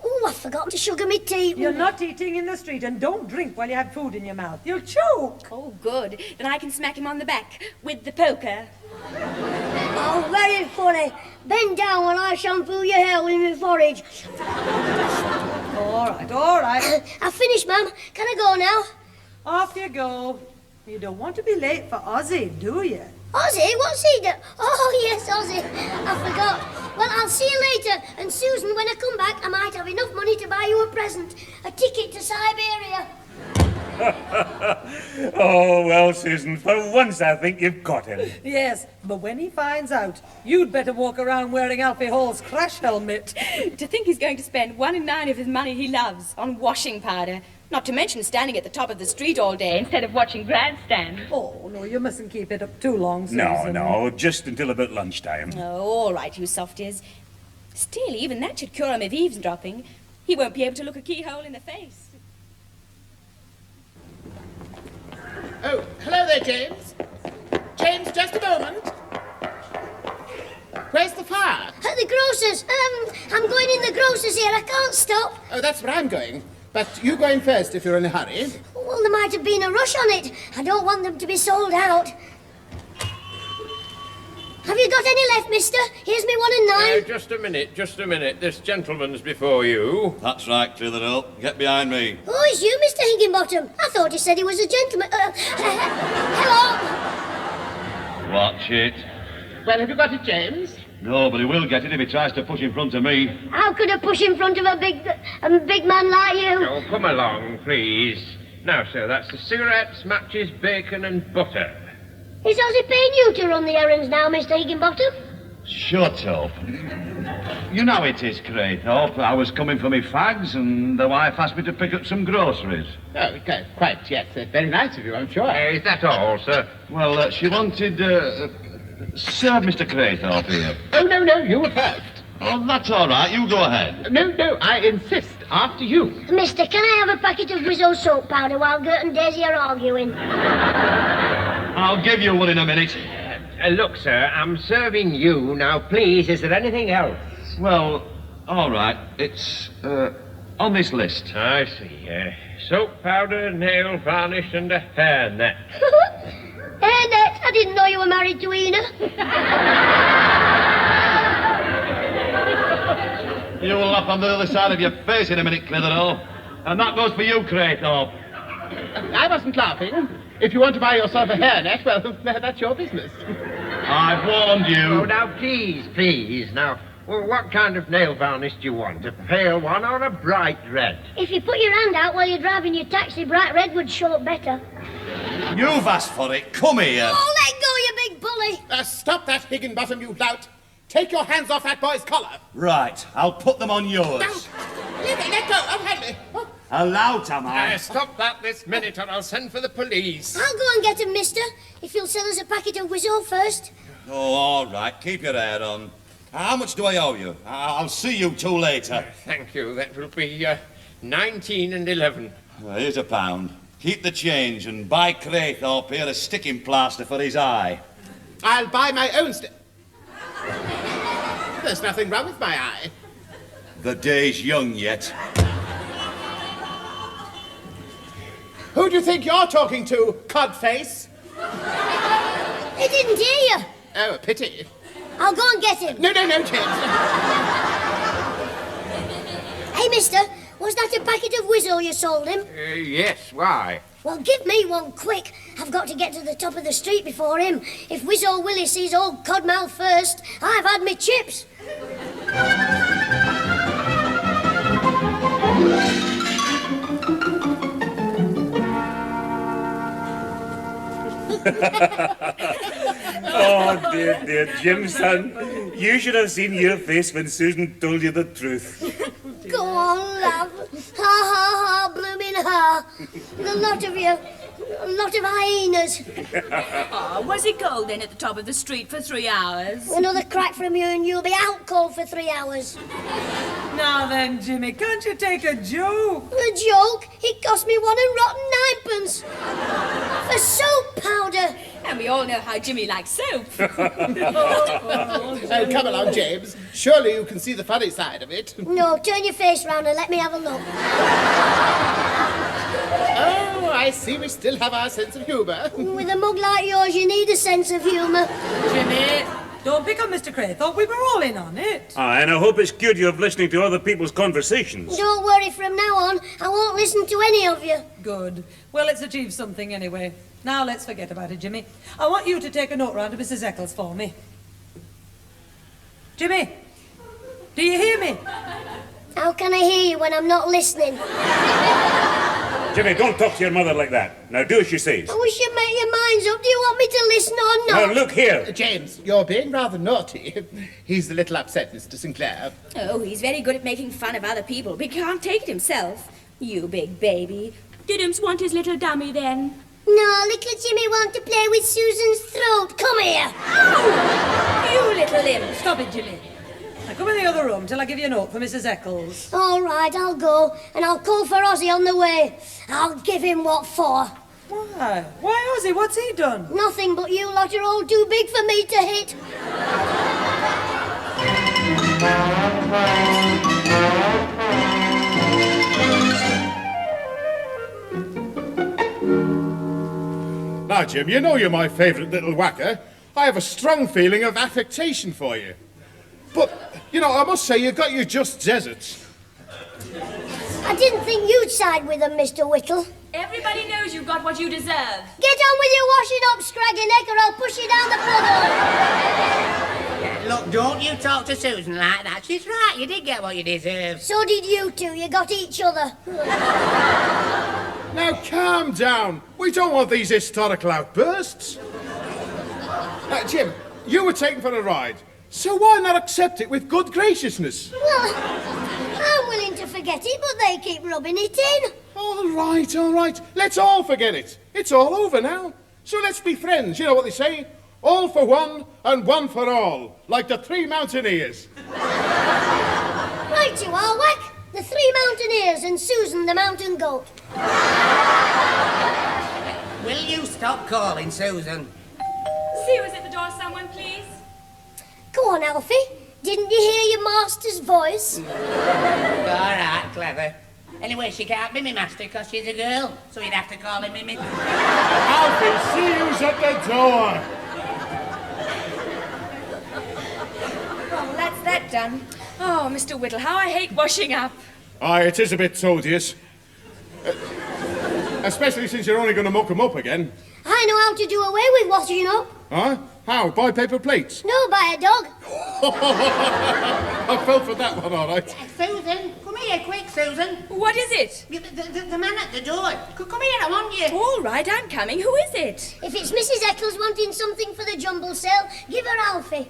Oh, I forgot to sugar me tea. You're not eating in the street, and don't drink while you have food in your mouth. You'll choke. Oh, good. Then I can smack him on the back with the poker. Oh, very funny. Bend down while I shampoo your hair with my porridge. All right. I've finished, Mum. Can I go now? Off you go. You don't want to be late for Ozzy, do you? Ozzy? What's he do? Oh, yes, Ozzy. I forgot. Well, I'll see you later. And Susan, when I come back, I might have enough money to buy you a present. A ticket to Siberia. Oh, well, Susan, for once I think you've got him. Yes, but when he finds out, you'd better walk around wearing Alfie Hall's crash helmet. To think he's going to spend 1 in 9 of his money he loves on washing powder. Not to mention standing at the top of the street all day instead of watching grandstand. Oh, no, you mustn't keep it up too long, Susan. No, just until about lunchtime. Oh, all right, you softies. Still, even that should cure him of eavesdropping. He won't be able to look a keyhole in the face. Oh, hello there, James. James, just a moment. Where's the fire? At the grocer's. I'm going in the grocer's here. I can't stop. Oh, that's where I'm going. But you go in first if you're in a hurry. Well, there might have been a rush on it. I don't want them to be sold out. Have you got any left, mister? Here's me 1 in 9. Just a minute. This gentleman's before you. That's right, Clitheroe. Get behind me. Oh, it's you, Mr. Higginbottom. I thought he said he was a gentleman. Hello. Watch it. Well, have you got it, James? No, but he will get it if he tries to push in front of me. How could I push in front of a big man like you? Oh, come along, please. Now, sir, that's the cigarettes, matches, bacon and butter. Is Ozzy paying you to run the errands now, Mr. Higginbottom? Shut up. You know it is, Craythorpe. I was coming for me fags and the wife asked me to pick up some groceries. Oh, quite, yes. Very nice of you, I'm sure. Is that all, sir? Well, she wanted, serve Mr. Craythorpe here. Oh, no, you were first. Oh, that's all right. You go ahead. No, I insist. After you. Mister, can I have a packet of Wizzo soap powder while Gert and Daisy are arguing? I'll give you one in a minute. Look, sir, I'm serving you. Now, please, is there anything else? Well, all right. It's, on this list. I see. Soap powder, nail varnish, and a hairnet. Hairnet? I didn't know you were married to Ena. You'll laugh on the other side of your face in a minute, Clitheroe. And that goes for you, Craythorpe. I wasn't laughing. If you want to buy yourself a hairnet, well, that's your business. I've warned you. Oh, now, please. Now, well, what kind of nail varnish do you want? A pale one or a bright red? If you put your hand out while you're driving your taxi, bright red would show up better. You've asked for it. Come here. Oh, let go, you big bully. Stop that, Higginbottom, you lout. Take your hands off that boy's collar. Right, I'll put them on yours. Let go. Oh, hand me. Oh. Allow, am I? Stop that this minute or I'll send for the police. I'll go and get him, mister, if you'll sell us a packet of Whizzle first. Oh, all right, keep your head on. How much do I owe you? I'll see you two later. Thank you. That will be 19 and 11. Well, here's £1. Keep the change and buy Craythorpe here a sticking plaster for his eye. I'll buy my own There's nothing wrong with my eye. The day's young yet. Who do you think you're talking to, codface? He didn't hear you. Oh, a pity. I'll go and get him. No, James. Hey, mister, was that a packet of Whizzle you sold him? Yes, why? Well, give me one quick. I've got to get to the top of the street before him. If Whizzle Willie sees old Codmouth first, I've had me chips. Oh, dear, Jim, son. You should have seen your face when Susan told you the truth. Go on, love. Ha, ha, ha, blooming ha. The lot of you. A lot of hyenas. Oh, was he cold then at the top of the street for 3 hours? Another crack from you and you'll be out cold for 3 hours. Now then, Jimmy, can't you take a joke? A joke? It cost me 1 and rotten 9pence. For soap powder. And we all know how Jimmy likes soap. Oh, come along, James. Surely you can see the funny side of it. No, turn your face round and let me have a look. Oh, I see we still have our sense of humour. With a mug like yours, you need a sense of humour. Jimmy, don't pick on Mr. Craythorpe. We were all in on it. And I hope it's cured you of listening to other people's conversations. Don't worry, from now on, I won't listen to any of you. Good. Well, it's achieved something anyway. Now let's forget about it, Jimmy. I want you to take a note round to Mrs. Eccles for me. Jimmy, do you hear me? How can I hear you when I'm not listening? Jimmy, don't talk to your mother like that. Now do as she says. I wish you'd make your minds up. Do you want me to listen or not? Now look here. James, you're being rather naughty. He's a little upset, Mr. Sinclair. Oh, he's very good at making fun of other people, but he can't take it himself. You big baby. Did Imps want his little dummy then? No, little Jimmy wants to play with Susan's throat. Come here. Oh, you little imp. Stop it, Jimmy. Now come in the other room till I give you a note for Mrs. Eccles. All right, I'll go, and I'll call for Ozzy on the way. I'll give him what for. Why? Why, Ozzy? What's he done? Nothing, but you lot are all too big for me to hit. Now, Jim, you know you're my favourite little whacker. I have a strong feeling of affectation for you. But, you know, I must say you got your just deserts. I didn't think you'd side with them, Mr. Whittle. Everybody knows you've got what you deserve. Get on with your washing up, scraggy neck, or I'll push you down the puddle. Look, don't you talk to Susan like that. She's right, you did get what you deserve. So did you two. You got each other. Now, calm down. We don't want these historical outbursts. Jim, you were taken for a ride, so why not accept it with good graciousness? Well, I'm willing to forget it, but they keep rubbing it in. All right. Let's all forget it. It's all over now. So let's be friends. You know what they say? All for one and one for all, like the three mountaineers. Right you are, Whack. The three mountaineers and Susan the mountain goat. Will you stop calling Susan? See who's at the door, someone, please. Go on, Alfie. Didn't you hear your master's voice? All right, clever. Anyway, she can't be me master because she's a girl, so you'd have to call him me. Alfie, see who's at the door. Oh, that's that done. Oh, Mr. Whittle, how I hate washing up. Aye, it is a bit tedious. Especially since you're only going to muck 'em up again. I know how to do away with washing up. Huh? How? Buy paper plates? No, buy a dog. I fell for that one, all right. Susan, come here quick, Susan. What is it? The man at the door. Come here, I want you. All right, I'm coming. Who is it? If it's Mrs. Eccles wanting something for the jumble sale, give her Alfie.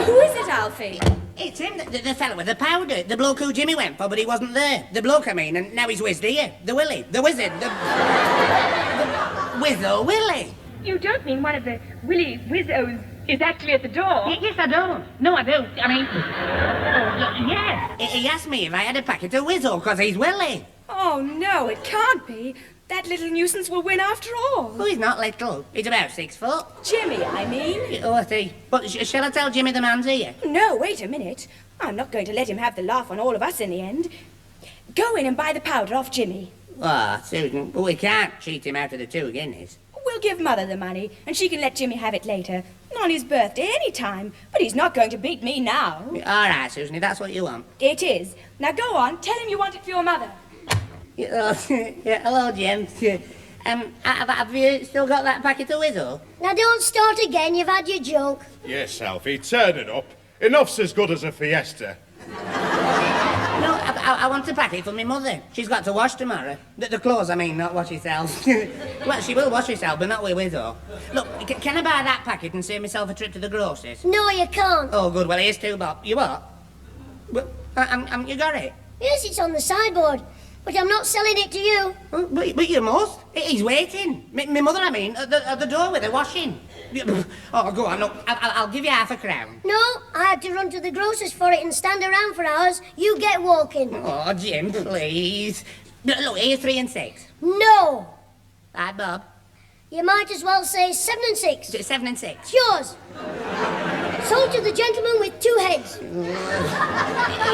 Who is it, Alfie? It's him, the fellow with the powder. The bloke who Jimmy went for, but he wasn't there. The bloke, I mean, and now he's whizzed here. The Willie, the wizard, the Wizzo Willie. You don't mean one of the Willy Wizzos is actually at the door? Yes, I don't. No, I don't. I mean, yes. He asked me if I had a packet of Wizzo, because he's Willie. Oh, no, it can't be. That little nuisance will win after all. Oh, he's not little. He's about 6 foot. Jimmy, I mean. Oh, I see. But shall I tell Jimmy the man's here? No, wait a minute. I'm not going to let him have the laugh on all of us in the end. Go in and buy the powder off Jimmy. Ah, Susan, but we can't cheat him out of the 2 guineas. We'll give Mother the money, and she can let Jimmy have it later. On his birthday, any time. But he's not going to beat me now. All right, Susan, if that's what you want. It is. Now go on, tell him you want it for your mother. Yeah, hello, Jim. Have you still got that packet of Wizzo? Now don't start again, you've had your joke. Yes, Alfie, turn it up. Enough's as good as a fiesta. No, I want a packet for my mother. She's got to wash tomorrow. The clothes, I mean, not wash herself. Well, she will wash herself, but not with Wizzo. Look, can I buy that packet and save myself a trip to the grocer's? No, you can't. Oh, good. Well, here's 2 bob. You what? Well, you got it? Yes, it's on the sideboard. But I'm not selling it to you. But you must. He's waiting. My mother, I mean, at the door with the washing. Oh, go on, look. I'll give you £0.50. No, I had to run to the grocer's for it and stand around for hours. You get walking. Oh, Jim, please. Look, here's 3 and 6. No. Right, Bob. You might as well say 7 and 6. 7 and 6. It's yours. Sold to the gentleman with 2 heads.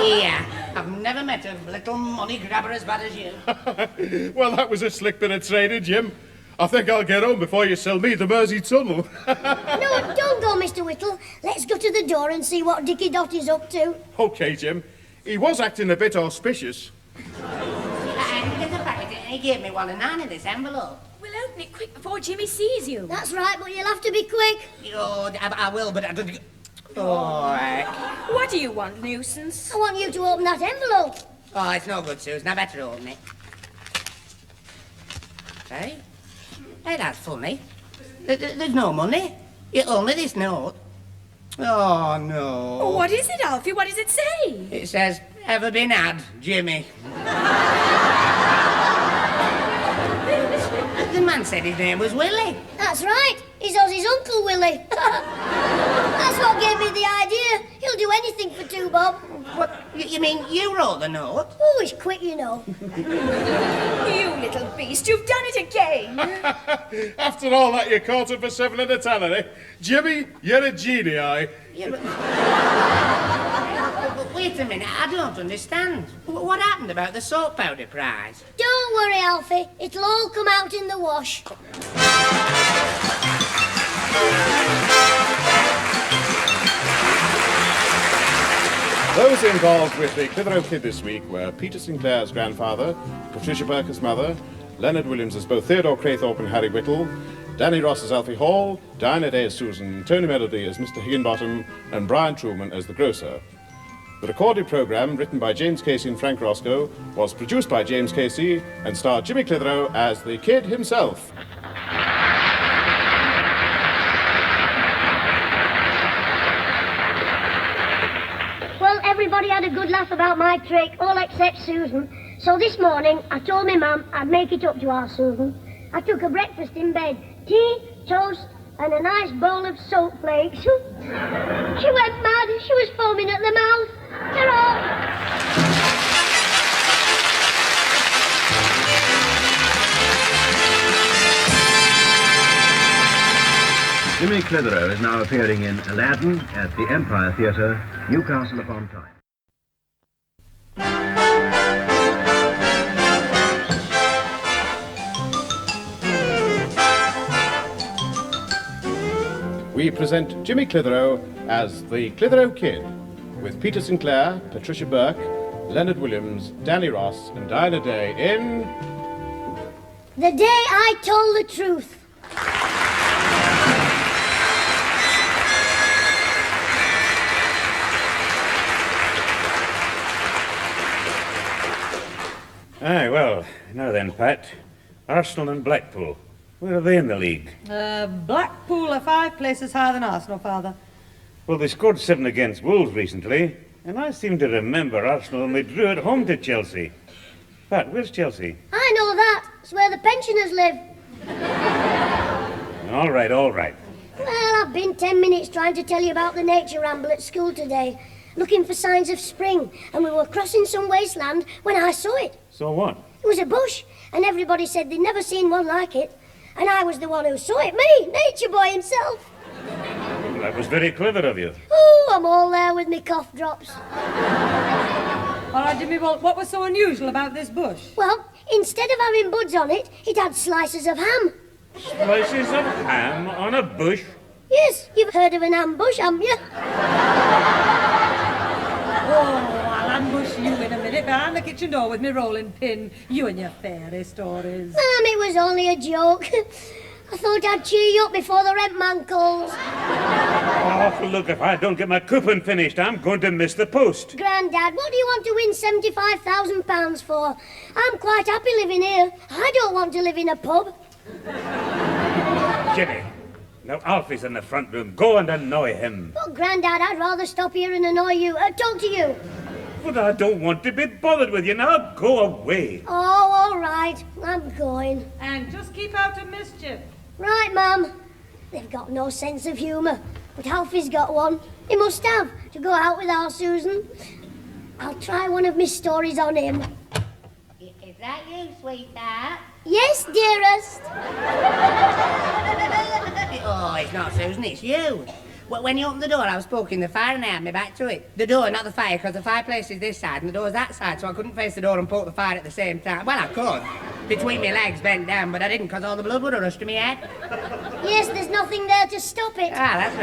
Yeah. I've never met a little money grabber as bad as you. Well, that was a slick bit of trading, Jim. I think I'll get home before you sell me the Mersey Tunnel. No, don't go, Mr. Whittle. Let's go to the door and see what Dickie Dot is up to. OK, Jim. He was acting a bit auspicious. He gave me 1 and 9 in this envelope. We'll open it quick before Jimmy sees you. That's right, but you'll have to be quick. Oh, I will, but I don't... All right. What do you want, nuisance? I want you to open that envelope. Oh, it's no good, Susan. I better open it. Hey? Hey, that's funny. There's no money. Only this note. Oh, no. Oh, what is it, Alfie? What does it say? It says, ever been had, Jimmy. The man said his name was Willie. That's right. He's Ozzy's Uncle Willie. That's what gave me the idea. He'll do anything for 2 bob. What? You mean you wrote the note? Oh, he's quick, you know. You little beast, you've done it again. After all that, you caught him for 7 and a tenner, eh? Jimmy, you're a genie, aye. Yeah, but wait a minute, I don't understand. What happened about the soap powder prize? Don't worry, Alfie. It'll all come out in the wash. Those involved with the Clitheroe Kid this week were Peter Sinclair's grandfather, Patricia Burke's mother, Leonard Williams as both Theodore Craythorpe and Harry Whittle, Danny Ross as Alfie Hall, Diana Day as Susan, Tony Melody as Mr. Higginbottom, and Brian Truman as the grocer. The recorded programme, written by James Casey and Frank Roscoe, was produced by James Casey and starred Jimmy Clitheroe as the Kid himself. Well, everybody had a good laugh about my trick, all except Susan. So this morning, I told my mum I'd make it up to our Susan. I took her breakfast in bed. Tea, toast, and a nice bowl of soap flakes. She went mad. She was foaming at the mouth. Ta-ra! Jimmy Clitheroe is now appearing in Aladdin at the Empire Theatre, Newcastle upon Tyne. We present Jimmy Clitheroe as the Clitheroe Kid, with Peter Sinclair, Patricia Burke, Leonard Williams, Danny Ross, and Diana Day in... The Day I Told the Truth. Now then, Pat. Arsenal and Blackpool. Where are they in the league? Blackpool are 5 places higher than Arsenal, Father. Well, they scored 7 against Wolves recently, and I seem to remember Arsenal only drew at home to Chelsea. Pat, where's Chelsea? I know that. It's where the pensioners live. All right, all right. Well, I've been 10 minutes trying to tell you about the nature ramble at school today, looking for signs of spring, and we were crossing some wasteland when I saw it. So what? It was a bush, and everybody said they'd never seen one like it. And I was the one who saw it, me, Nature Boy himself. That was very clever of you. Oh, I'm all there with me cough drops. All right, Jimmy, well, what was so unusual about this bush? Well, instead of having buds on it, it had slices of ham. Slices of ham on a bush? Yes, you've heard of an ambush, haven't you? Oh, I'll ambush you in a minute behind the kitchen door with me rolling pin. You and your fairy stories. It was only a joke. I thought I'd cheer you up before the rent man calls. Oh, look, if I don't get my coupon finished, I'm going to miss the post. Grandad, what do you want to win £75,000 for? I'm quite happy living here. I don't want to live in a pub. Jimmy, now Alfie's in the front room. Go and annoy him. Oh, Grandad, I'd rather stop here and annoy you. Talk to you. But I don't want to be bothered with you. Now go away. Oh, all right. I'm going. And just keep out of mischief. Right, Mum. They've got no sense of humour. But Alfie's got one. He must have, to go out with our Susan. I'll try one of my stories on him. Is that you, sweetheart? Yes, dearest. Oh, it's not Susan, it's you. Well, when you opened the door, I was poking the fire and I had my back to it. The door, not the fire, because the fireplace is this side and the door's that side, so I couldn't face the door and poke the fire at the same time. Well, I could, between my legs bent down, but I didn't, because all the blood would have rushed to my head. Yes, there's nothing there to stop it. Ah, that's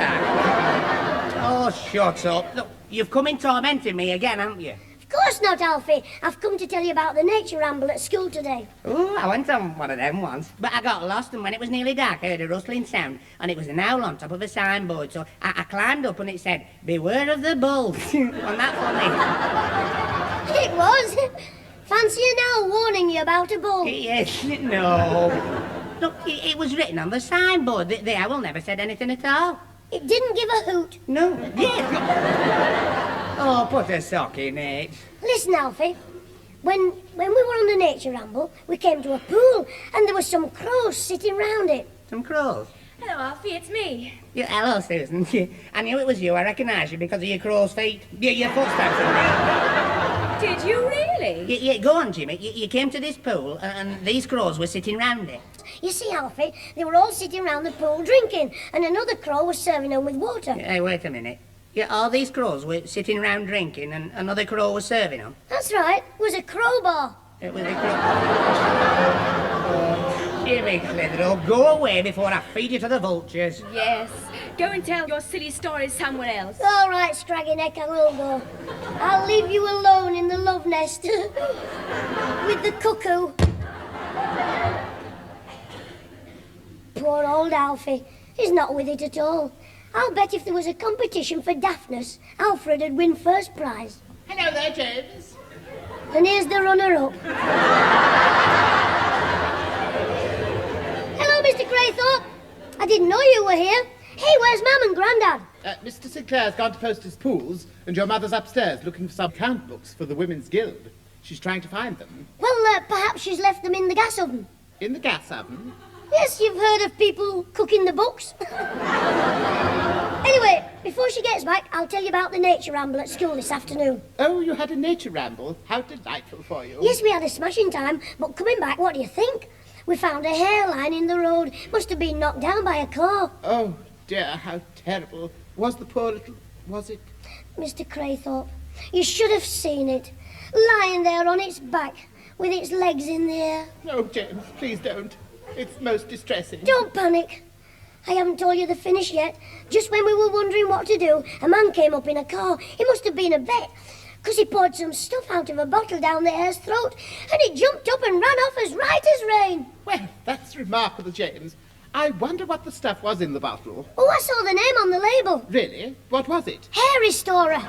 right. Oh, shut up. Look, you've come in tormenting me again, haven't you? Of course not, Alfie. I've come to tell you about the nature ramble at school today. Oh, I went on one of them once, but I got lost, and when it was nearly dark, I heard a rustling sound, and it was an owl on top of a signboard, so I climbed up, and it said, "Beware of the bull." Wasn't that funny? It was. Fancy an owl warning you about a bull. Yes, no. Look, it was written on the signboard. The owl never said anything at all. It didn't give a hoot. No. Yes. Oh, put a sock in it. Listen, Alfie. When we were on the nature ramble, we came to a pool, and there were some crows sitting round it. Some crows? Hello, Alfie, it's me. Yeah, hello, Susan. I knew it was you. I recognised you because of your crow's feet. Your footsteps. Did you really? Yeah, go on, Jimmy. You came to this pool, and these crows were sitting round it. You see, Alfie, they were all sitting round the pool drinking, and another crow was serving them with water. Hey, wait a minute. Yeah, all these crows were sitting round drinking, and another crow was serving them? That's right. It was a crowbar. It was a crow. Jimmy Clitheroe, go away before I feed you to the vultures. Yes. Go and tell your silly stories somewhere else. All right, Scraggy Neck, I will go. I'll leave you alone in the love nest with the cuckoo. Poor old Alfie. He's not with it at all. I'll bet if there was a competition for daftness, Alfred would win first prize. Hello there, James. And here's the runner-up. Hello, Mr. Craythorpe. I didn't know you were here. Hey, where's Mum and Grandad? Mr. Sinclair's gone to post his pools, and your mother's upstairs looking for some count books for the Women's Guild. She's trying to find them. Well, perhaps she's left them in the gas oven. In the gas oven? Yes, you've heard of people cooking the books. Anyway, before she gets back, I'll tell you about the nature ramble at school this afternoon. Oh, you had a nature ramble? How delightful for you. Yes, we had a smashing time, but coming back, what do you think? We found a hairline in the road. Must have been knocked down by a car. Oh, dear, how terrible. Was the poor little... was it? Mr. Craythorpe, you should have seen it. Lying there on its back, with its legs in the air. No, James, please don't. It's most distressing. Don't panic. I haven't told you the finish yet. Just when we were wondering what to do, a man came up in a car. He must have been a vet, because he poured some stuff out of a bottle down the hare's throat, and it jumped up and ran off as right as rain. Well, that's remarkable, James. I wonder what the stuff was in the bottle. Oh, I saw the name on the label. Really? What was it? Hair restorer.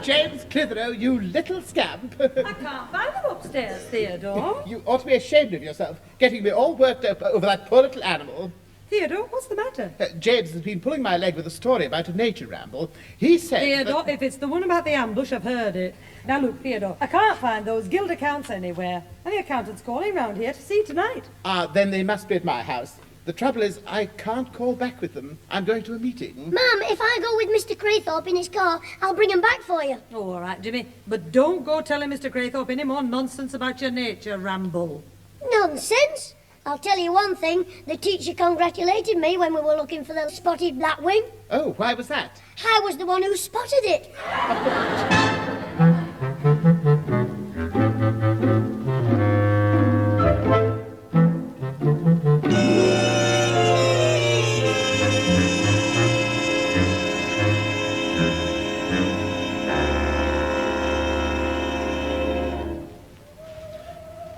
James Clitheroe, you little scamp. I can't find them upstairs, Theodore. You ought to be ashamed of yourself, getting me all worked up over that poor little animal. Theodore, what's the matter? James has been pulling my leg with a story about a nature ramble. He said Theodore, that... if it's the one about the ambush, I've heard it. Now look, Theodore, I can't find those guild accounts anywhere. And the accountant's calling round here to see tonight. Then they must be at my house. The trouble is, I can't call back with them. I'm going to a meeting. Ma'am, if I go with Mr. Craythorpe in his car, I'll bring him back for you. Oh, all right, Jimmy. But don't go telling Mr. Craythorpe any more nonsense about your nature ramble. Nonsense? I'll tell you one thing. The teacher congratulated me when we were looking for the spotted blackwing. Oh, why was that? I was the one who spotted it.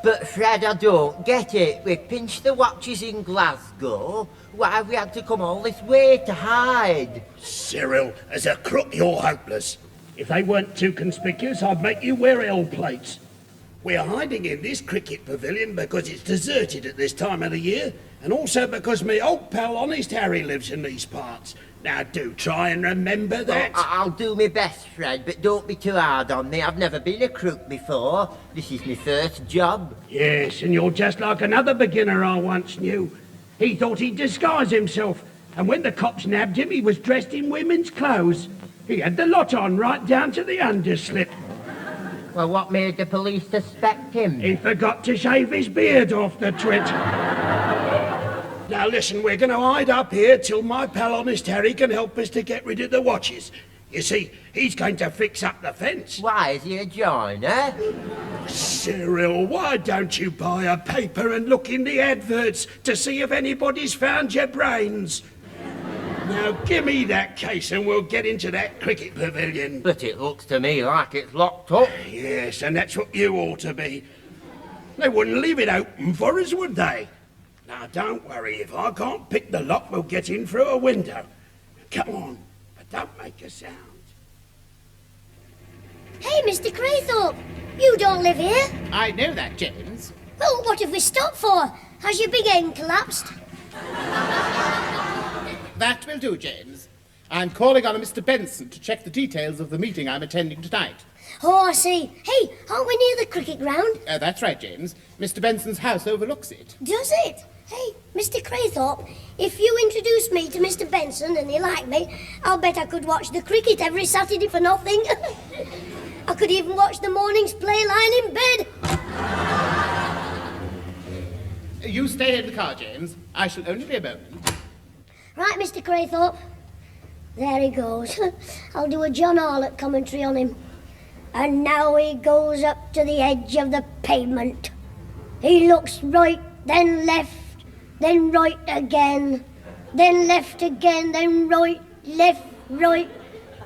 But Fred, I don't get it. We pinched the watches in Glasgow. Why have we had to come all this way to hide? Cyril, as a crook, you're hopeless. If they weren't too conspicuous, I'd make you wear L plates. We're hiding in this cricket pavilion because it's deserted at this time of the year, and also because me old pal Honest Harry lives in these parts. Now do try and remember that. Well, I'll do my best, Fred, but don't be too hard on me. I've never been a crook before. This is my first job. Yes, and you're just like another beginner I once knew. He thought he'd disguise himself, and when the cops nabbed him, he was dressed in women's clothes. He had the lot on, right down to the underslip. Well, what made the police suspect him? He forgot to shave his beard off the twit. Now listen, we're going to hide up here till my pal Honest Harry can help us to get rid of the watches. You see, he's going to fix up the fence. Why, is he a joiner? Cyril, why don't you buy a paper and look in the adverts to see if anybody's found your brains? Now give me that case and we'll get into that cricket pavilion. But it looks to me like it's locked up. Yes, and that's what you ought to be. They wouldn't leave it open for us, would they? Now, don't worry. If I can't pick the lock, we'll get in through a window. Come on, but don't make a sound. Hey, Mr. Craythorpe, you don't live here. I know that, James. Well, what have we stopped for? Has your big end collapsed? That will do, James. I'm calling on a Mr. Benson to check the details of the meeting I'm attending tonight. Oh, I see. Hey, aren't we near the cricket ground? That's right, James. Mr. Benson's house overlooks it. Does it? Hey, Mr. Craythorpe, if you introduce me to Mr. Benson and he liked me, I'll bet I could watch the cricket every Saturday for nothing. I could even watch the morning's play lying in bed. You stay in the car, James. I shall only be a moment. Right, Mr. Craythorpe. There he goes. I'll do a John Arlott commentary on him. And now he goes up to the edge of the pavement. He looks right, then left, then right again, then left again, then right, left,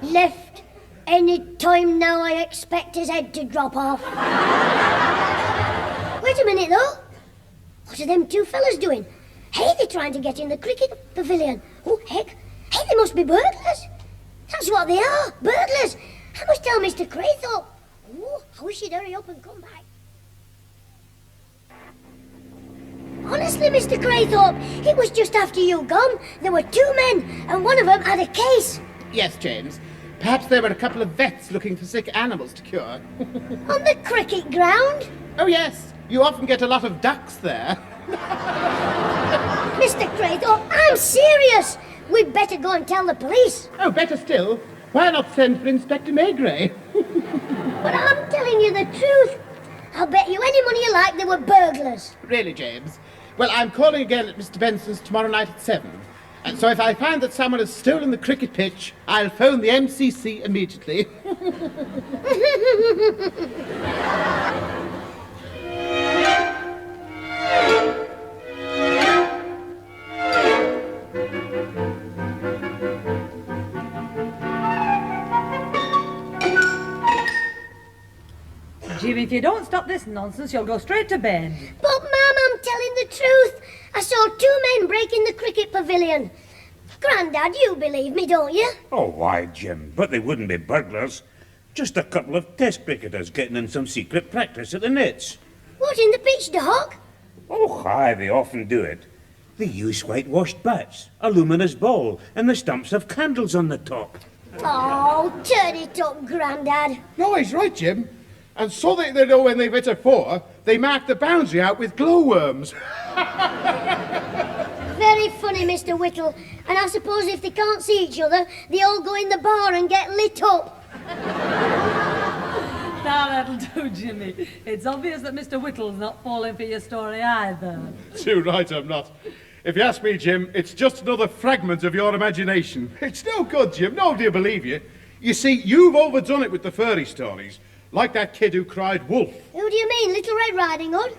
left. Any time now I expect his head to drop off. Wait a minute, though. What are them two fellas doing? Hey, they're trying to get in the cricket pavilion. Oh, heck. Hey, they must be burglars. That's what they are, burglars. I must tell Mr. Craythorpe. Oh, I wish he'd hurry up and come back. Honestly, Mr. Craythorpe, it was just after you gone. There were two men, and one of them had a case. Yes, James. Perhaps there were a couple of vets looking for sick animals to cure. On the cricket ground? Oh, yes. You often get a lot of ducks there. Mr. Craythorpe, I'm serious. We'd better go and tell the police. Oh, better still. Why not send for Inspector Maigret? But I'm telling you the truth. I'll bet you any money you like they were burglars. Really, James? Well, I'm calling again at Mr. Benson's tomorrow night at 7. And so if I find that someone has stolen the cricket pitch, I'll phone the MCC immediately. Jim, if you don't stop this nonsense, you'll go straight to bed. But, Ma'am, I'm telling the truth. I saw two men break in the cricket pavilion. Grandad, you believe me, don't you? Oh, why, Jim? But they wouldn't be burglars. Just a couple of test cricketers getting in some secret practice at the nets. What, in the pitch, Doc? Oh, aye, they often do it. They use whitewashed bats, a luminous ball, and the stumps of candles on the top. Oh, turn it up, Grandad. No, he's right, Jim. And so that they know when they've hit a 4, they mark the boundary out with glowworms. Very funny, Mr. Whittle. And I suppose if they can't see each other, they all go in the bar and get lit up. Now that'll do, Jimmy. It's obvious that Mr. Whittle's not falling for your story either. Too right I'm not. If you ask me, Jim, it's just another fragment of your imagination. It's no good, Jim. Nobody'll believe you. You see, you've overdone it with the fairy stories. Like that kid who cried wolf. Who do you mean, Little Red Riding Hood?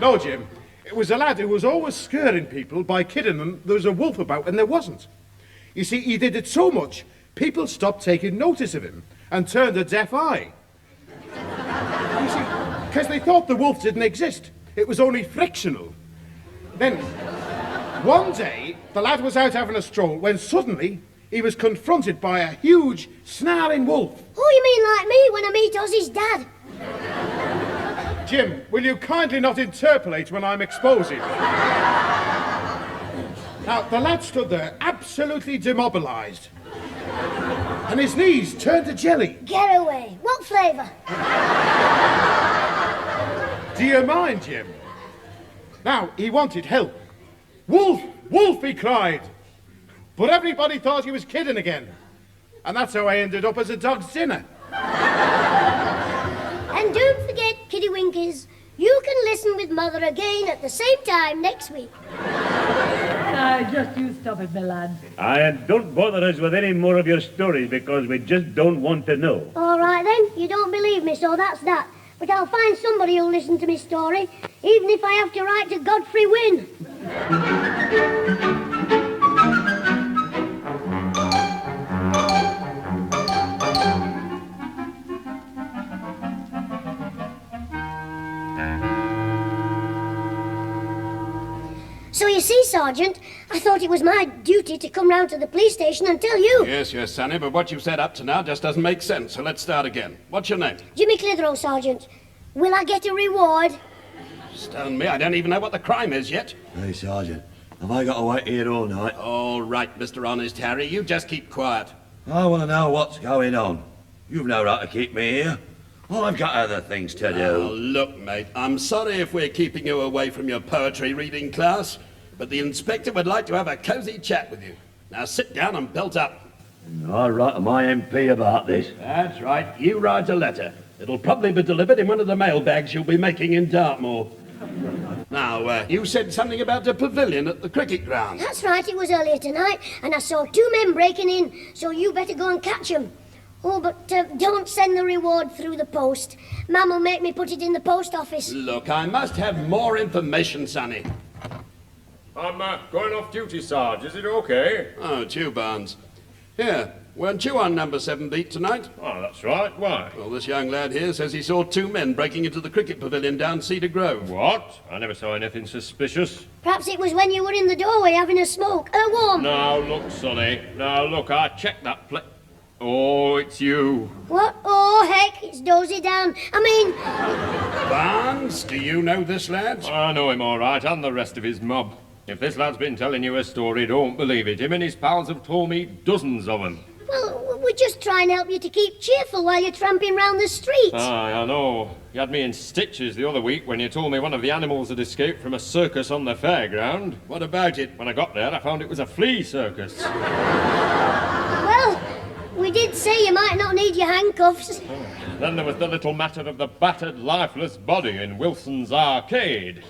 No, Jim. It was a lad who was always scaring people by kidding them there was a wolf about when there wasn't. You see, he did it so much, people stopped taking notice of him and turned a deaf eye. You see, because they thought the wolf didn't exist. It was only frictional. Then, one day, the lad was out having a stroll when suddenly he was confronted by a huge, snarling wolf. Oh, you mean like me when I meet Ozzy's dad? Jim, will you kindly not interpolate when I'm exposing? Now, the lad stood there, absolutely demobilised. And his knees turned to jelly. Get away. What flavour? Do you mind, Jim? Now, he wanted help. Wolf! Wolf, he cried. But everybody thought he was kidding again. And that's how I ended up as a dog's dinner. And don't forget, Kiddie Winkers, you can listen with Mother again at the same time next week. Just you stop it, my lad. And don't bother us with any more of your stories because we just don't want to know. All right, then. You don't believe me, so that's that. But I'll find somebody who'll listen to my story, even if I have to write to Godfrey Wynne. So you see, Sergeant, I thought it was my duty to come round to the police station and tell you. Yes, Sonny, but what you've said up to now just doesn't make sense, so let's start again. What's your name? Jimmy Clitheroe, Sergeant. Will I get a reward? Stone me, I don't even know what the crime is yet. Hey, Sergeant, have I got to wait here all night? All right, Mr. Honest Harry, you just keep quiet. I want to know what's going on. You've no right to keep me here. I've got other things to do. Oh, look, mate, I'm sorry if we're keeping you away from your poetry reading class, but the inspector would like to have a cosy chat with you. Now sit down and belt up. I'll write to my MP about this. That's right, you write a letter. It'll probably be delivered in one of the mailbags you'll be making in Dartmoor. Now, you said something about a pavilion at the cricket ground. That's right, it was earlier tonight, and I saw 2 men breaking in, so you better go and catch them. Oh, but don't send the reward through the post. Mum will make me put it in the post office. Look, I must have more information, Sonny. I'm going off duty, Sarge. Is it okay? Oh, it's you, Barnes. Here, weren't you on number 7 beat tonight? Oh, that's right. Why? Well, this young lad here says he saw 2 men breaking into the cricket pavilion down Cedar Grove. What? I never saw anything suspicious. Perhaps it was when you were in the doorway having a smoke. Warm. Now, look, Sonny. Now, look, I checked that place. Oh, it's you. What? Oh, heck, it's Dozy Dan. I mean... Barnes, do you know this lad? I know him all right, and the rest of his mob. If this lad's been telling you a story, don't believe it. Him and his pals have told me dozens of them. Well, we're just trying to help you to keep cheerful while you're tramping round the streets. Aye, I know. You had me in stitches the other week when you told me one of the animals had escaped from a circus on the fairground. What about it? When I got there, I found it was a flea circus. Well, we did say you might not need your handcuffs. Then there was the little matter of the battered, lifeless body in Wilson's Arcade.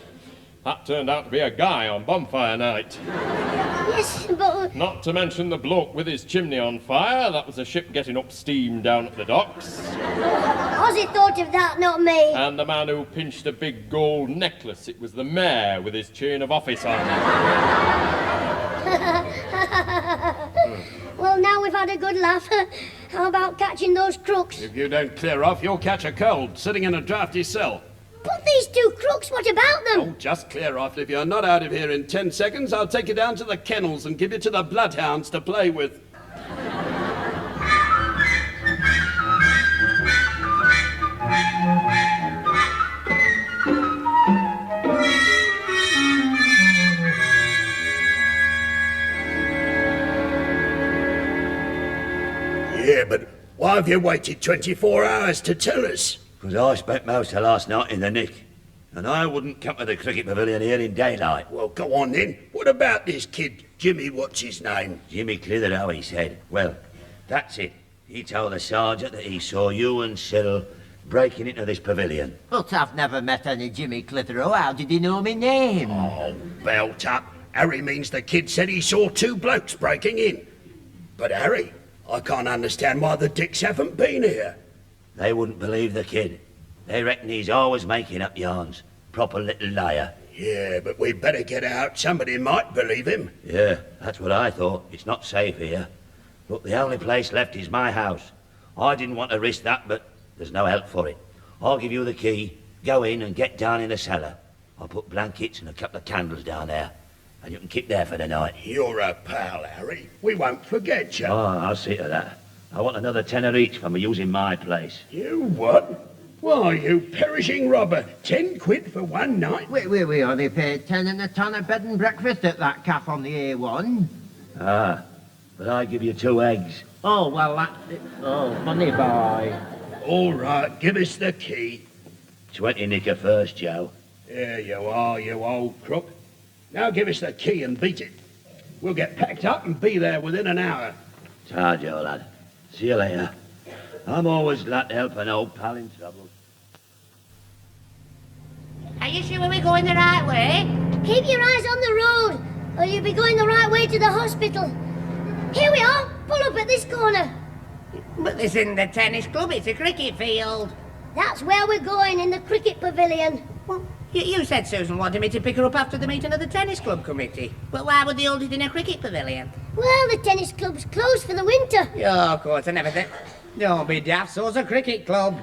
That turned out to be a guy on bonfire night. Yes, but... Not to mention the bloke with his chimney on fire. That was a ship getting up steam down at the docks. Ozzy thought of that, not me. And the man who pinched a big gold necklace. It was the mayor with his chain of office on. Well, now we've had a good laugh. How about catching those crooks? If you don't clear off, you'll catch a cold, sitting in a drafty cell. But these 2 crooks, what about them? Oh, just clear off. If you're not out of here in 10 seconds, I'll take you down to the kennels and give you to the bloodhounds to play with. Yeah, but why have you waited 24 hours to tell us? Because I spent most of last night in the nick. And I wouldn't come to the cricket pavilion here in daylight. Well, go on then. What about this kid, Jimmy, what's his name? Jimmy Clitheroe, he said. Well, that's it. He told the sergeant that he saw you and Cyril breaking into this pavilion. But I've never met any Jimmy Clitheroe. How did he know my name? Oh, belt up. Harry means the kid said he saw two blokes breaking in. But Harry, I can't understand why the dicks haven't been here. They wouldn't believe the kid. They reckon he's always making up yarns. Proper little liar. Yeah, but we'd better get out. Somebody might believe him. Yeah, that's what I thought. It's not safe here. Look, the only place left is my house. I didn't want to risk that, but there's no help for it. I'll give you the key. Go in and get down in the cellar. I'll put blankets and a couple of candles down there. And you can keep there for the night. You're a pal, Harry. We won't forget you. Oh, I'll see to that. I want another tenner each for me using my place. You what? Why, you perishing robber. 10 quid for one night? We only paid 10 and a ton of bed and breakfast at that caff on the A1. Ah, but I give you 2 eggs. Oh, well, that's it. Oh, funny boy. All right, give us the key. 20 nicker first, Joe. There you are, you old crook. Now give us the key and beat it. We'll get packed up and be there within an hour. Ta, Joe, lad. See you later. I'm always glad to help an old pal in trouble. Are you sure we're going the right way? Keep your eyes on the road, or you'll be going the right way to the hospital. Here we are. Pull up at this corner. But this isn't the tennis club, it's a cricket field. That's where we're going, in the cricket pavilion. Well, you said Susan wanted me to pick her up after the meeting of the tennis club committee. Well, why would they hold it in a cricket pavilion? Well, the tennis club's closed for the winter. Yeah, of course, and everything. Don't be daft, so's a cricket club.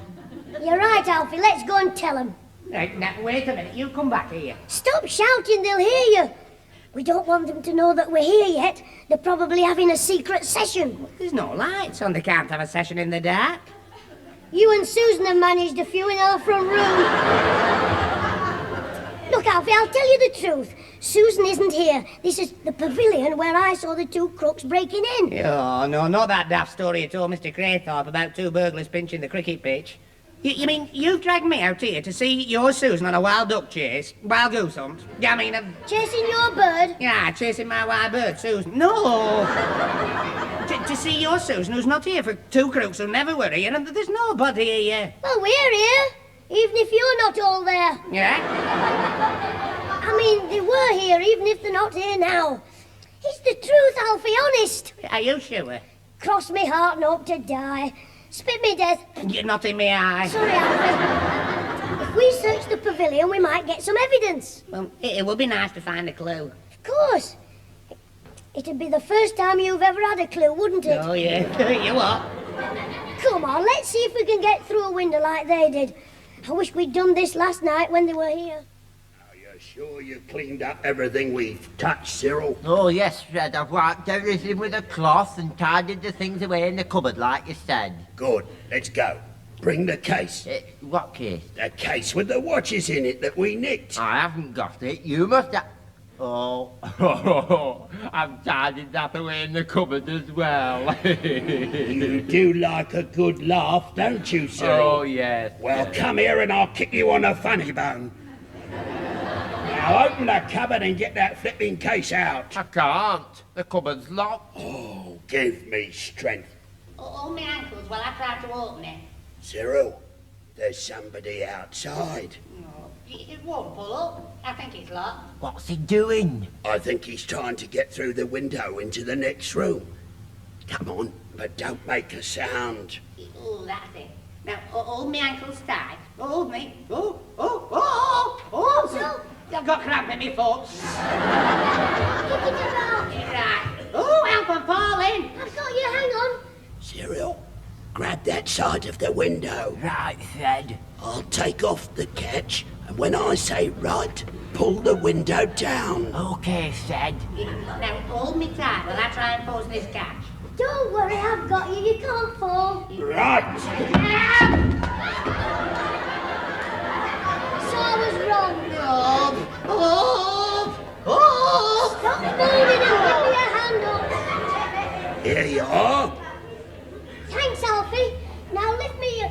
You're right, Alfie. Let's go and tell them. Right, now, wait a minute. You come back here. Stop shouting, they'll hear you. We don't want them to know that we're here yet. They're probably having a secret session. There's no lights on. They can't have a session in the dark. You and Susan have managed a few in our front room. Look, Alfie, I'll tell you the truth. Susan isn't here. This is the pavilion where I saw the 2 crooks breaking in. Oh, no, not that daft story you told Mr. Craythorpe about 2 burglars pinching the cricket pitch. You mean you've dragged me out here to see your Susan on a wild duck chase? Wild goose hunt? I mean, chasing your bird? Yeah, chasing my wild bird, Susan. No! to see your Susan, who's not here, for 2 crooks who never were here, and there's nobody here. Well, we're here, even if you're not all there. Yeah? I mean, they were here, even if they're not here now. It's the truth, Alfie, honest. Are you sure? Cross me heart and hope to die. Spit me death. You're not in my eye. Sorry, Alfie. If we search the pavilion, we might get some evidence. Well, it would be nice to find a clue. Of course. It'd be the first time you've ever had a clue, wouldn't it? Oh, yeah. You what? Come on, let's see if we can get through a window like they did. I wish we'd done this last night when they were here. Sure you cleaned up everything we've touched, Cyril? Oh, yes, Fred. I've wiped everything with a cloth and tidied the things away in the cupboard, like you said. Good. Let's go. Bring the case. What case? The case with the watches in it that we nicked. I haven't got it. You must have... Oh. I've tidied that away in the cupboard as well. You do like a good laugh, don't you, Cyril? Oh, yes. Well, come here and I'll kick you on a funny bone. Now open the cupboard and get that flipping case out. I can't. The cupboard's locked. Oh, give me strength. Hold my ankles while I try to open it. Cyril, there's somebody outside. No, it won't pull up. I think it's locked. What's he doing? I think he's trying to get through the window into the next room. Come on, but don't make a sound. Oh, that's it. Now, hold my ankles tight. Hold me. Oh. I've got cramp in my foot. Right. Oh, help, I'm falling. I've got you, hang on. Cyril, grab that side of the window. Right, Fred. I'll take off the catch, and when I say right, pull the window down. Okay, Fred. Now, hold me tight while I try and force this catch. Don't worry, I've got you. You can't fall. Right. I was wrong. Oh! Stop moving and give me a hand up. Here you are. Thanks, Alfie. Now lift me.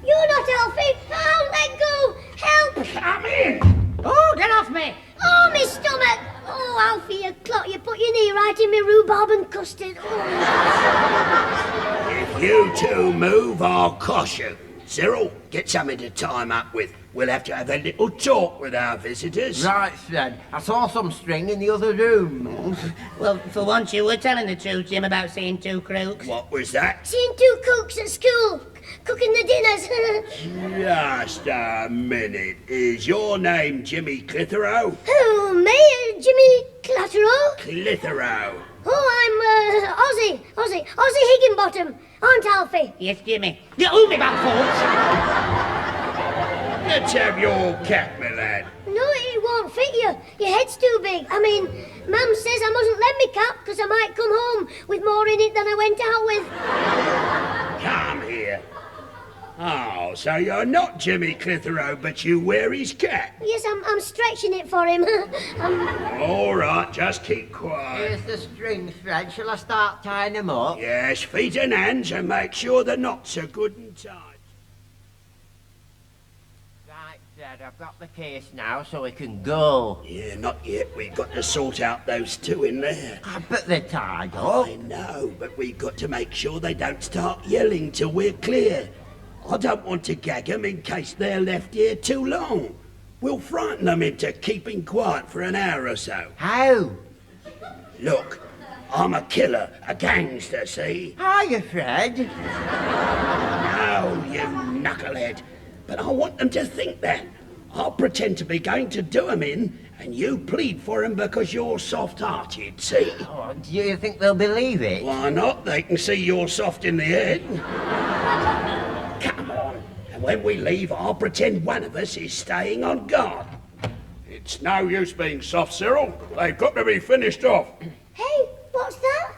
You're not Alfie. Oh, let go. Help. Come in. Oh, get off me! Oh, my stomach. Oh, Alfie, you clot. You put your knee right in my rhubarb and custard. Oh. If you two move, I'll cosh you. Cyril, get something to tie him up with. We'll have to have a little talk with our visitors. Right, Fred. I saw some string in the other room. Well, for once you were telling the truth, Jim, about seeing two crooks. What was that? Seen two cooks at school cooking the dinners. Just a minute. Is your name Jimmy Clitheroe? Who, me? Jimmy Clitheroe? Clitheroe. Oh, I'm Ozzy Higginbottom. Aren't Alfie? Yes, Jimmy. You owe me back, folks. Let's have your cap, my lad. No, it won't fit you. Your head's too big. I mean, Mum says I mustn't let me cap because I might come home with more in it than I went out with. Come here. Oh, so you're not Jimmy Clitheroe, but you wear his cap. Yes, I'm stretching it for him. All right, just keep quiet. Here's the strings, Fred. Shall I start tying them up? Yes, feet and hands, and make sure the knots are good and tight. Right, Fred, I've got the case now so we can go. Yeah, not yet. We've got to sort out those two in there. But they're tied up. I know, but we've got to make sure they don't start yelling till we're clear. I don't want to gag them in case they're left here too long. We'll frighten them into keeping quiet for an hour or so. How? Look, I'm a killer, a gangster, see? Are you, Fred? No, you knucklehead. But I want them to think that. I'll pretend to be going to do 'em in, and you plead for 'em because you're soft-hearted, see? Oh, do you think they'll believe it? Why not? They can see you're soft in the head. Come on. And when we leave, I'll pretend one of us is staying on guard. It's no use being soft, Cyril. They've got to be finished off. Hey, what's that?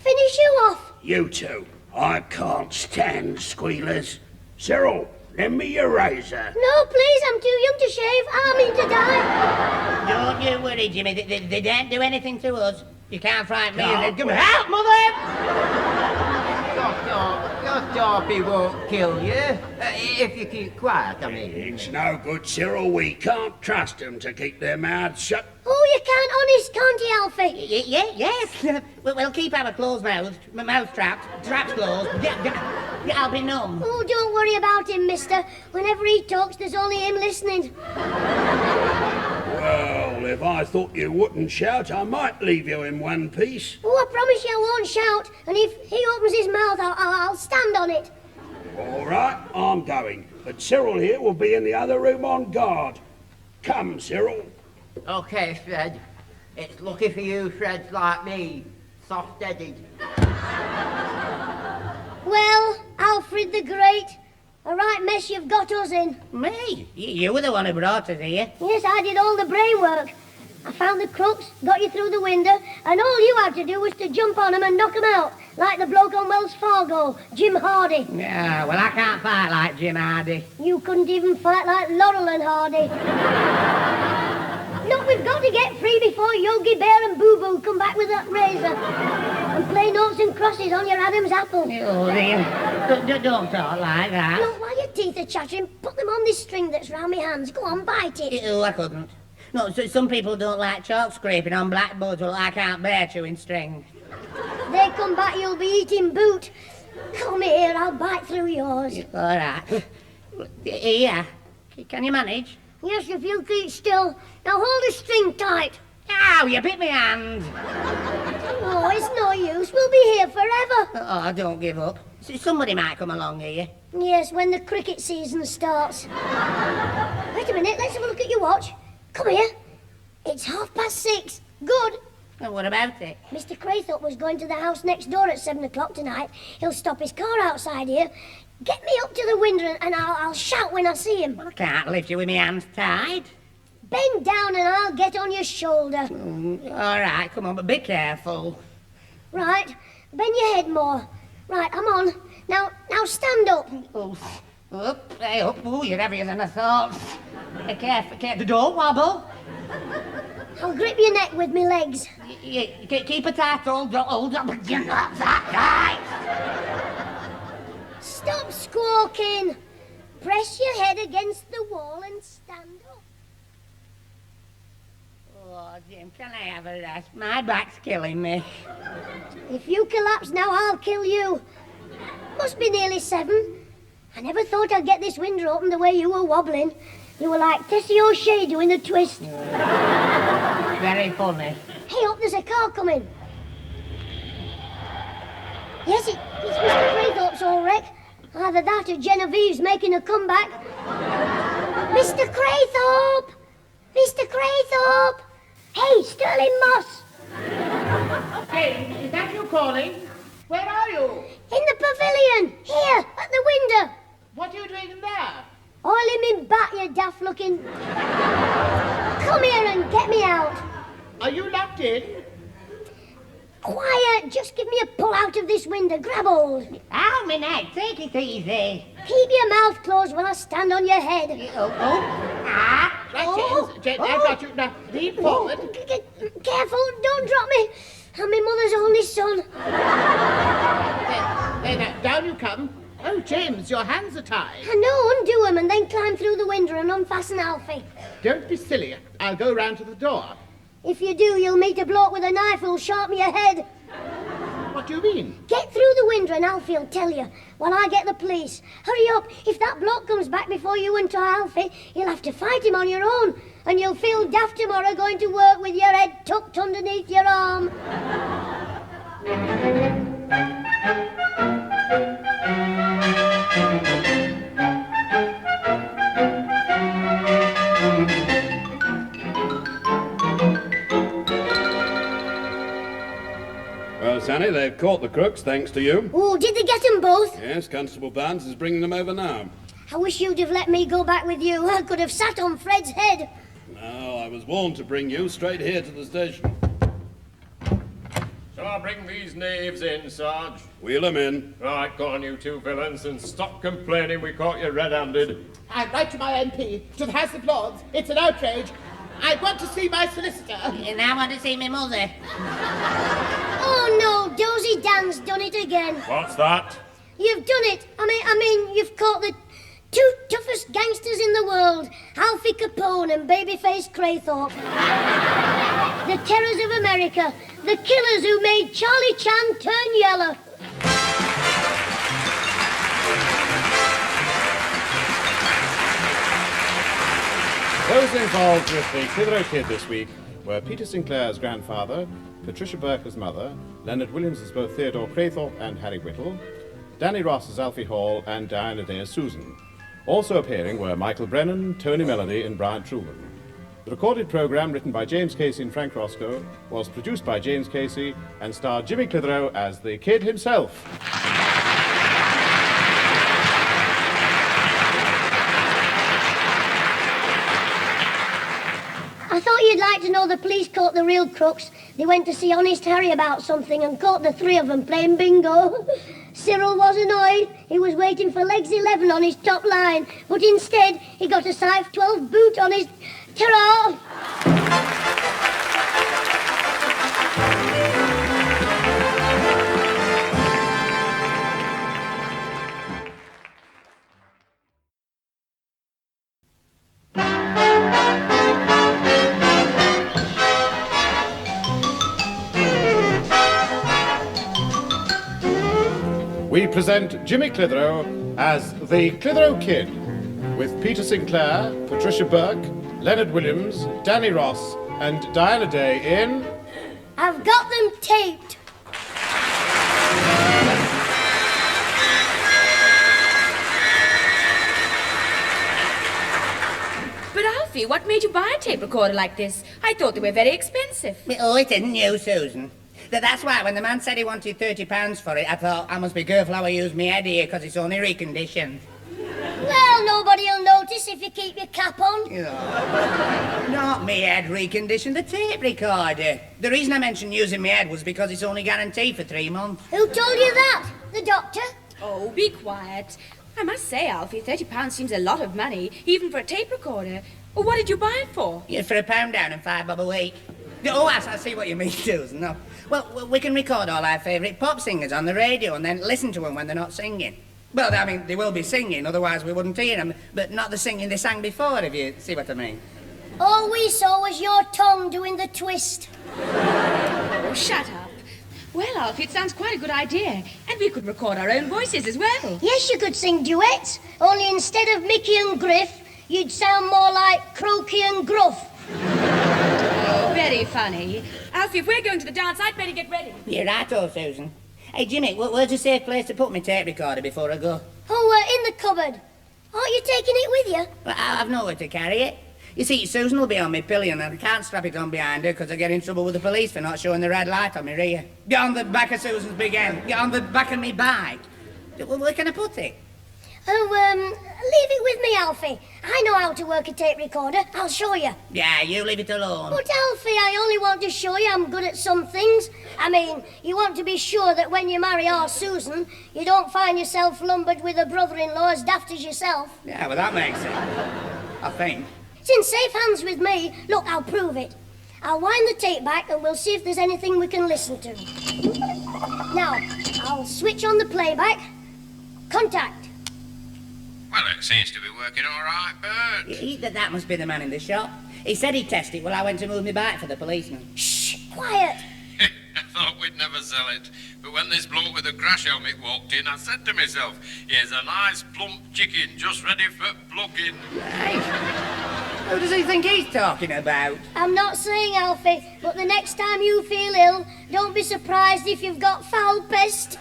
Finish you off. You two. I can't stand squealers. Cyril, lend me your razor. No, please, I'm too young to shave. I mean to die. Don't you worry, Jimmy. They don't do anything to us. You can't frighten me. Can't Come out, Mother! Your Darby won't kill you. If you keep quiet, I mean. It's no good, Cyril. We can't trust them to keep their mouths shut. Oh, you can't honest, can't you, Alfie? Yes. We'll keep our clothes mouth traps closed. I'll be numb. Oh, don't worry about him, mister. Whenever he talks, there's only him listening. Well, if I thought you wouldn't shout, I might leave you in one piece. Oh, I promise you I won't shout. And if he opens his mouth, I'll stand on it. All right, I'm going. But Cyril here will be in the other room on guard. Come, Cyril. Okay, Fred. It's lucky for you, Freds like me. Soft-headed. Well, Alfred the Great, a right mess you've got us in. Me? You were the one who brought us here. Yes, I did all the brain work. I found the crooks, got you through the window, and all you had to do was to jump on them and knock them out, like the bloke on Wells Fargo, Jim Hardy. Yeah, well, I can't fight like Jim Hardy. You couldn't even fight like Laurel and Hardy. Look, we've got to get free before Yogi Bear and Boo Boo come back with that razor and play noughts and crosses on your Adam's apple. Oh, dear. Don't talk like that. Look, while your teeth are chattering, put them on this string that's round my hands. Go on, bite it. Oh, I couldn't. No, so some people don't like chalk scraping on blackboards. Well, I can't bear chewing string. They come back, you'll be eating boot. Come here, I'll bite through yours. All right. Here. Can you manage? Yes, if you keep still. Now hold the string tight. Ow, you bit my hand. Oh, it's no use. We'll be here forever. Oh, don't give up. Somebody might come along here. Yes, when the cricket season starts. Wait a minute, let's have a look at your watch. Come here. It's 6:30. Good. And what about it? Mr. Craythorpe was going to the house next door at 7 o'clock tonight. He'll stop his car outside here. Get me up to the window and I'll shout when I see him. Well, I can't lift you with my hands tied. Bend down and I'll get on your shoulder. All right, come on, but be careful. Right, bend your head more. Right, I'm on. Now stand up. Oh, Up, hey, up. Oh, you're heavier than I thought. Careful, the door wobble. I'll grip your neck with my legs. Keep it tight, hold up. That right. Stop squawking. Press your head against the wall and stand up. Oh, Jim, can I have a rest? My back's killing me. If you collapse now, I'll kill you. Must be nearly 7. I never thought I'd get this window open the way you were wobbling. You were like Tessie O'Shea doing a twist. Very funny. Hey, up, there's a car coming. Yes, it's Mr. Craythorpe's all wreck. Either that or Genevieve's making a comeback. Mr. Craythorpe! Mr. Craythorpe! Hey, Sterling Moss! Hey, is that you calling? Where are you? In the pavilion! Here, at the window! What are you doing in there? Oiling me back, you daft-looking... Come here and get me out. Are you locked in? Quiet! Just give me a pull out of this window. Grab hold. Ow, my neck. Take it easy. Keep your mouth closed while I stand on your head. Right, James, I've got you. Now, lean forward. Careful, don't drop me. I'm my mother's only son. Now, down you come. Oh, James, your hands are tied. I know, undo them and then climb through the window and unfasten Alfie. Don't be silly. I'll go round to the door. If you do, you'll meet a bloke with a knife who'll sharpen your head. What do you mean? Get through the window and Alfie'll tell you, while I get the police. Hurry up. If that bloke comes back before you and Alfie, you'll have to fight him on your own. And you'll feel daft tomorrow going to work with your head tucked underneath your arm. Well, Sanny, they've caught the crooks, thanks to you. Oh, did they get them both? Yes, Constable Barnes is bringing them over now. I wish you'd have let me go back with you. I could have sat on Fred's head. No, I was warned to bring you straight here to the station. Shall I bring these knaves in, Sarge? Wheel them in. Right, go on, you two villains, and stop complaining we caught you red-handed. I write to my MP, to the House of Lords. It's an outrage. I want to see my solicitor. And I want to see my mother. Oh, no, Dozy Dan's done it again. What's that? You've done it. I mean, you've caught the 2 toughest gangsters in the world, Alfie Capone and Babyface Craythorpe. The terrors of America, the killers who made Charlie Chan turn yellow. Those involved with the Clitheroe Kid this week were Peter Sinclair's grandfather, Patricia Burke's mother, Leonard Williams as both Theodore Craythorpe and Harry Whittle, Danny Ross as Alfie Hall, and Diana Day as Susan. Also appearing were Michael Brennan, Tony Melody, and Brian Truman. The recorded programme, written by James Casey and Frank Roscoe, was produced by James Casey and starred Jimmy Clitheroe as the Kid himself. I thought you'd like to know the police caught the real crooks. They went to see Honest Harry about something and caught the 3 of them playing bingo. Cyril was annoyed. He was waiting for legs 11 on his top line, but instead he got a size 12 boot on his... Ta-ra! We present Jimmy Clitheroe as the Clitheroe Kid, with Peter Sinclair, Patricia Burke, Leonard Williams, Danny Ross, and Diana Day in... I've got them taped. But Alfie, what made you buy a tape recorder like this? I thought they were very expensive. Oh, it isn't you, Susan. That's why when the man said he wanted £30 for it, I thought I must be careful how I use my head here, because it's only reconditioned. Well, nobody'll notice if you keep your cap on. Not me head reconditioned, the tape recorder. The reason I mentioned using my head was because it's only guaranteed for 3 months. Who told you that? The doctor? Oh, be quiet. I must say, Alfie, £30 seems a lot of money, even for a tape recorder. Well, what did you buy it for? Yeah, for £1 down and £5 a week. Oh, I see what you mean, Susan. No. Well, we can record all our favourite pop singers on the radio and then listen to them when they're not singing. Well, I mean, they will be singing, otherwise we wouldn't hear them, but not the singing they sang before, if you see what I mean. All we saw was your tongue doing the twist. Oh, shut up. Well, Alfie, it sounds quite a good idea. And we could record our own voices as well. Yes, you could sing duets, only instead of Mickey and Griff, you'd sound more like Croaky and Gruff. Oh, very funny. Alfie, if we're going to the dance, I'd better get ready. You're right, old Susan. Hey, Jimmy, where's a safe place to put my tape recorder before I go? Oh, in the cupboard. Aren't you taking it with you? Well, I've nowhere to carry it. You see, Susan will be on my pillion and I can't strap it on behind her because I get in trouble with the police for not showing the red light on my rear. Get on the back of Susan's big end. Get on the back of me bike. Where can I put it? Oh, leave it with me, Alfie. I know how to work a tape recorder. I'll show you. Yeah, you leave it alone. But, Alfie, I only want to show you I'm good at some things. I mean, you want to be sure that when you marry our Susan, you don't find yourself lumbered with a brother-in-law as daft as yourself. Yeah, well, that makes sense. I think. It's in safe hands with me. Look, I'll prove it. I'll wind the tape back and we'll see if there's anything we can listen to. Now, I'll switch on the playback. Contact. Well, it seems to be working all right, Bert. That must be the man in the shop. He said he'd test it while I went to move my bike for the policeman. Shh, quiet. I thought we'd never sell it, but when this bloke with the crash helmet walked in, I said to myself, here's a nice plump chicken just ready for plucking. Hey, who does he think he's talking about? I'm not saying, Alfie, but the next time you feel ill, don't be surprised if you've got foul pest.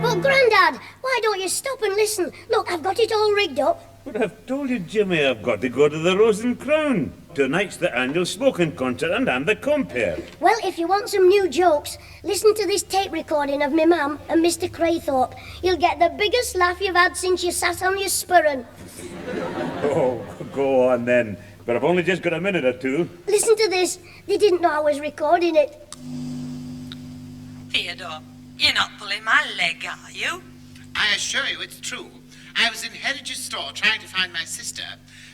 But, Grandad, why don't you stop and listen? Look, I've got it all rigged up. But I've told you, Jimmy, I've got to go to the Rose and Crown. Tonight's the annual smoking concert and I'm the compere. Well, if you want some new jokes, listen to this tape recording of me mum and Mr. Craythorpe. You'll get the biggest laugh you've had since you sat on your spurren. Oh, go on then. But I've only just got a minute or two. Listen to this. They didn't know I was recording it. Theodore, you're not pulling my leg, are you? I assure you it's true. I was in Heritage's store trying to find my sister,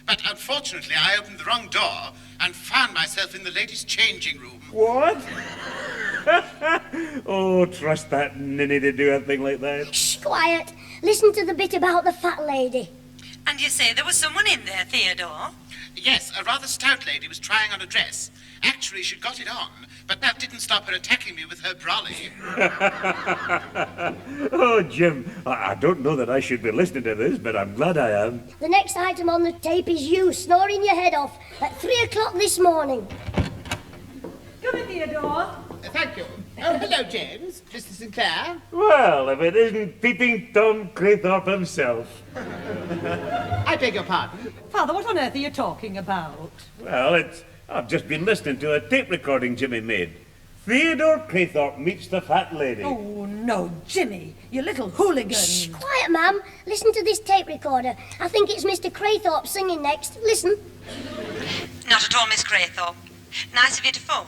but unfortunately I opened the wrong door and found myself in the ladies' changing room. What? Oh, trust that ninny to do a thing like that. Shh, quiet. Listen to the bit about the fat lady. And you say there was someone in there, Theodore? Yes, a rather stout lady was trying on a dress. Actually, she got it on, but that didn't stop her attacking me with her brolly. Oh, Jim, I don't know that I should be listening to this, but I'm glad I am. The next item on the tape is you snoring your head off at 3 o'clock this morning. Come in, Theodore. Thank you. Oh, hello, James. Mr. Sinclair. Well, if it isn't Peeping Tom Craythorpe himself. I beg your pardon. Father, what on earth are you talking about? Well, I've just been listening to a tape recording Jimmy made. Theodore Craythorpe meets the fat lady. Oh, no, Jimmy, you little hooligan. Shh, quiet, ma'am. Listen to this tape recorder. I think it's Mr. Craythorpe singing next. Listen. Not at all, Miss Craythorpe. Nice of you to phone.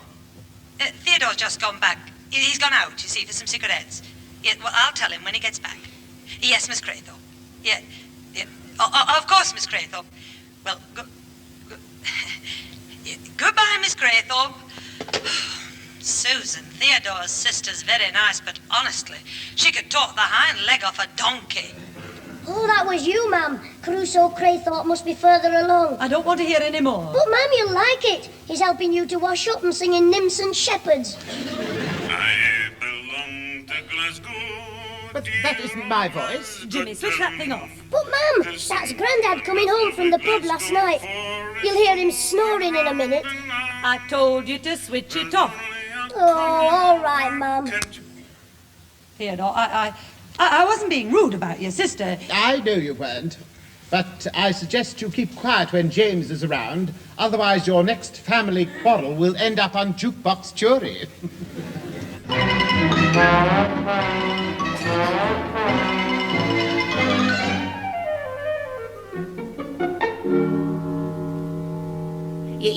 Theodore's just gone back. He's gone out, you see, for some cigarettes. Yeah, well, I'll tell him when he gets back. Yes, Miss Craythorpe. Yeah. Oh, of course, Miss Craythorpe. Well, yeah, goodbye, Miss Craythorpe. Susan, Theodore's sister's very nice, but honestly, she could talk the hind leg off a donkey. Oh, that was you, ma'am. Crusoe Craythorpe must be further along. I don't want to hear any more. But, ma'am, you'll like it. He's helping you to wash up and singing nymphs and shepherds. I belong to Glasgow. But that isn't my voice. Jimmy, switch that thing off. But, ma'am, that's Grandad coming home from the pub last night. You'll hear him snoring in a minute. I told you to switch it off. Oh, all right, ma'am. Theodore, I wasn't being rude about your sister. I know you weren't. But I suggest you keep quiet when James is around. Otherwise, your next family quarrel will end up on jukebox jury.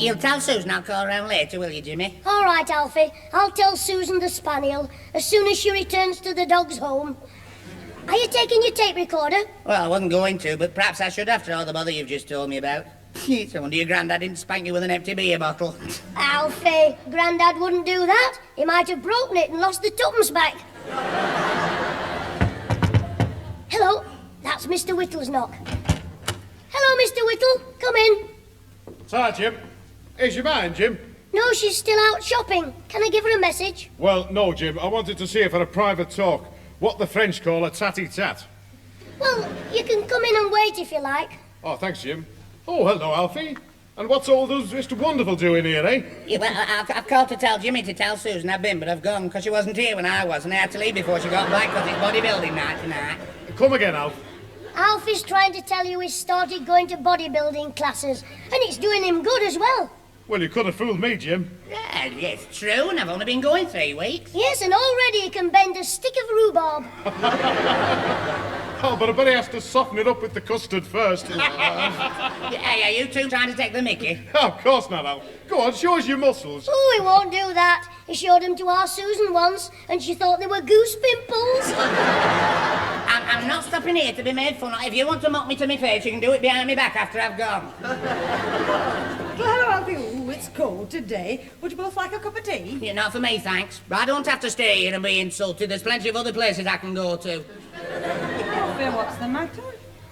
You'll tell Susan I'll call round later, will you, Jimmy? All right, Alfie. I'll tell Susan the Spaniel as soon as she returns to the dog's home. Are you taking your tape recorder? Well, I wasn't going to, but perhaps I should after all the bother you've just told me about. It's a wonder your granddad didn't spank you with an empty beer bottle. Alfie, Grandad wouldn't do that. He might have broken it and lost the tuppence back. Hello, that's Mr. Whittle's knock. Hello, Mr. Whittle, come in. Hi, Jim. Is your mind, Jim? No, she's still out shopping. Can I give her a message? Well, no, Jim. I wanted to see her for a private talk. What the French call a tatty-tat. Well, you can come in and wait if you like. Oh, thanks, Jim. Oh, hello, Alfie. And what's all those Mr. Wonderful doing here, eh? Yeah, well, I've called to tell Jimmy to tell Susan I've been, but I've gone because she wasn't here when I was, and I had to leave before she got back because it's bodybuilding night tonight. Come again, Alf. Alfie's trying to tell you he's started going to bodybuilding classes, and it's doing him good as well. Well, you could have fooled me, Jim. Yeah, it's true, and I've only been going 3 weeks. Yes, and already he can bend a stick of rhubarb. Oh, but I bet he has to soften it up with the custard first. Hey, are you two trying to take the mickey? Oh, of course not, Al. Go on, show us your muscles. Oh, he won't do that. He showed them to our Susan once, and she thought they were goose pimples. I'm not stopping here to be made fun of. If you want to mock me to my face, you can do it behind my back after I've gone. Hello, Alfie. Ooh, it's cold today. Would you both like a cup of tea? Yeah, not for me, thanks. I don't have to stay here and be insulted. There's plenty of other places I can go to. Alfie, what's the matter?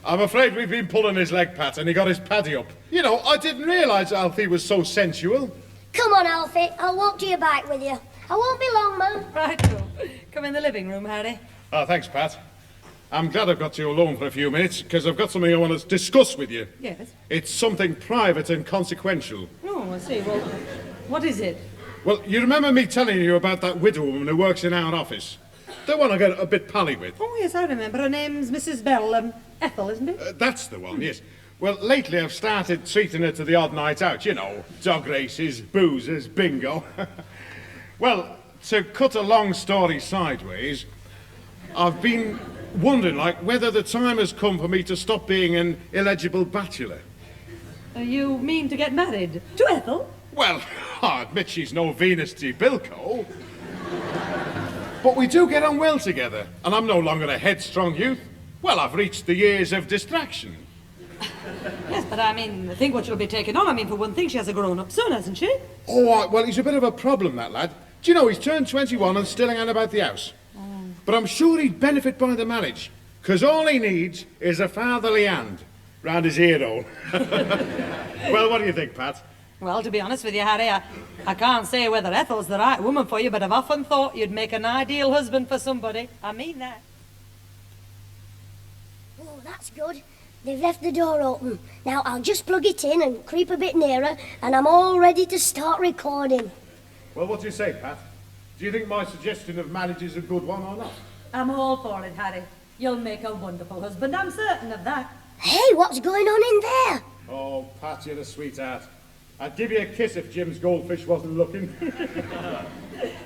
I'm afraid we've been pulling his leg, Pat, and he got his paddy up. You know, I didn't realise Alfie was so sensual. Come on, Alfie. I'll walk to your bike with you. I won't be long, Mum. Right, cool. Come in the living room, Harry. Oh, thanks, Pat. I'm glad I've got you alone for a few minutes, because I've got something I want to discuss with you. Yes? It's something private and consequential. Oh, I see. Well, what is it? Well, you remember me telling you about that widow woman who works in our office? The one I get a bit pally with. Oh, yes, I remember. Her name's Mrs. Bell, Ethel, isn't it? That's the one, yes. Well, lately I've started treating her to the odd night out, you know, dog races, boozers, bingo. Well, to cut a long story sideways, I've been wondering, like, whether the time has come for me to stop being an illegible bachelor. You mean to get married? To Ethel? Well, I admit she's no Venus de Bilko. But we do get on well together, and I'm no longer a headstrong youth. Well, I've reached the years of distraction. Yes, but I think what she'll be taking on. For one thing, she has a grown-up son, hasn't she? Oh, well, he's a bit of a problem, that lad. Do you know, he's turned 21 and still hanging about the house. But I'm sure he'd benefit by the marriage, because all he needs is a fatherly hand round his earhole. Well, what do you think, Pat? Well, to be honest with you, Harry, I can't say whether Ethel's the right woman for you, but I've often thought you'd make an ideal husband for somebody. I mean that. Oh, that's good. They've left the door open. Now, I'll just plug it in and creep a bit nearer, and I'm all ready to start recording. Well, what do you say, Pat? Do you think my suggestion of marriage is a good one or not? I'm all for it, Harry. You'll make a wonderful husband, I'm certain of that. Hey, what's going on in there? Oh, Pat, you're a sweetheart. I'd give you a kiss if Jim's goldfish wasn't looking.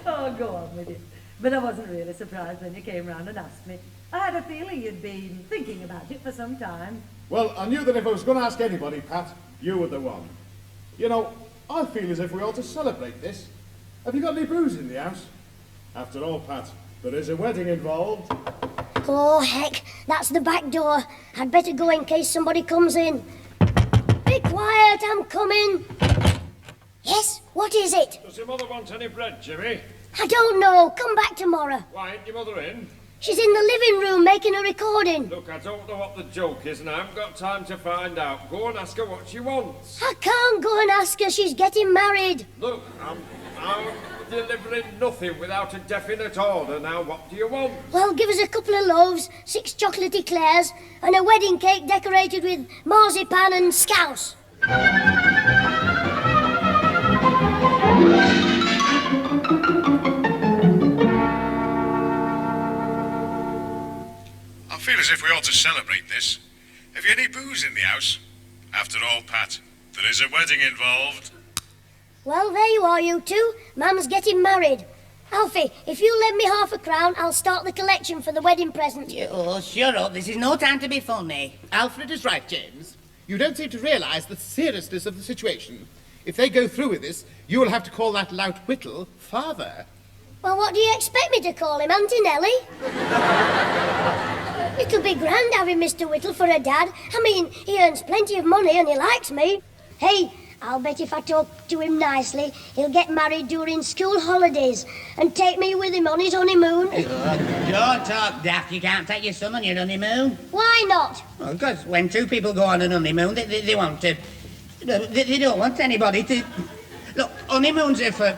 Oh, go on with it. But I wasn't really surprised when you came round and asked me. I had a feeling you'd been thinking about it for some time. Well, I knew that if I was going to ask anybody, Pat, you were the one. You know, I feel as if we ought to celebrate this. Have you got any booze in the house? After all, Pat, there is a wedding involved. Oh, heck, that's the back door. I'd better go in case somebody comes in. Be quiet, I'm coming. Yes, what is it? Does your mother want any bread, Jimmy? I don't know. Come back tomorrow. Why ain't your mother in? She's in the living room making a recording. Look, I don't know what the joke is, and I haven't got time to find out. Go and ask her what she wants. I can't go and ask her. She's getting married. Look, I'm delivering nothing without a definite order. Now, what do you want? Well, give us a couple of loaves, 6 chocolate eclairs, and a wedding cake decorated with marzipan and scouse. I feel as if we ought to celebrate this. Have you any booze in the house? After all, Pat, there is a wedding involved. Well, there you are, you two. Mum's getting married. Alfie, if you lend me £50, I'll start the collection for the wedding present. Oh, shut up. This is no time to be funny. Alfred is right, James. You don't seem to realise the seriousness of the situation. If they go through with this, you will have to call that lout Whittle father. Well, what do you expect me to call him, Auntie Nellie? It'll be grand having Mr. Whittle for a dad. I mean, he earns plenty of money and he likes me. Hey, I'll bet if I talk to him nicely, he'll get married during school holidays and take me with him on his honeymoon. Don't talk daft. You can't take your son on your honeymoon. Why not? Well, because when two people go on an honeymoon, they want to... They don't want anybody to... Look, honeymoons are for...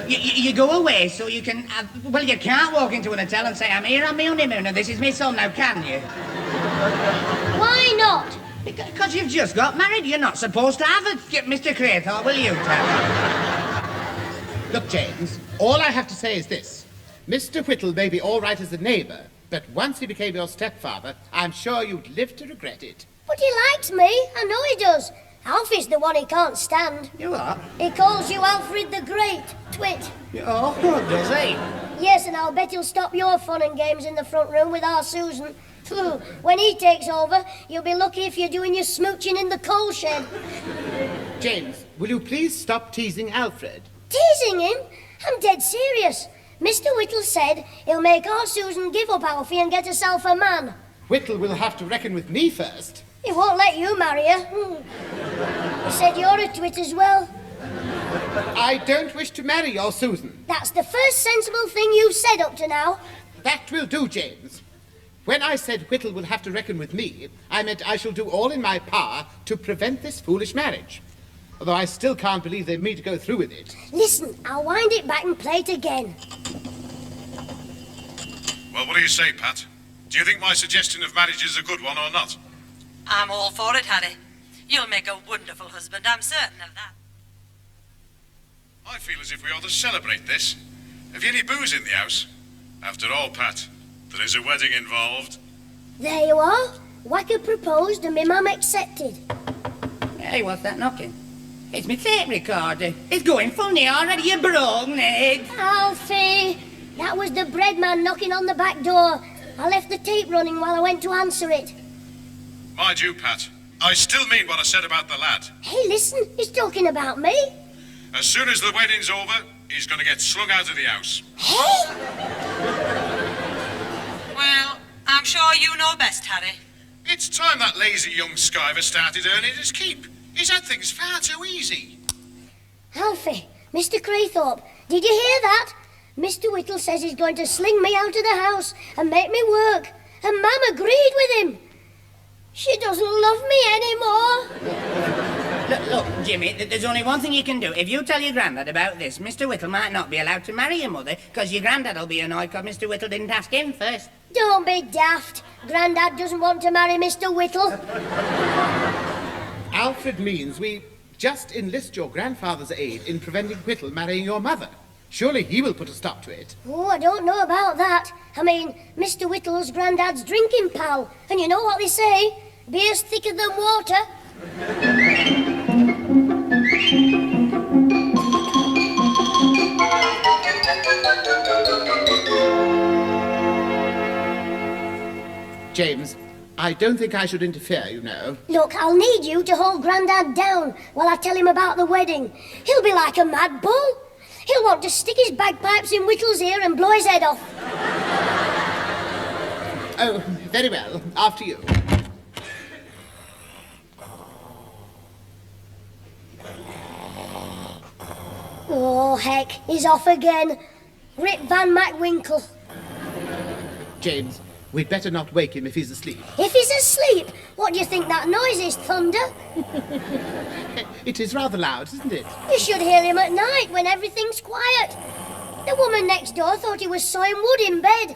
You go away so you can have... Well, you can't walk into an hotel and say, I'm here on my honeymoon and this is my son now, can you? Why not? Because you've just got married. You're not supposed to have it. Mr. Craythorpe, will you tell me? Look, James, all I have to say is this. Mr. Whittle may be all right as a neighbour, but once he became your stepfather, I'm sure you'd live to regret it. But he likes me. I know he does. Alfie's the one he can't stand. You what? He calls you Alfred the Great, twit. Oh, does he? Yes, and I'll bet he'll stop your fun and games in the front room with our Susan. When he takes over, you'll be lucky if you're doing your smooching in the coal shed. James, will you please stop teasing Alfred? Teasing him? I'm dead serious. Mr. Whittle said he'll make our Susan give up Alfie and get herself a man. Whittle will have to reckon with me first. He won't let you marry her. He said you're a twit as well. I don't wish to marry your Susan. That's the first sensible thing you've said up to now. That will do, James. When I said Whittle will have to reckon with me, I meant I shall do all in my power to prevent this foolish marriage. Although I still can't believe they mean to go through with it. Listen, I'll wind it back and play it again. Well, what do you say, Pat? Do you think my suggestion of marriage is a good one or not? I'm all for it, Harry. You'll make a wonderful husband, I'm certain of that. I feel as if we ought to celebrate this. Have you any booze in the house? After all, Pat, there is a wedding involved. There you are. Wacker proposed and my mum accepted. Hey, what's that knocking? It's my tape recorder. It's going funny already, you broken egg. Alfie, that was the bread man knocking on the back door. I left the tape running while I went to answer it. Mind you, Pat, I still mean what I said about the lad. Hey, listen, he's talking about me. As soon as the wedding's over, he's going to get slung out of the house. Hey? Well, I'm sure you know best, Harry. It's time that lazy young skiver started earning his keep. He's had things far too easy. Alfie, Mr. Craythorpe, did you hear that? Mr. Whittle says he's going to sling me out of the house and make me work. And Mum agreed with him. She doesn't love me anymore. Look, Jimmy, there's only one thing you can do. If you tell your granddad about this, Mr. Whittle might not be allowed to marry your mother, because your granddad will be annoyed because Mr. Whittle didn't ask him first. Don't be daft. Grandad doesn't want to marry Mr. Whittle. Alfred means we just enlist your grandfather's aid in preventing Whittle marrying your mother. Surely he will put a stop to it. Oh, I don't know about that. I mean, Mr. Whittle's granddad's drinking pal. And you know what they say? Beer's thicker than water. James, I don't think I should interfere, you know. Look, I'll need you to hold Grandad down while I tell him about the wedding. He'll be like a mad bull. He'll want to stick his bagpipes in Whittle's ear and blow his head off. Oh, very well. After you. Oh, heck, he's off again. Rip Van McWinkle. James, we'd better not wake him if he's asleep. If he's asleep, what do you think that noise is, thunder? It is rather loud, isn't it? You should hear him at night when everything's quiet. The woman next door thought he was sawing wood in bed.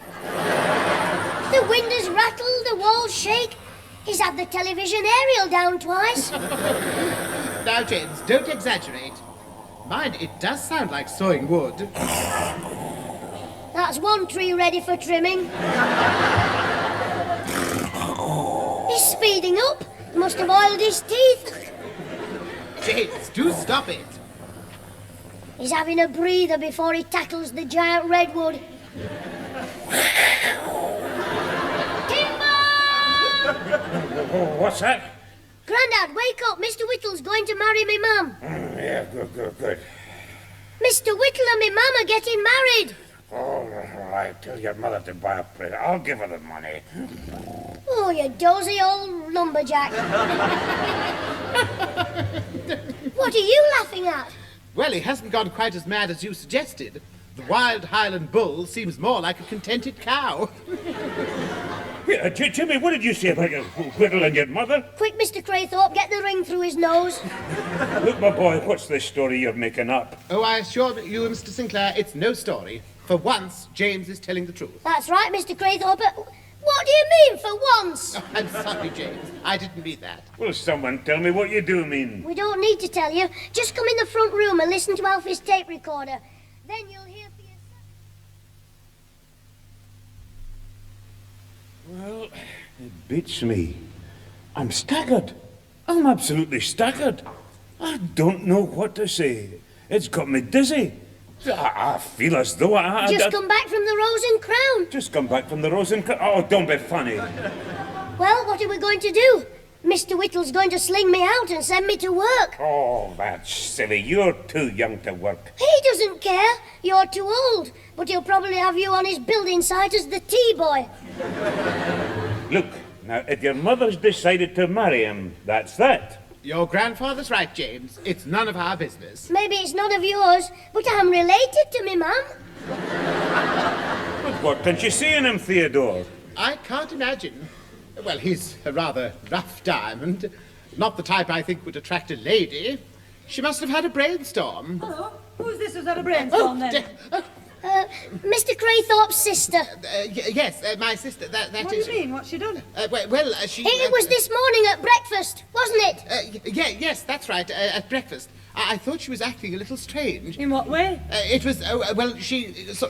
The windows rattle, the walls shake. He's had the television aerial down twice. Now, James, don't exaggerate. Mind, it does sound like sawing wood. That's one tree ready for trimming. He's speeding up. He must have oiled his teeth. James, do stop it. He's having a breather before he tackles the giant redwood. Timber! What's that? Grandad, wake up. Mr. Whittle's going to marry me mum. Yeah, good. Mr. Whittle and me mum are getting married. Oh, right. Tell your mother to buy a present. I'll give her the money. Oh, you dozy old lumberjack. What are you laughing at? Well, he hasn't gone quite as mad as you suggested. The wild Highland bull seems more like a contented cow. Yeah, Jimmy, what did you say about your Whittle and your mother? Quick, Mr. Craythorpe, get the ring through his nose. Look, my boy, what's this story you're making up? Oh, I assure you, Mr. Sinclair, it's no story. For once, James is telling the truth. That's right, Mr. Craythorpe, but what do you mean, for once? Oh, I'm sorry, James. I didn't mean that. Will someone tell me what you do mean? We don't need to tell you. Just come in the front room and listen to Alfie's tape recorder. Then you'll hear for yourself. Well, it beats me. I'm staggered. I'm absolutely staggered. I don't know what to say. It's got me dizzy. I feel as though I... Just come back from the Rose and Crown. Just come back from the Rose and Crown. Oh, don't be funny. Well, what are we going to do? Mr. Whittle's going to sling me out and send me to work. Oh, that's silly. You're too young to work. He doesn't care. You're too old. But he'll probably have you on his building site as the tea boy. Look, now, if your mother's decided to marry him, that's that. Your grandfather's right, James. It's none of our business. Maybe it's none of yours, but I'm related to me mum. But what can you see in him, Theodore? I can't imagine. Well, he's a rather rough diamond. Not the type I think would attract a lady. She must have had a brainstorm. Hello? Who's this who's had a brainstorm, then? Mr. Craythorpe's sister. Yes, my sister. That What is... do you mean? What's she done? She... It was this morning at breakfast, wasn't it? Yes, that's right, at breakfast. I thought she was acting a little strange. In what way? It was, well, she... His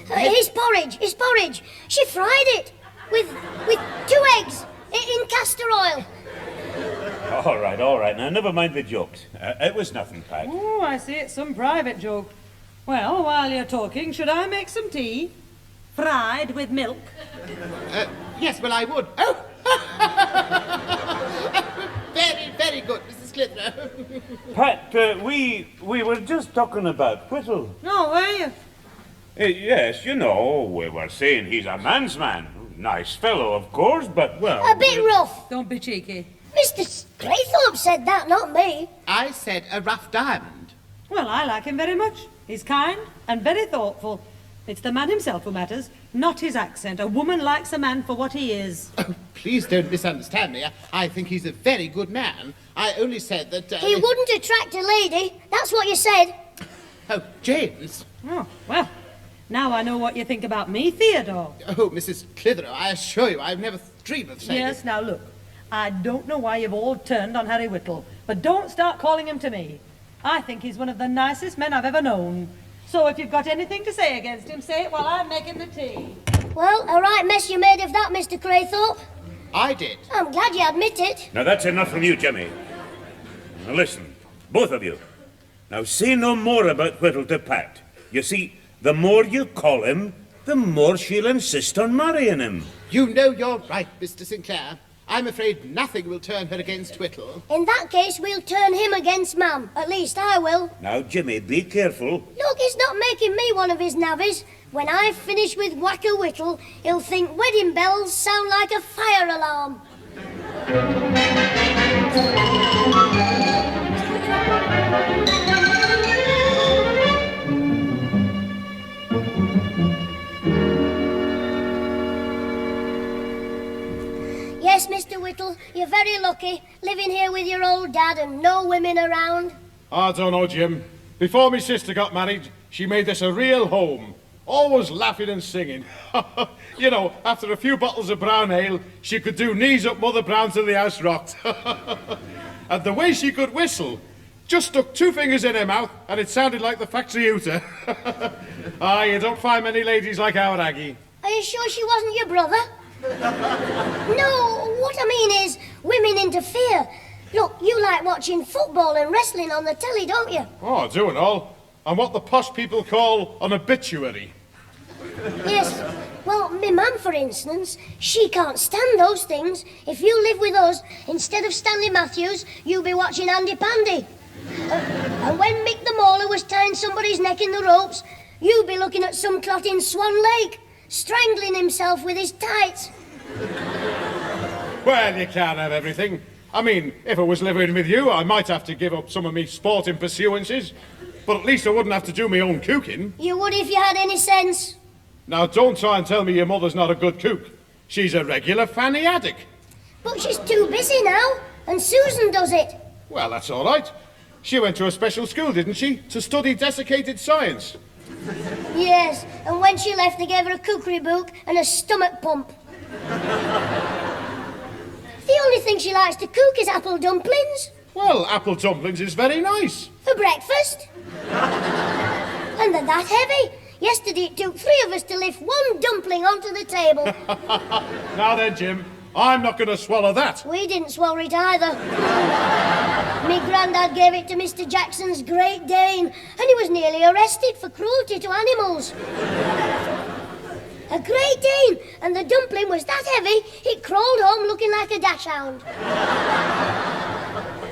porridge. She fried it with 2 eggs in castor oil. All right. Now, never mind the jokes. It was nothing, Pat. Oh, I see. It's some private joke. Well, while you're talking, should I make some tea? Fried with milk? Yes, well, I would. Oh! Very, very good, Mrs. Clitheroe. Pat, we were just talking about Whittle. No, were you? Yes, you know, we were saying he's a man's man. Nice fellow, of course, but, well... A bit rough. Don't be cheeky. Mr. Craythorpe said that, not me. I said a rough diamond. Well, I like him very much. He's kind and very thoughtful. It's the man himself who matters, not his accent. A woman likes a man for what he is. Oh, please don't misunderstand me. I think he's a very good man. I only said that... He wouldn't attract a lady. That's what you said. Oh, James. Oh, well, now I know what you think about me, Theodore. Oh, Mrs. Clitheroe, I assure you, I've never dreamed of saying... Yes, now look, I don't know why you've all turned on Harry Whittle, but don't start calling him to me. I think he's one of the nicest men I've ever known. So if you've got anything to say against him, say it while I'm making the tea. Well, a right mess you made of that, Mr. Craythorpe. I did. I'm glad you admit it. Now, that's enough from you, Jimmy. Now, listen, both of you. Now, say no more about Whittle to Pat. You see, the more you call him, the more she'll insist on marrying him. You know you're right, Mr. Sinclair. I'm afraid nothing will turn her against Whittle. In that case, we'll turn him against Mum. At least I will. Now, Jimmy, be careful. Look, he's not making me one of his navvies. When I finish with Whacker Whittle, he'll think wedding bells sound like a fire alarm. Yes, Mr. Whittle, you're very lucky, living here with your old dad and no women around. I don't know, Jim. Before my sister got married, she made this a real home. Always laughing and singing. You know, after a few bottles of brown ale, she could do knees up Mother Brown till the house rocked. And the way she could whistle, just stuck 2 fingers in her mouth and it sounded like the factory hooter. You don't find many ladies like our Aggie. Are you sure she wasn't your brother? No, what I mean is, women interfere. Look, you like watching football and wrestling on the telly, don't you? Oh, I do and all. And what the posh people call an obituary. Yes. Well, my mum, for instance, she can't stand those things. If you live with us, instead of Stanley Matthews, you'll be watching Andy Pandy. And when Mick the Mauler was tying somebody's neck in the ropes, you'd be looking at some clot in Swan Lake, strangling himself with his tights. Well, you can't have everything. I mean, if I was living with you, I might have to give up some of me sporting pursuances, but at least I wouldn't have to do my own cooking. You would if you had any sense. Now, don't try and tell me your mother's not a good cook. She's a regular fanny addict. But she's too busy now, and Susan does it. Well, that's all right. She went to a special school, didn't she, to study desiccated science? Yes, and when she left, they gave her a cookery book and a stomach pump. The only thing she likes to cook is apple dumplings. Well, apple dumplings is very nice. For breakfast. And they're that heavy. Yesterday it took 3 of us to lift one dumpling onto the table. Now then, Jim, I'm not going to swallow that. We didn't swallow it either. Me granddad gave it to Mr. Jackson's Great Dane, and he was nearly arrested for cruelty to animals. A Great Dane, and the dumpling was that heavy, it crawled home looking like a dachshund.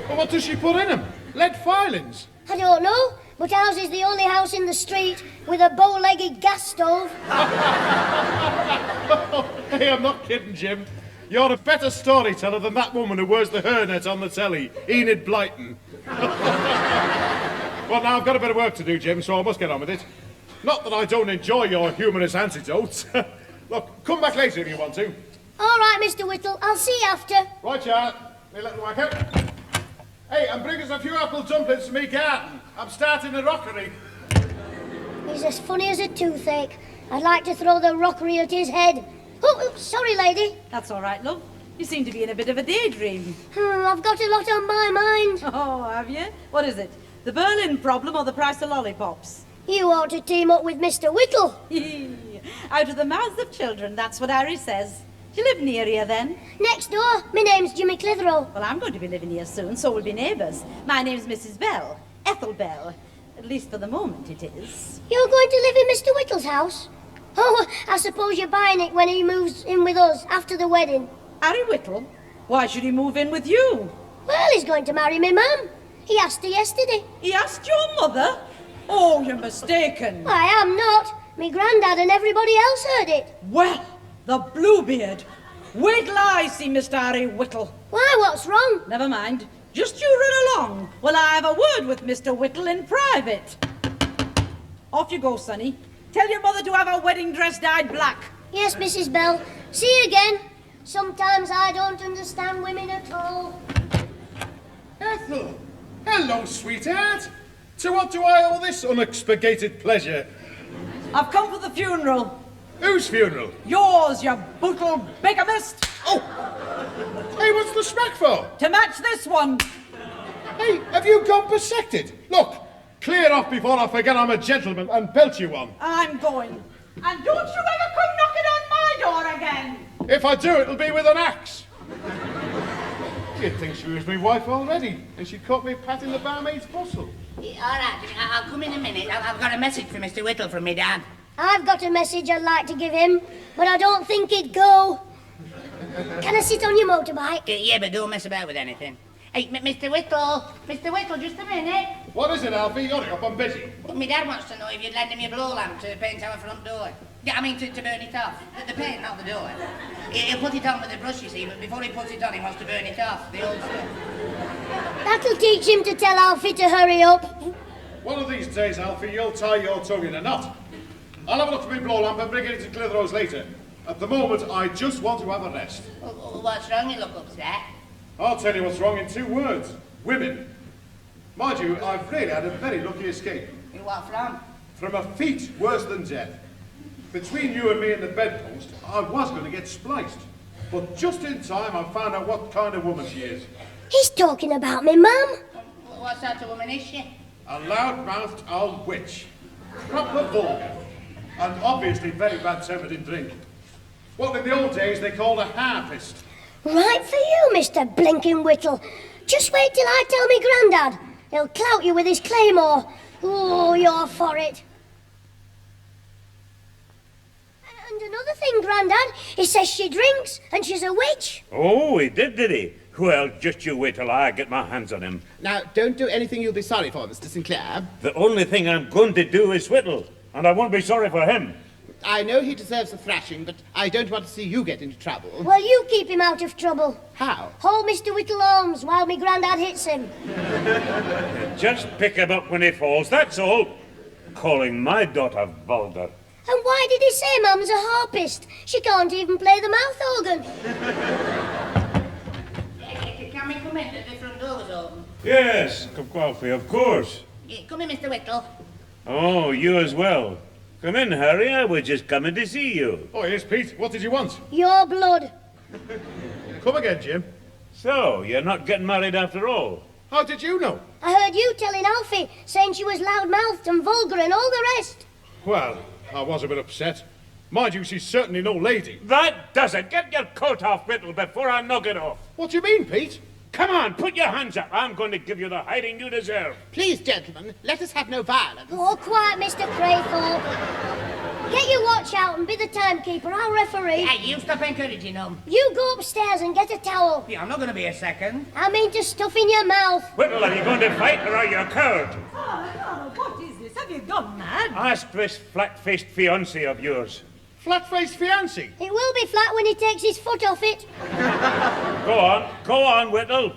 Well, what does she put in them? Lead filings? I don't know, but ours is the only house in the street with a bow-legged gas stove. Hey, I'm not kidding, Jim. You're a better storyteller than that woman who wears the hairnet on the telly, Enid Blyton. Well, now I've got a bit of work to do, Jim, so I must get on with it. Not that I don't enjoy your humorous anecdotes. Look, come back later if you want to. All right, Mr. Whittle, I'll see you after. Right, yeah. Me little whacker. Hey, and bring us a few apple dumplings to me garden. I'm starting a rockery. He's as funny as a toothache. I'd like to throw the rockery at his head. Oh, sorry, lady. That's all right, love. You seem to be in a bit of a daydream. I've got a lot on my mind. Oh, have you? What is it? The Berlin problem or the price of lollipops? You ought to team up with Mr. Whittle. Out of the mouths of children, that's what Harry says. Do you live near here, then? Next door. My name's Jimmy Clitheroe. Well, I'm going to be living here soon, so we'll be neighbours. My name's Mrs. Bell. Ethel Bell. At least for the moment, it is. You're going to live in Mr. Whittle's house? Oh, I suppose you're buying it when he moves in with us after the wedding. Harry Whittle? Why should he move in with you? Well, he's going to marry me mum. He asked her yesterday. He asked your mother? Oh, you're mistaken. I am not. Me granddad and everybody else heard it. Well, the Bluebeard. Wait till I see Mr. Harry Whittle. Why, what's wrong? Never mind. Just you run along while I have a word with Mr. Whittle in private. Off you go, Sonny. Tell your mother to have her wedding dress dyed black. Yes, Mrs. Bell. See you again. Sometimes I don't understand women at all. Ethel! Hello, sweetheart! To what do I owe this unexpurgated pleasure? I've come for the funeral. Whose funeral? Yours, you brutal bigamist! Oh! Hey, what's the smack for? To match this one. Hey, have you gone bisected? Look, clear off before I forget I'm a gentleman and belt you one. I'm going. And don't you ever come knocking on my door again. If I do, it'll be with an axe. You'd think she was my wife already, and she caught me patting the barmaid's bustle. All right, Jimmy, I'll come in a minute. I've got a message for Mr. Whittle from me dad. I've got a message I'd like to give him, but I don't think it'd go. Can I sit on your motorbike? Yeah, but don't mess about with anything. Hey, Mr. Whittle! Mr. Whittle, just a minute. What is it, Alfie? Hurry up, I'm busy. Well, my dad wants to know if you'd lend him your blow lamp to paint our front door. Yeah, I mean to burn it off. The paint, not the door. He'll put it on with a brush, you see, but before he puts it on, he wants to burn it off, the old stuff. That'll teach him to tell Alfie to hurry up. One of these days, Alfie, you'll tie your tongue in a knot. I'll have a look at my blow lamp and bring it to Clitheroe's later. At the moment, I just want to have a rest. Well, what's wrong? You look upset. I'll tell you what's wrong in 2 words. Women. Mind you, I've really had a very lucky escape. What from? From a feat worse than death. Between you and me and the bedpost, I was going to get spliced. But just in time, I found out what kind of woman she is. He's talking about me, Mum. What sort of woman is she? A loud-mouthed old witch. Proper vulgar. And obviously very bad-tempered in drink. What in the old days they called a harpist. Right for you, Mr. Blinking Whittle. Just wait till I tell me Grandad. He'll clout you with his claymore. Oh, you're for it. And another thing, Grandad, he says she drinks and she's a witch. Oh, he did he? Well, just you wait till I get my hands on him. Now, don't do anything you'll be sorry for, Mr. Sinclair. The only thing I'm going to do is whittle, and I won't be sorry for him. I know he deserves a thrashing, but I don't want to see you get into trouble. Well, you keep him out of trouble. How? Hold Mr. Whittle arms while me grandad hits him. Just pick him up when he falls, that's all. Calling my daughter vulgar. And why did he say Mum's a harpist? She can't even play the mouth organ. Can we come in? The front door's open. Yes, cup of coffee, of course. Come in, Mr. Whittle. Oh, you as well. Come in, Harry. I was just coming to see you. Oh, yes, Pete. What did you want? Your blood. Come again, Jim. So, you're not getting married after all? How did you know? I heard you telling Alfie, saying she was loud-mouthed and vulgar and all the rest. Well, I was a bit upset. Mind you, she's certainly no lady. That does it. Get your coat off, Whittle, before I knock it off. What do you mean, Pete? Come on, put your hands up. I'm going to give you the hiding you deserve. Please, gentlemen, let us have no violence. Oh, quiet, Mr. Craythorpe. Get your watch out and be the timekeeper. I'll referee. Hey, you stop encouraging them. You go upstairs and get a towel. Yeah, I'm not going to be a second. I mean to stuff in your mouth. Whittle, are you going to fight or are you a coward? Oh, what is this? Have you gone mad? Ask this flat-faced fiancé of yours. Flat-faced fiancé? It will be flat when he takes his foot off it. Go on, Whittle.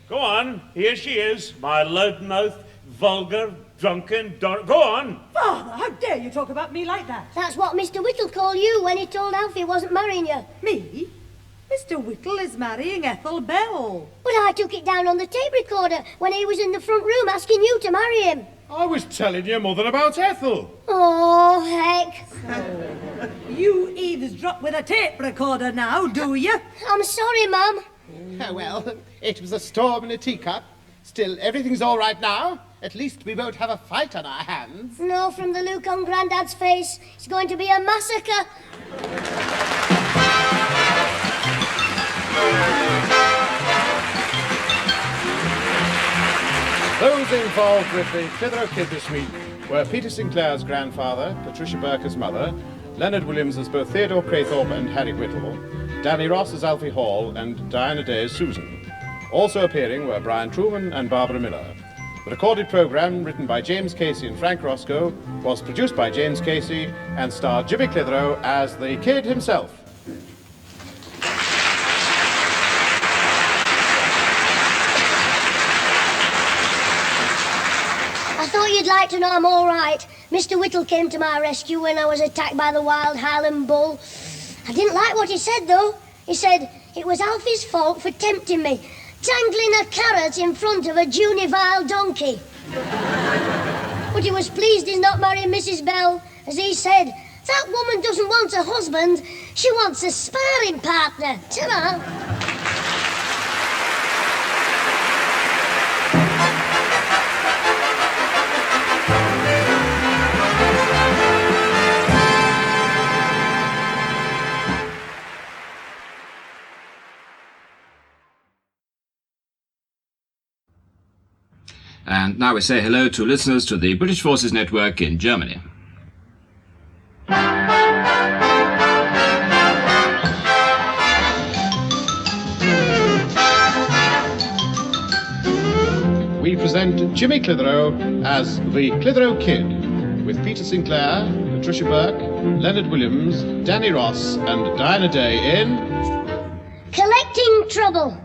Go on. Here she is, my loudmouth, vulgar, drunken daughter. Go on. Father, how dare you talk about me like that? That's what Mr. Whittle called you when he told Alfie he wasn't marrying you. Me? Mr. Whittle is marrying Ethel Bell. But I took it down on the tape recorder when he was in the front room asking you to marry him. I was telling your mother about Ethel. Oh, heck. So, you eavesdrop with a tape recorder now, do you? I'm sorry, Mum. Oh, well, it was a storm in a teacup. Still, everything's all right now. At least we won't have a fight on our hands. No, from the look on Grandad's face, it's going to be a massacre. Those involved with the Clitheroe Kid this week were Peter Sinclair's grandfather, Patricia Burke as mother, Leonard Williams as both Theodore Craythorpe and Harry Whittle, Danny Ross as Alfie Hall, and Diana Day as Susan. Also appearing were Brian Truman and Barbara Miller. The recorded programme, written by James Casey and Frank Roscoe, was produced by James Casey and starred Jimmy Clitheroe as the Kid himself. I thought you'd like to know I'm all right. Mr. Whittle came to my rescue when I was attacked by the wild Highland bull. I didn't like what he said, though. He said it was Alfie's fault for tempting me, dangling a carrot in front of a juvenile donkey. But he was pleased he's not marrying Mrs. Bell, as he said, that woman doesn't want a husband, she wants a sparring partner. Ta-ra. And now we say hello to listeners to the British Forces Network in Germany. We present Jimmy Clitheroe as the Clitheroe Kid, with Peter Sinclair, Patricia Burke, Leonard Williams, Danny Ross, and Diana Day in Collecting Trouble.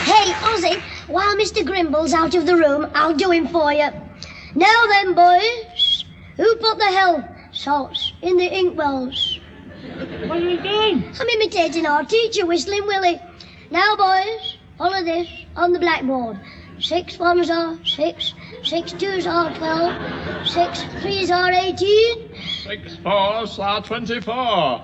Hey, Ozzy, while Mr. Grimble's out of the room, I'll do him for you. Now then, boys, who put the hell salts in the inkwells? What are you doing? I'm imitating our teacher, Whistling Willie. Now, boys, follow this on the blackboard. 6 1s are 6, 6 2s are 12, 6 3s are 18. 6 4s are 24.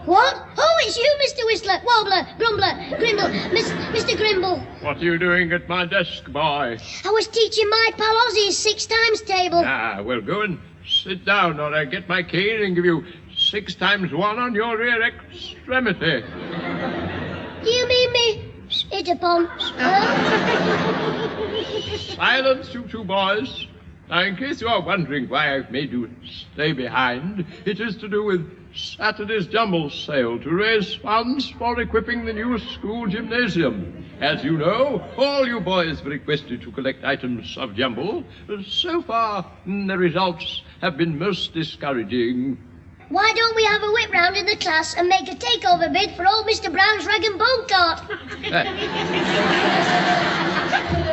What? Oh, it's you, Mr. Whistler, Wobbler, Grumbler, Grimble, Mr. Grimble. What are you doing at my desk, boy? I was teaching my pal Ozzy's 6 times table. Ah, well, go and sit down, or I get my cane and give you 6 times 1 on your rear extremity. Do you mean me? It upon. Silence, you two boys. Now, in case you are wondering why I've made you stay behind, it is to do with Saturday's jumble sale to raise funds for equipping the new school gymnasium. As you know, all you boys have requested to collect items of jumble. So far, the results have been most discouraging. Why don't we have a whip round in the class and make a takeover bid for old Mr. Brown's rag and bone cart?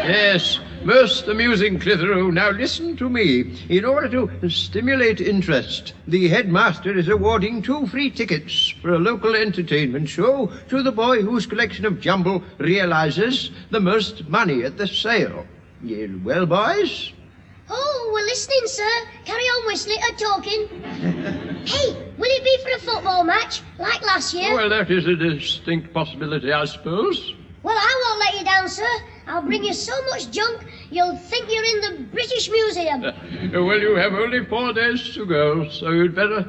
Yes, most amusing, Clitheroe. Now listen to me. In order to stimulate interest, the headmaster is awarding 2 free tickets for a local entertainment show to the boy whose collection of jumble realizes the most money at the sale. Well, boys? Oh, we're listening, sir. Carry on whistling or talking. Hey, will it be for a football match, like last year? Well, that is a distinct possibility, I suppose. Well, I won't let you down, sir. I'll bring you so much junk, you'll think you're in the British Museum. Well, you have only 4 days to go, so you'd better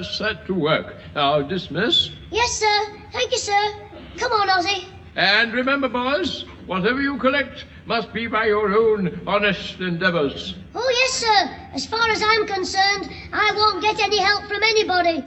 set to work. Now, dismiss. Yes, sir. Thank you, sir. Come on, Ozzy. And remember, boys, whatever you collect must be by your own honest endeavours. Oh, yes, sir. As far as I'm concerned, I won't get any help from anybody.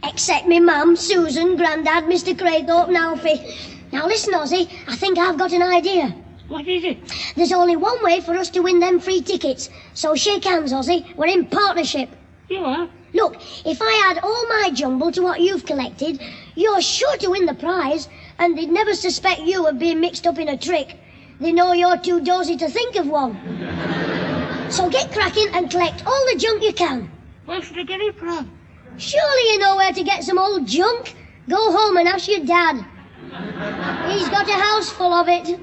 Except me mum, Susan, Grandad, Mr. Craythorpe and Alfie. Now listen, Ozzy, I think I've got an idea. What is it? There's only one way for us to win them free tickets. So shake hands, Ozzy. We're in partnership. You are? Look, if I add all my jumble to what you've collected, you're sure to win the prize, and they'd never suspect you of being mixed up in a trick. They know you're too dozy to think of one. So get cracking and collect all the junk you can. Where should I get it from? Surely you know where to get some old junk. Go home and ask your dad. He's got a house full of it.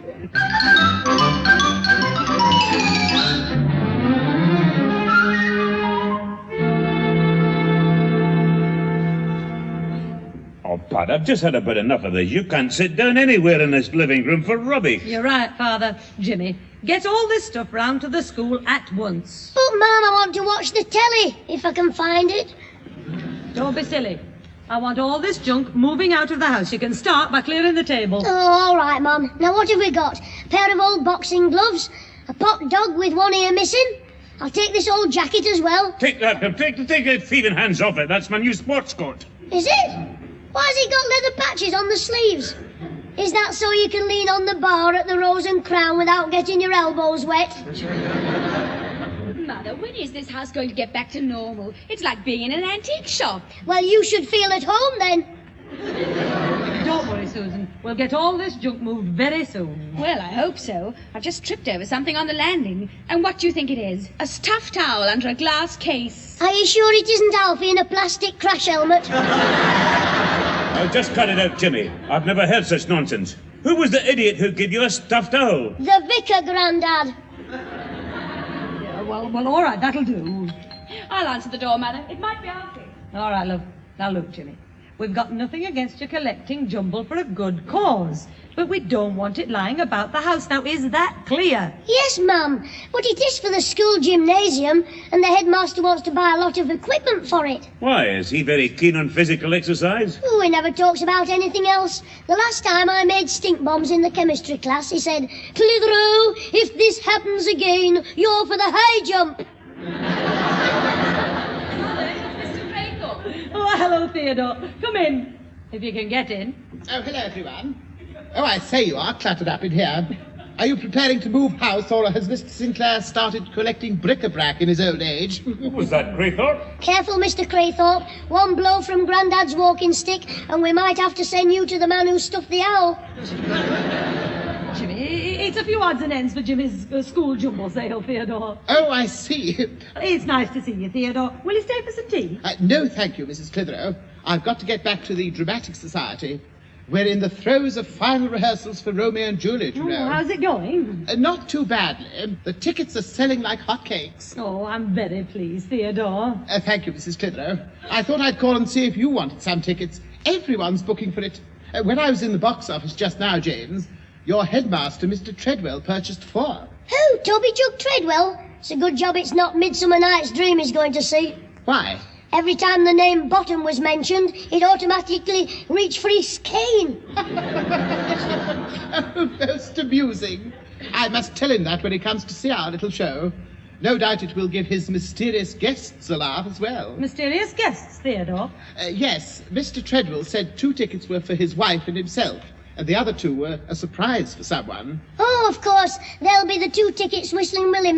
Oh, Pat, I've just had about enough of this. You can't sit down anywhere in this living room for rubbish. You're right, Father. Jimmy, get all this stuff round to the school at once. But, Mum, I want to watch the telly, if I can find it. Don't be silly. I want all this junk moving out of the house. You can start by clearing the table. Oh, all right, Mum. Now, what have we got? A pair of old boxing gloves, a pot dog with one ear missing. I'll take this old jacket as well. Take that, take the thieving hands off it. That's my new sports coat. Is it? Why has it got leather patches on the sleeves? Is that so you can lean on the bar at the Rose and Crown without getting your elbows wet? Mother, when is this house going to get back to normal? It's like being in an antique shop. Well, you should feel at home then. Don't worry, Susan. We'll get all this junk moved very soon. Well, I hope so. I've just tripped over something on the landing. And what do you think it is? A stuffed towel under a glass case. Are you sure it isn't Alfie in a plastic crash helmet? Oh, just cut it out, Jimmy. I've never heard such nonsense. Who was the idiot who gave you a stuffed owl? The vicar, Grandad. Well, all right, that'll do. I'll answer the door, Mother. It might be Alfie. All right, love. Now look, Jimmy. We've got nothing against you collecting jumble for a good cause, but we don't want it lying about the house. Now, is that clear? Yes, Mum, but it is for the school gymnasium, and the headmaster wants to buy a lot of equipment for it. Why, is he very keen on physical exercise? Oh, he never talks about anything else. The last time I made stink bombs in the chemistry class, he said, "Clitheroe, if this happens again, you're for the high jump." Oh, hello, Theodore. Come in, if you can get in. Oh, hello, everyone. Oh, I say you are cluttered up in here. Are you preparing to move house, or has Mr. Sinclair started collecting bric-a-brac in his old age? Was that Craythorpe? Careful, Mr. Craythorpe. One blow from Grandad's walking stick, and we might have to send you to the man who stuffed the owl. Jimmy, it's a few odds and ends for Jimmy's school jumble sale, Theodore. Oh, I see. It's nice to see you, Theodore. Will you stay for some tea? No, thank you, Mrs. Clitheroe. I've got to get back to the Dramatic Society. We're in the throes of final rehearsals for Romeo and Juliet, you know. How's it going? Not too badly. The tickets are selling like hotcakes. Oh, I'm very pleased, Theodore. Thank you, Mrs. Clitheroe. I thought I'd call and see if you wanted some tickets. Everyone's booking for it. When I was in the box office just now, James, your headmaster, Mr. Treadwell, purchased 4. Who? Toby Jug Treadwell? It's a good job it's not Midsummer Night's Dream he's going to see. Why? Every time the name Bottom was mentioned, it automatically reached for his cane. Oh, most amusing. I must tell him that when he comes to see our little show. No doubt it will give his mysterious guests a laugh as well. Mysterious guests, Theodore? Yes, Mr. Treadwell said 2 tickets were for his wife and himself, and the other 2 were a surprise for someone. Oh, of course, there'll be the 2 tickets Whistling Willie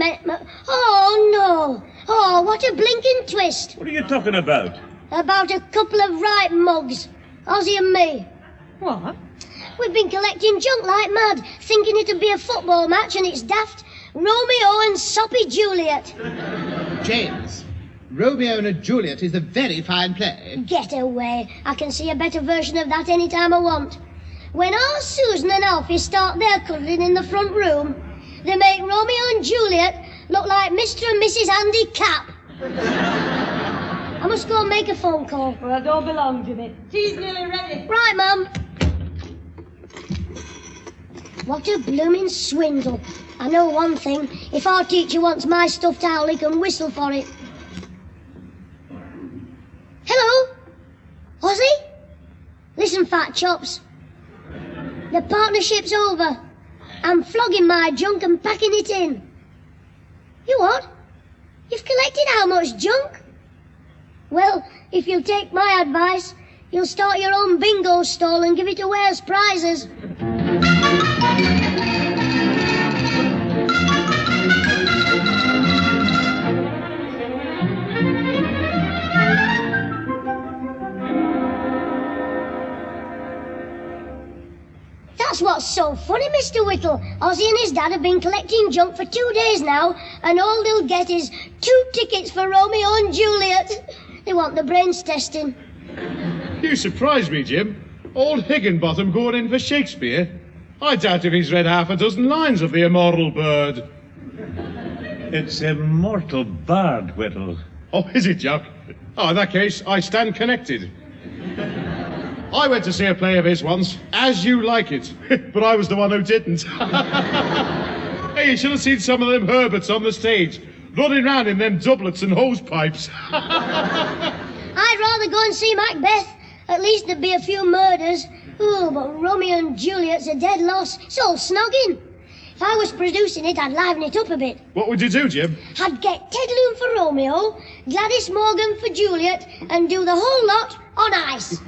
Oh, no. Oh, what a blinking twist. What are you talking about? About a couple of ripe mugs. Ozzy and me. What? We've been collecting junk like mad, thinking it'd be a football match, and it's daft. Romeo and Soppy Juliet. James, Romeo and Juliet is a very fine play. Get away. I can see a better version of that any time I want. When our Susan and Alfie start their cuddling in the front room, they make Romeo and Juliet look like Mr. and Mrs. Andy Capp. I must go and make a phone call. Well, I don't belong, Jimmy. Tea's nearly ready. Right, Mum. What a blooming swindle. I know one thing. If our teacher wants my stuffed owl, he can whistle for it. Hello? Ozzy? Listen, fat chops. The partnership's over. I'm flogging my junk and packing it in. You what? You've collected how much junk? Well, if you'll take my advice, you'll start your own bingo stall and give it away as prizes. That's what's so funny, Mr. Whittle. Ozzy and his dad have been collecting junk for 2 days now, and all they'll get is 2 tickets for Romeo and Juliet. They want the brains testing. You surprise me, Jim. Old Higginbottom going in for Shakespeare? I doubt if he's read half a dozen lines of the immoral bird. It's immortal bard, Whittle. Oh, is it, Jock? Oh, in that case, I stand connected. I went to see a play of his once, As You Like It, but I was the one who didn't. Hey, you should have seen some of them Herberts on the stage, running round in them doublets and hose pipes. I'd rather go and see Macbeth. At least there'd be a few murders. Oh, but Romeo and Juliet's a dead loss. It's all snogging. If I was producing it, I'd liven it up a bit. What would you do, Jim? I'd get Ted Loon for Romeo, Gladys Morgan for Juliet, and do the whole lot on ice.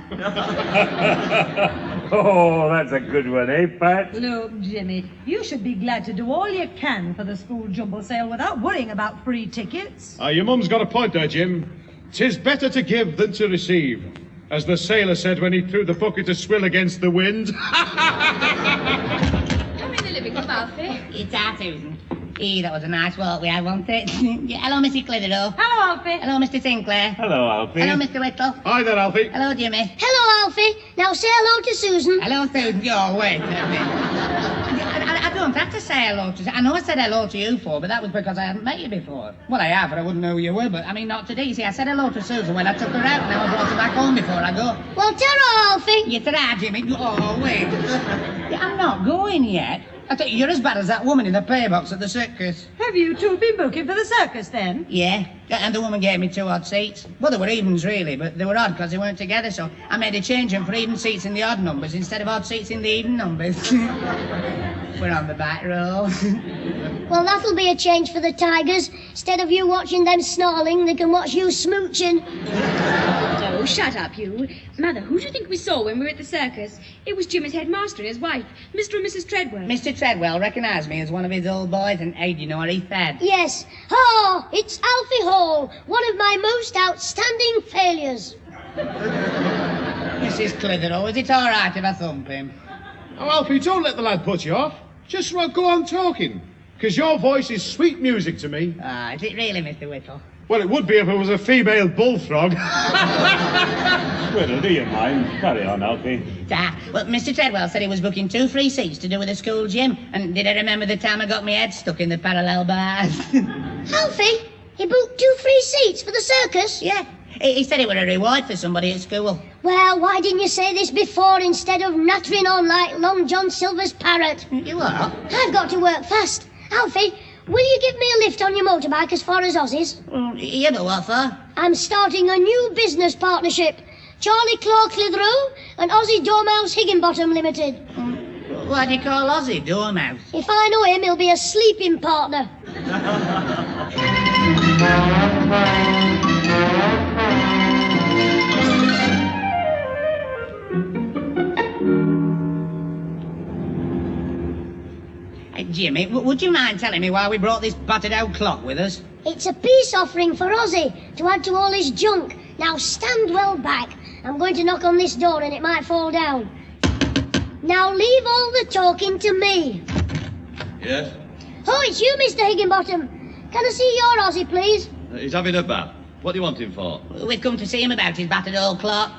Oh, that's a good one, eh, Pat? Look, Jimmy, you should be glad to do all you can for the school jumble sale without worrying about free tickets. Your mum's got a point there, Jim. 'Tis better to give than to receive, as the sailor said when he threw the bucket of swill against the wind. Come in the living room, Alfie. It's our Susan. That was a nice walk we had, wasn't it? Yeah, hello, Mrs. Clitheroe. Hello, Alfie. Hello, Mr. Sinclair. Hello, Alfie. Hello, Mr. Whittle. Hi there, Alfie. Hello, Jimmy. Hello, Alfie. Now say hello to Susan. Hello, Susan. Oh, wait a minute. I don't have to say hello to... I know I said hello to you before, but that was because I hadn't met you before. Well, I have, but I wouldn't know who you were, but I mean, not today. See, I said hello to Susan when I took her out, and I brought her back home before I go. Well, ta-ra, Alfie. You ta-ra, Jimmy. Oh, wait. I'm not going yet. I think you're as bad as that woman in the pay box at the circus. Have you two been booking for the circus, then? Yeah, and the woman gave me 2 odd seats. Well, they were evens, really, but they were odd because they weren't together, so I made a change them for even seats in the odd numbers instead of odd seats in the even numbers. We're on the back row. Well, that'll be a change for the Tigers. Instead of you watching them snarling, they can watch you smooching. Oh, shut up, you. Mother, who do you think we saw when we were at the circus? It was Jimmy's headmaster and his wife, Mr. and Mrs. Treadwell. Mr. Treadwell recognised me as one of his old boys, and hey, do you know what he said? Yes. Oh, it's Alfie Hall, one of my most outstanding failures. Mrs. Clitheroe, is it all right if I thump him? Oh, Alfie, don't let the lad put you off. Just go on talking, because your voice is sweet music to me. Ah, is it really, Mr. Whittle? Well, it would be if it was a female bullfrog. Whittle, do you mind? Carry on, Alfie. Well, Mr. Treadwell said he was booking 2 free seats to do with the school gym. And did I remember the time I got my head stuck in the parallel bars? Alfie, he booked 2 free seats for the circus? Yeah. He said it were a reward for somebody at school. Well, why didn't you say this before instead of nattering on like Long John Silver's parrot? You are? I've got to work fast. Alfie, will you give me a lift on your motorbike as far as Ozzy's? Yeah, but what for? I'm starting a new business partnership. Charlie Claw Clitheroe and Ozzy Dormouse Higginbottom Limited. What do you call Ozzy, Dormouse? If I know him, he'll be a sleeping partner. Hey, Jimmy, would you mind telling me why we brought this battered old clock with us? It's a peace offering for Ozzy to add to all his junk. Now stand well back. I'm going to knock on this door and it might fall down. Now leave all the talking to me. Yes? Oh, it's you, Mr. Higginbottom. Can I see your Ozzy, please? He's having a bath. What do you want him for? We've come to see him about his battered old clock.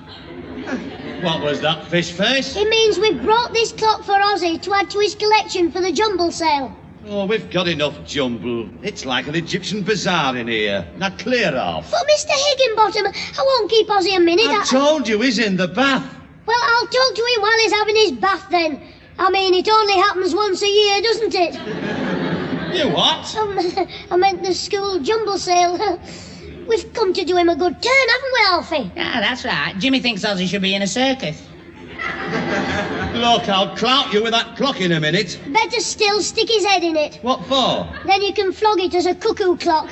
What was that, fish face? It means we've brought this clock for Ozzy to add to his collection for the jumble sale. Oh, we've got enough jumble. It's like an Egyptian bazaar in here. Now clear off. But Mr. Higginbottom, I won't keep Ozzy a minute. I told you he's in the bath. Well, I'll talk to him while he's having his bath then. I mean, it only happens once a year, doesn't it? You what? I meant the school jumble sale. We've come to do him a good turn, haven't we, Alfie? Ah, that's right. Jimmy thinks Ozzy should be in a circus. Look, I'll clout you with that clock in a minute. Better still, stick his head in it. What for? Then you can flog it as a cuckoo clock.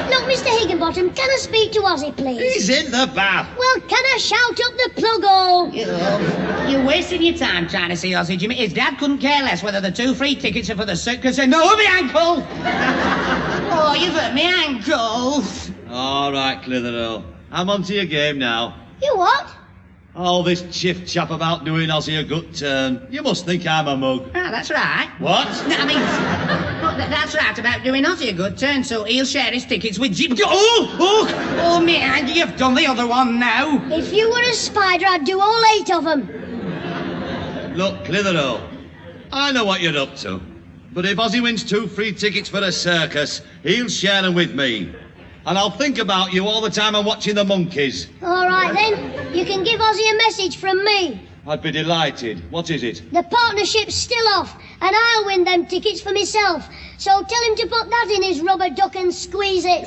Look, Mr. Higginbottom, can I speak to Ozzy, please? He's in the bath. Well, can I shout up the plug hole? You're wasting your time trying to see Ozzy, Jimmy. His dad couldn't care less whether the 2 free tickets are for the circus and... No, my ankle! Oh, you've hurt my ankle. All right, Clitheroe. I'm onto your game now. You what? All this chiff-chap about doing Ozzy a good turn. You must think I'm a mug. Ah, that's right. What? No, I mean, that's right about doing Ozzy a good turn, so he'll share his tickets with Jim. Oh, man, you've done the other one now. If you were a spider, I'd do all 8 of them. Look, Clitheroe, I know what you're up to. But if Ozzy wins 2 free tickets for a circus, he'll share them with me. And I'll think about you all the time I'm watching the monkeys. All right, then. You can give Ozzy a message from me. I'd be delighted. What is it? The partnership's still off, and I'll win them tickets for myself. So tell him to put that in his rubber duck and squeeze it.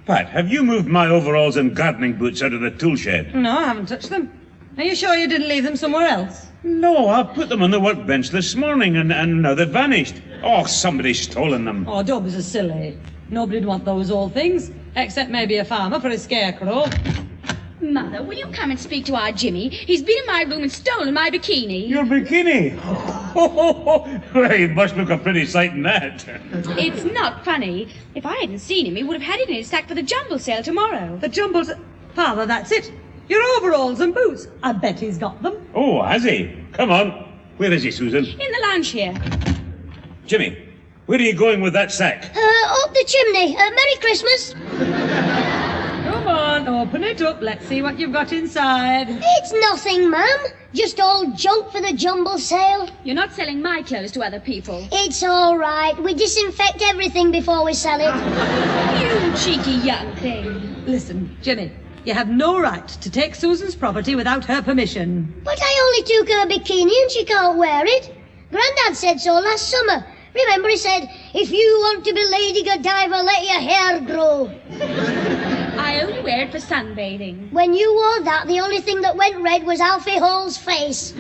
Pat, have you moved my overalls and gardening boots out of the tool shed? No, I haven't touched them. Are you sure you didn't leave them somewhere else? No, I put them on the workbench this morning and now they've vanished. Oh, somebody's stolen them. Oh, don't be so silly. Nobody'd want those old things, except maybe a farmer for his scarecrow. Mother, will you come and speak to our Jimmy? He's been in my room and stolen my bikini. Your bikini? Well, he must look a pretty sight in that. It's not funny. If I hadn't seen him, he would have had it in his sack for the jumble sale tomorrow. The jumble Father, that's it. Your overalls and boots. I bet he's got them. Oh, has he? Come on. Where is he, Susan? In the lounge here. Jimmy, where are you going with that sack? Up the chimney. Merry Christmas. Come on, open it up. Let's see what you've got inside. It's nothing, ma'am. Just old junk for the jumble sale. You're not selling my clothes to other people. It's all right. We disinfect everything before we sell it. You cheeky young thing. Listen, Jimmy, you have no right to take Susan's property without her permission. But I only took her bikini and she can't wear it. Grandad said so last summer. Remember, he said, if you want to be Lady Godiva, let your hair grow. I only wear it for sunbathing. When you wore that, the only thing that went red was Alfie Hall's face.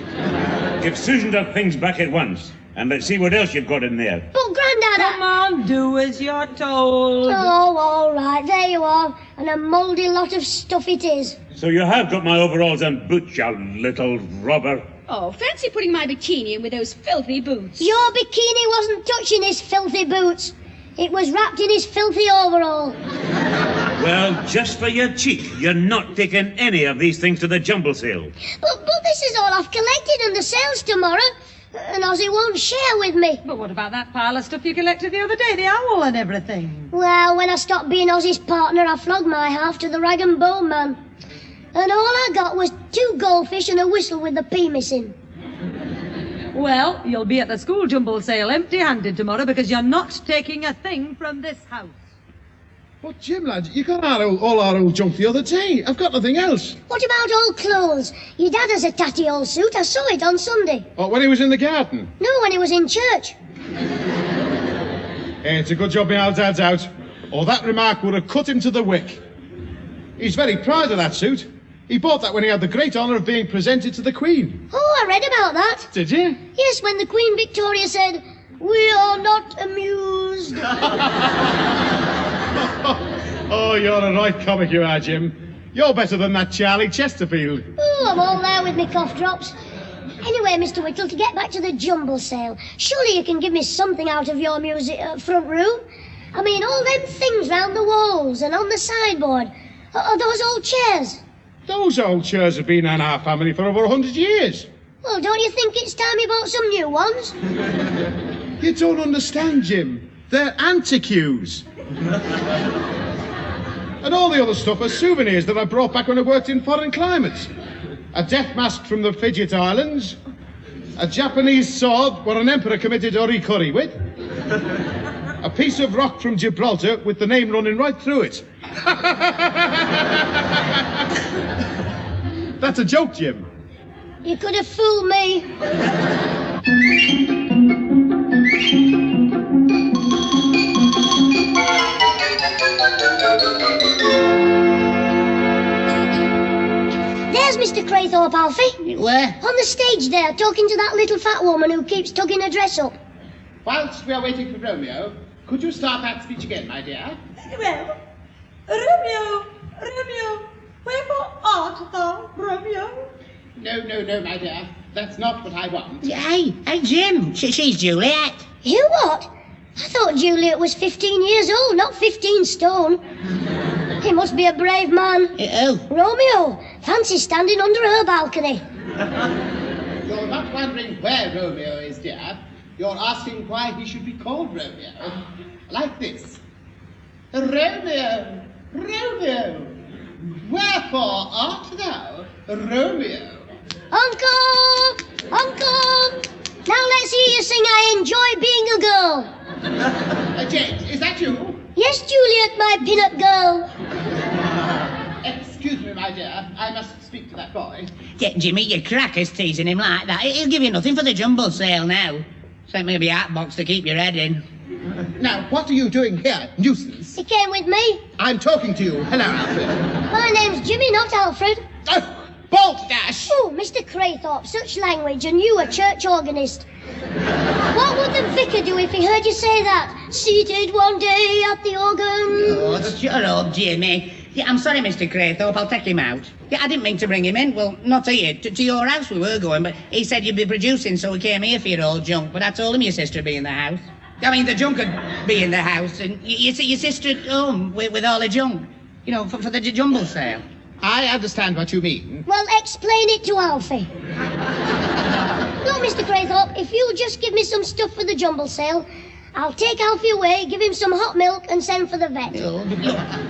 Give Susan her things back at once, and let's see what else you've got in there. But Grandad... Come on, do as you're told. Oh, all right, there you are. And a mouldy lot of stuff it is. So you have got my overalls and boots, you little robber. Oh, fancy putting my bikini in with those filthy boots. Your bikini wasn't touching his filthy boots. It was wrapped in his filthy overall. Well, just for your cheek, you're not taking any of these things to the jumble sale. But this is all I've collected and the sale's tomorrow. And Ozzy won't share with me. But what about that pile of stuff you collected the other day, the owl and everything? Well, when I stopped being Ozzy's partner, I flogged my half to the rag and bone man. And all I got was 2 goldfish and a whistle with the P missing. Well, you'll be at the school jumble sale empty-handed tomorrow because you're not taking a thing from this house. But Jim, lad, you got all our old junk the other day. I've got nothing else. What about old clothes? Your dad has a tatty old suit. I saw it on Sunday. Oh, when he was in the garden? No, when he was in church. It's a good job my old dad's out, or that remark would have cut him to the wick. He's very proud of that suit. He bought that when he had the great honour of being presented to the Queen. Oh, I read about that. Did you? Yes, when the Queen Victoria said, "We are not amused." Oh, you're a right comic, you are, Jim. You're better than that Charlie Chesterfield. Oh, I'm all there with me cough drops. Anyway, Mr. Whittle, to get back to the jumble sale, surely you can give me something out of your music front room? I mean, all them things round the walls and on the sideboard. Are those old chairs? Those old chairs have been in our family for over 100 years. Well, don't you think it's time you bought some new ones? You don't understand, Jim. They're antiques. And all the other stuff are souvenirs that I brought back when I worked in foreign climates. A death mask from the Fidget Islands, a Japanese sword where an emperor committed orikuri with, a piece of rock from Gibraltar with the name running right through it. That's a joke, Jim. You could have fooled me. There's Mr. Craythorpe, Alfie. Where? On the stage there, talking to that little fat woman who keeps tugging her dress up. Whilst we are waiting for Romeo, could you start that speech again, my dear? Well, Romeo, wherefore art thou, Romeo? No, my dear. That's not what I want. Hey, Jim. She's Juliet. You what? I thought Juliet was 15 years old, not 15 stone. He must be a brave man. Oh. Romeo, fancy standing under her balcony. You're not wondering where Romeo is, dear. You're asking why he should be called Romeo. Like this. Romeo, Romeo, wherefore art thou, Romeo? Uncle! Uncle! Now let's hear you sing I Enjoy Being a Girl. James, is that you? Yes, Juliet, my peanut girl. Excuse me, my dear. I must speak to that boy. Get Jimmy, your crackers teasing him like that. He'll give you nothing for the jumble sale now. Except maybe a hat box to keep your head in. Now, what are you doing here, nuisance? He came with me. I'm talking to you. Hello, Alfred. My name's Jimmy, not Alfred. Oh, balderdash! Oh, Mr. Craythorpe, such language, and you a church organist. What would the vicar do if he heard you say that? Seated one day at the organ. Oh, shut up, Jimmy. Yeah, I'm sorry, Mr. Craythorpe. I'll take him out. Yeah, I didn't mean to bring him in. Well, not here. To your house we were going, but he said you'd be producing, so we came here for your old junk. But I told him your sister'd be in the house. I mean, the junk would be in the house, and your sister at home with all the junk. You know, for the jumble sale. I understand what you mean. Well, explain it to Alfie. Look, Mr. Craythorpe, if you'll just give me some stuff for the jumble sale, I'll take Alfie away, give him some hot milk, and send for the vet. Look,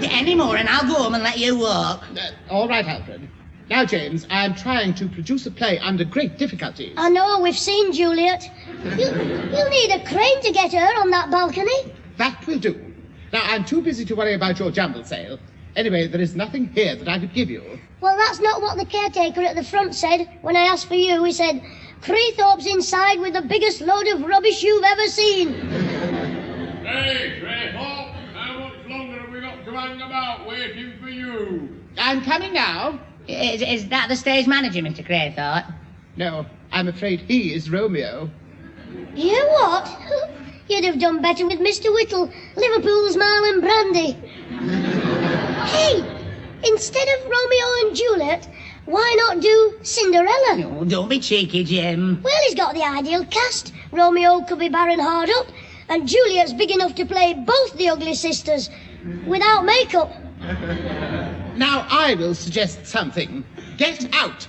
any more, and I'll go home and let you walk. All right, Alfred. Now, James, I'm trying to produce a play under great difficulties. I know, we've seen Juliet. You'll need a crane to get her on that balcony. That will do. Now, I'm too busy to worry about your jumble sale. Anyway, there is nothing here that I could give you. Well, that's not what the caretaker at the front said. When I asked for you, he said, Craythorpe's inside with the biggest load of rubbish you've ever seen. Hey, Craythorpe, how much longer have we got to hang about waiting for you? I'm coming now. Is that the stage manager, Mr. Craythorpe? No, I'm afraid he is Romeo. You what? You'd have done better with Mr. Whittle, Liverpool's Marlon Brandy. Hey, instead of Romeo and Juliet, why not do Cinderella? No, don't be cheeky, Jim. Well, he's got the ideal cast. Romeo could be Baron Hardup, and Juliet's big enough to play both the ugly sisters without makeup. Now I will suggest something. Get out!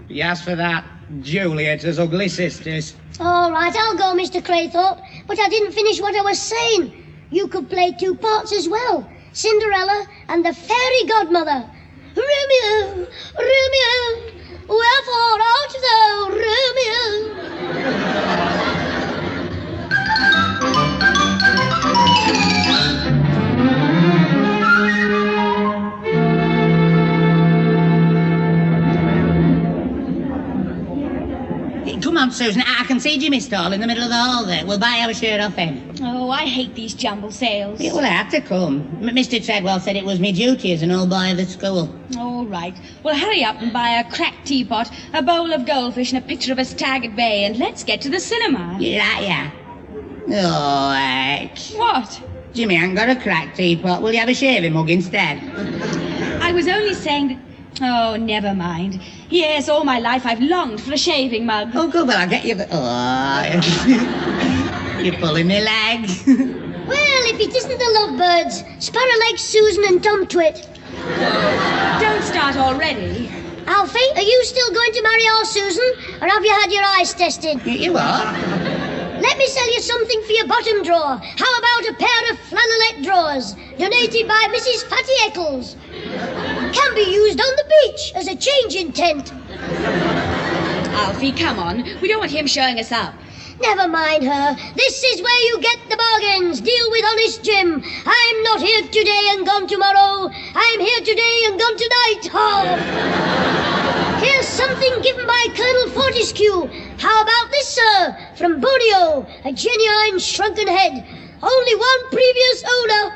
You asked for that, Juliet as ugly sisters. All right, I'll go, Mr. Craythorpe, but I didn't finish what I was saying. You could play two parts as well. Cinderella and the fairy godmother. Romeo, Romeo, wherefore art thou, Romeo? Come on, Susan. I can see Jimmy's stall in the middle of the hall there. We'll buy our share off him. Oh, I hate these jumble sales. It will have to come. Mr. Treadwell said it was me duty as an old boy of the school. All right. Well, hurry up and buy a cracked teapot, a bowl of goldfish, and a picture of a stag at bay, and let's get to the cinema. Yeah. All right. What? Jimmy ain't got a cracked teapot. Will you have a shaving mug instead? I was only saying that... Oh, never mind. Yes, all my life I've longed for a shaving mug. Oh, good, well, I'll get you... Oh, you're pulling me leg. Well, if it isn't the lovebirds, Sparrowleg, Susan and Tom Twit. Don't start already. Alfie, are you still going to marry our Susan, or have you had your eyes tested? You are? Let me sell you something for your bottom drawer. How about a pair of flannelette drawers, donated by Mrs. Fatty Eccles? Can be used on the beach as a changing tent. Alfie, come on. We don't want him showing us up. Never mind her. This is where you get the bargains. Deal with honest Jim. I'm not here today and gone tomorrow. I'm here today and gone tonight. Oh. Here's something given by Colonel Fortescue. How about this, sir? From Borneo, a genuine shrunken head. Only one previous owner.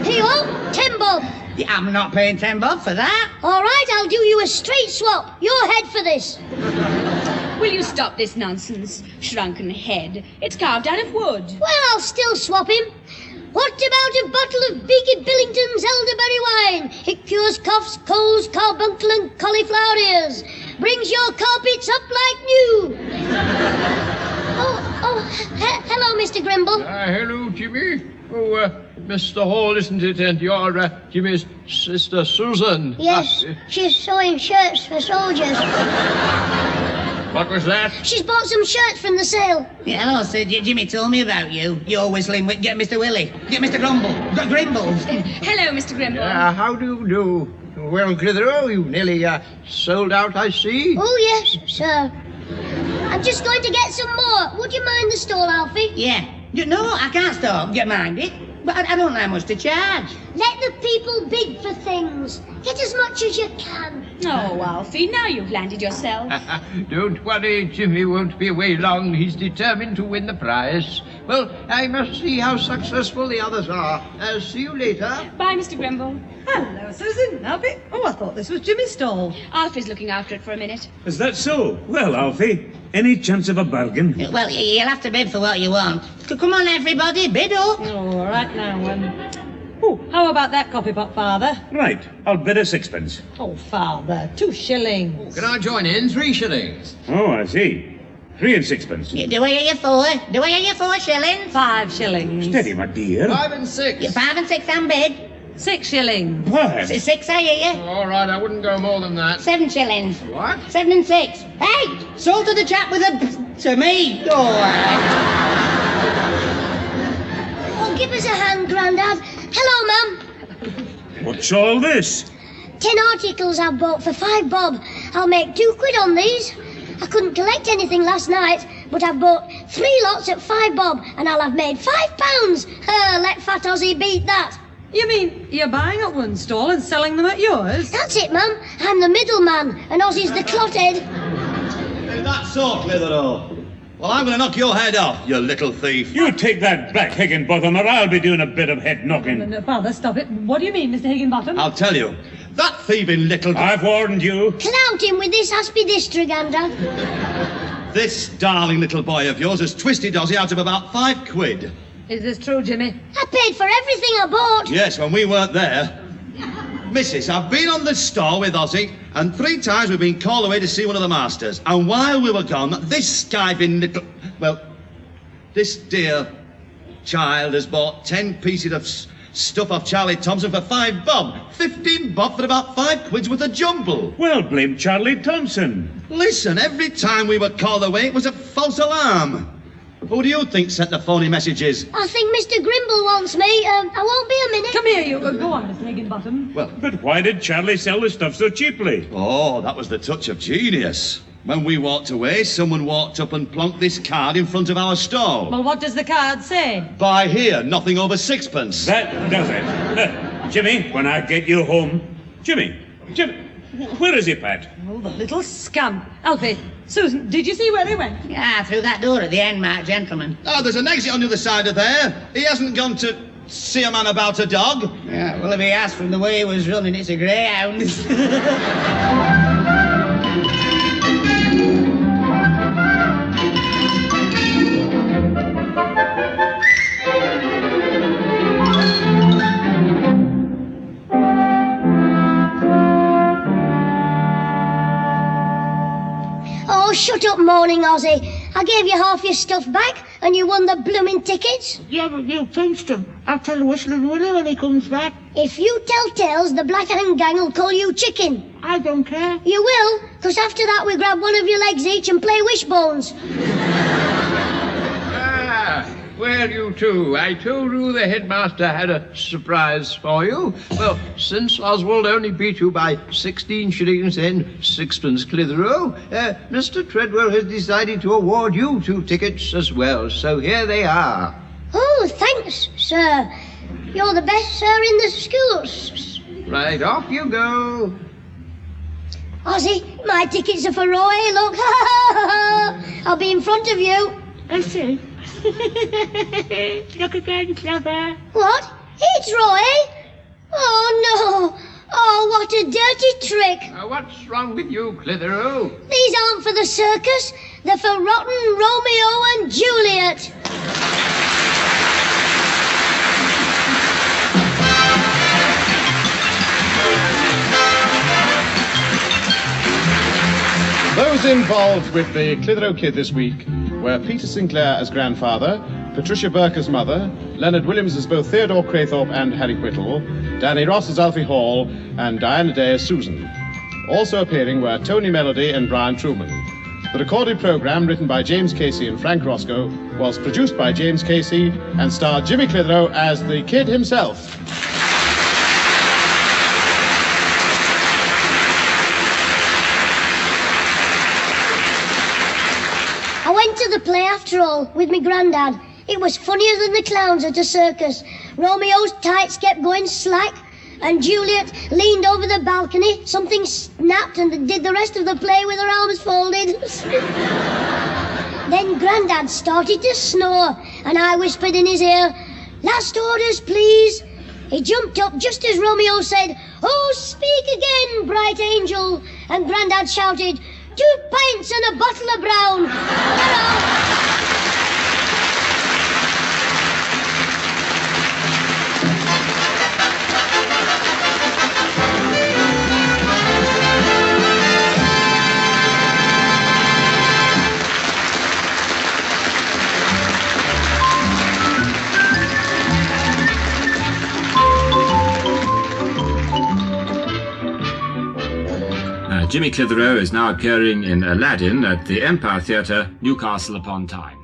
Here you are, 10 bob. Yeah, I'm not paying 10 bob for that. All right, I'll do you a straight swap. Your head for this. Will you stop this nonsense? Shrunken head. It's carved out of wood. Well, I'll still swap him. What about a bottle of Beaky Billington's elderberry wine? It cures coughs, colds, carbuncle and cauliflower ears. Brings your carpets up like new. Hello, Mr. Grimble. Hello, Jimmy. Oh, Mr. Hall, isn't it? And you're Jimmy's sister, Susan. Yes, she's sewing shirts for soldiers. What was that? She's bought some shirts from the sale. Yeah, hello, sir. Jimmy told me about you. You're whistling with... Get Mr. Willie. Get Mr. Grimble. Hello, Mr. Grimble. How do you do? Well, Clitheroe, you nearly sold out, I see. Oh, yes, sir. I'm just going to get some more. Would you mind the stall, Alfie? Yeah. No, I can't stop. Get mind it. But I don't know how much to charge. Let the people bid for things. Get as much as you can. Oh, Alfie, now you've landed yourself. Don't worry, Jimmy won't be away long. He's determined to win the prize. Well, I must see how successful the others are. See you later. Bye, Mr. Grimble. Hello, Susan. Alfie. Oh, I thought this was Jimmy's stall. Alfie's looking after it for a minute. Is that so? Well, Alfie, any chance of a bargain? Well, you'll have to bid for what you want. Come on, everybody, bid up. All right, now, how about that coffee pot, Father? Right, I'll bid a sixpence. Oh, Father, 2 shillings. Can I join in? 3 shillings. Oh, I see. 3 and 6pence. Do I hear you 4? Do I hear you 4 shillings? 5 shillings. Steady, my dear. 5 and 6. 5 and 6 and bid. 6 shillings. What? 6, I hear you. All right, I wouldn't go more than that. 7 shillings. What? 7 and 6. Hey, sold to the chap with a... to me. Oh, give us a hand, Grandad. Hello, Mum. What's all this? 10 articles I've bought for 5 bob. I'll make 2 quid on these. I couldn't collect anything last night, but I've bought 3 lots at 5 bob, and I'll have made £5. Let Fat Ozzy beat that. You mean you're buying at one stall and selling them at yours? That's it, Mum. I'm the middleman, and Ozzy's the clotted. Is that so, Clitheroe? Well, I'm going to knock your head off, you little thief. You take that back, Higginbottom, or I'll be doing a bit of head knocking. No, Father, stop it. What do you mean, Mr. Higginbottom? I'll tell you. That thieving little... I've warned you. Clout him with this Aspie District, Grandad. This darling little boy of yours has twisted Ozzy out of about 5 quid. Is this true, Jimmy? I paid for everything I bought. Yes, when we weren't there. Missus, I've been on the store with Ozzy, and 3 times we've been called away to see one of the masters. And while we were gone, this skiving little... Well, this dear child has bought 10 pieces of stuff off Charlie Thompson for 5 bob. 15 bob for about 5 quid's worth of jumble. Well, blame Charlie Thompson. Listen, every time we were called away, it was a false alarm. Who do you think sent the phony messages? I think Mr. Grimble wants me. I won't be a minute. Come here, you. Go on, Mr. Higginbottom. Well, but why did Charlie sell the stuff so cheaply? Oh, that was the touch of genius. When we walked away, someone walked up and plonked this card in front of our stall. Well, what does the card say? Buy here, nothing over 6pence. That does it. Jimmy, when I get you home... Jimmy, Where is he, Pat? Oh, the little scamp. Alfie, Susan, did you see where he went? Yeah, through that door at the end, Mark, gentlemen. Oh, there's an exit on the other side of there. He hasn't gone to see a man about a dog. Yeah, well, if he has, from the way he was running, it's a greyhound. Oh, shut up, moaning Ozzy. I gave you half your stuff back, and you won the blooming tickets. Yeah, but you pinched him. I'll tell Whistling Willie when he comes back. If you tell tales, the Black Hand Gang will call you chicken. I don't care. You will, because after that we grab one of your legs each and play wishbones. Well, you two, I told you the headmaster had a surprise for you. Well, since Oswald only beat you by 16 shillings and sixpence, Clitheroe, Mr. Treadwell has decided to award you 2 tickets as well, so here they are. Oh, thanks, sir. You're the best sir in the schools. Right, off you go. Ozzy, my tickets are for Roy, look. I'll be in front of you. I see. Look again, clever. What? It's Roy? Oh, no. Oh, what a dirty trick. What's wrong with you, Clitheroe? These aren't for the circus. They're for rotten Romeo and Juliet. Those involved with the Clitheroe Kid this week were Peter Sinclair as grandfather, Patricia Burke as mother, Leonard Williams as both Theodore Craythorpe and Harry Whittle, Danny Ross as Alfie Hall, and Diana Day as Susan. Also appearing were Tony Melody and Brian Truman. The recorded programme, written by James Casey and Frank Roscoe, was produced by James Casey and starred Jimmy Clitheroe as the kid himself. I went to the play after all, with me grandad. It was funnier than the clowns at a circus. Romeo's tights kept going slack, and Juliet leaned over the balcony. Something snapped and did the rest of the play with her arms folded. Then Grandad started to snore, and I whispered in his ear, "Last orders, please." He jumped up just as Romeo said, "Oh, speak again, bright angel." And Grandad shouted, "2 pints and a bottle of brown." Jimmy Clitheroe is now appearing in Aladdin at the Empire Theatre, Newcastle upon Tyne.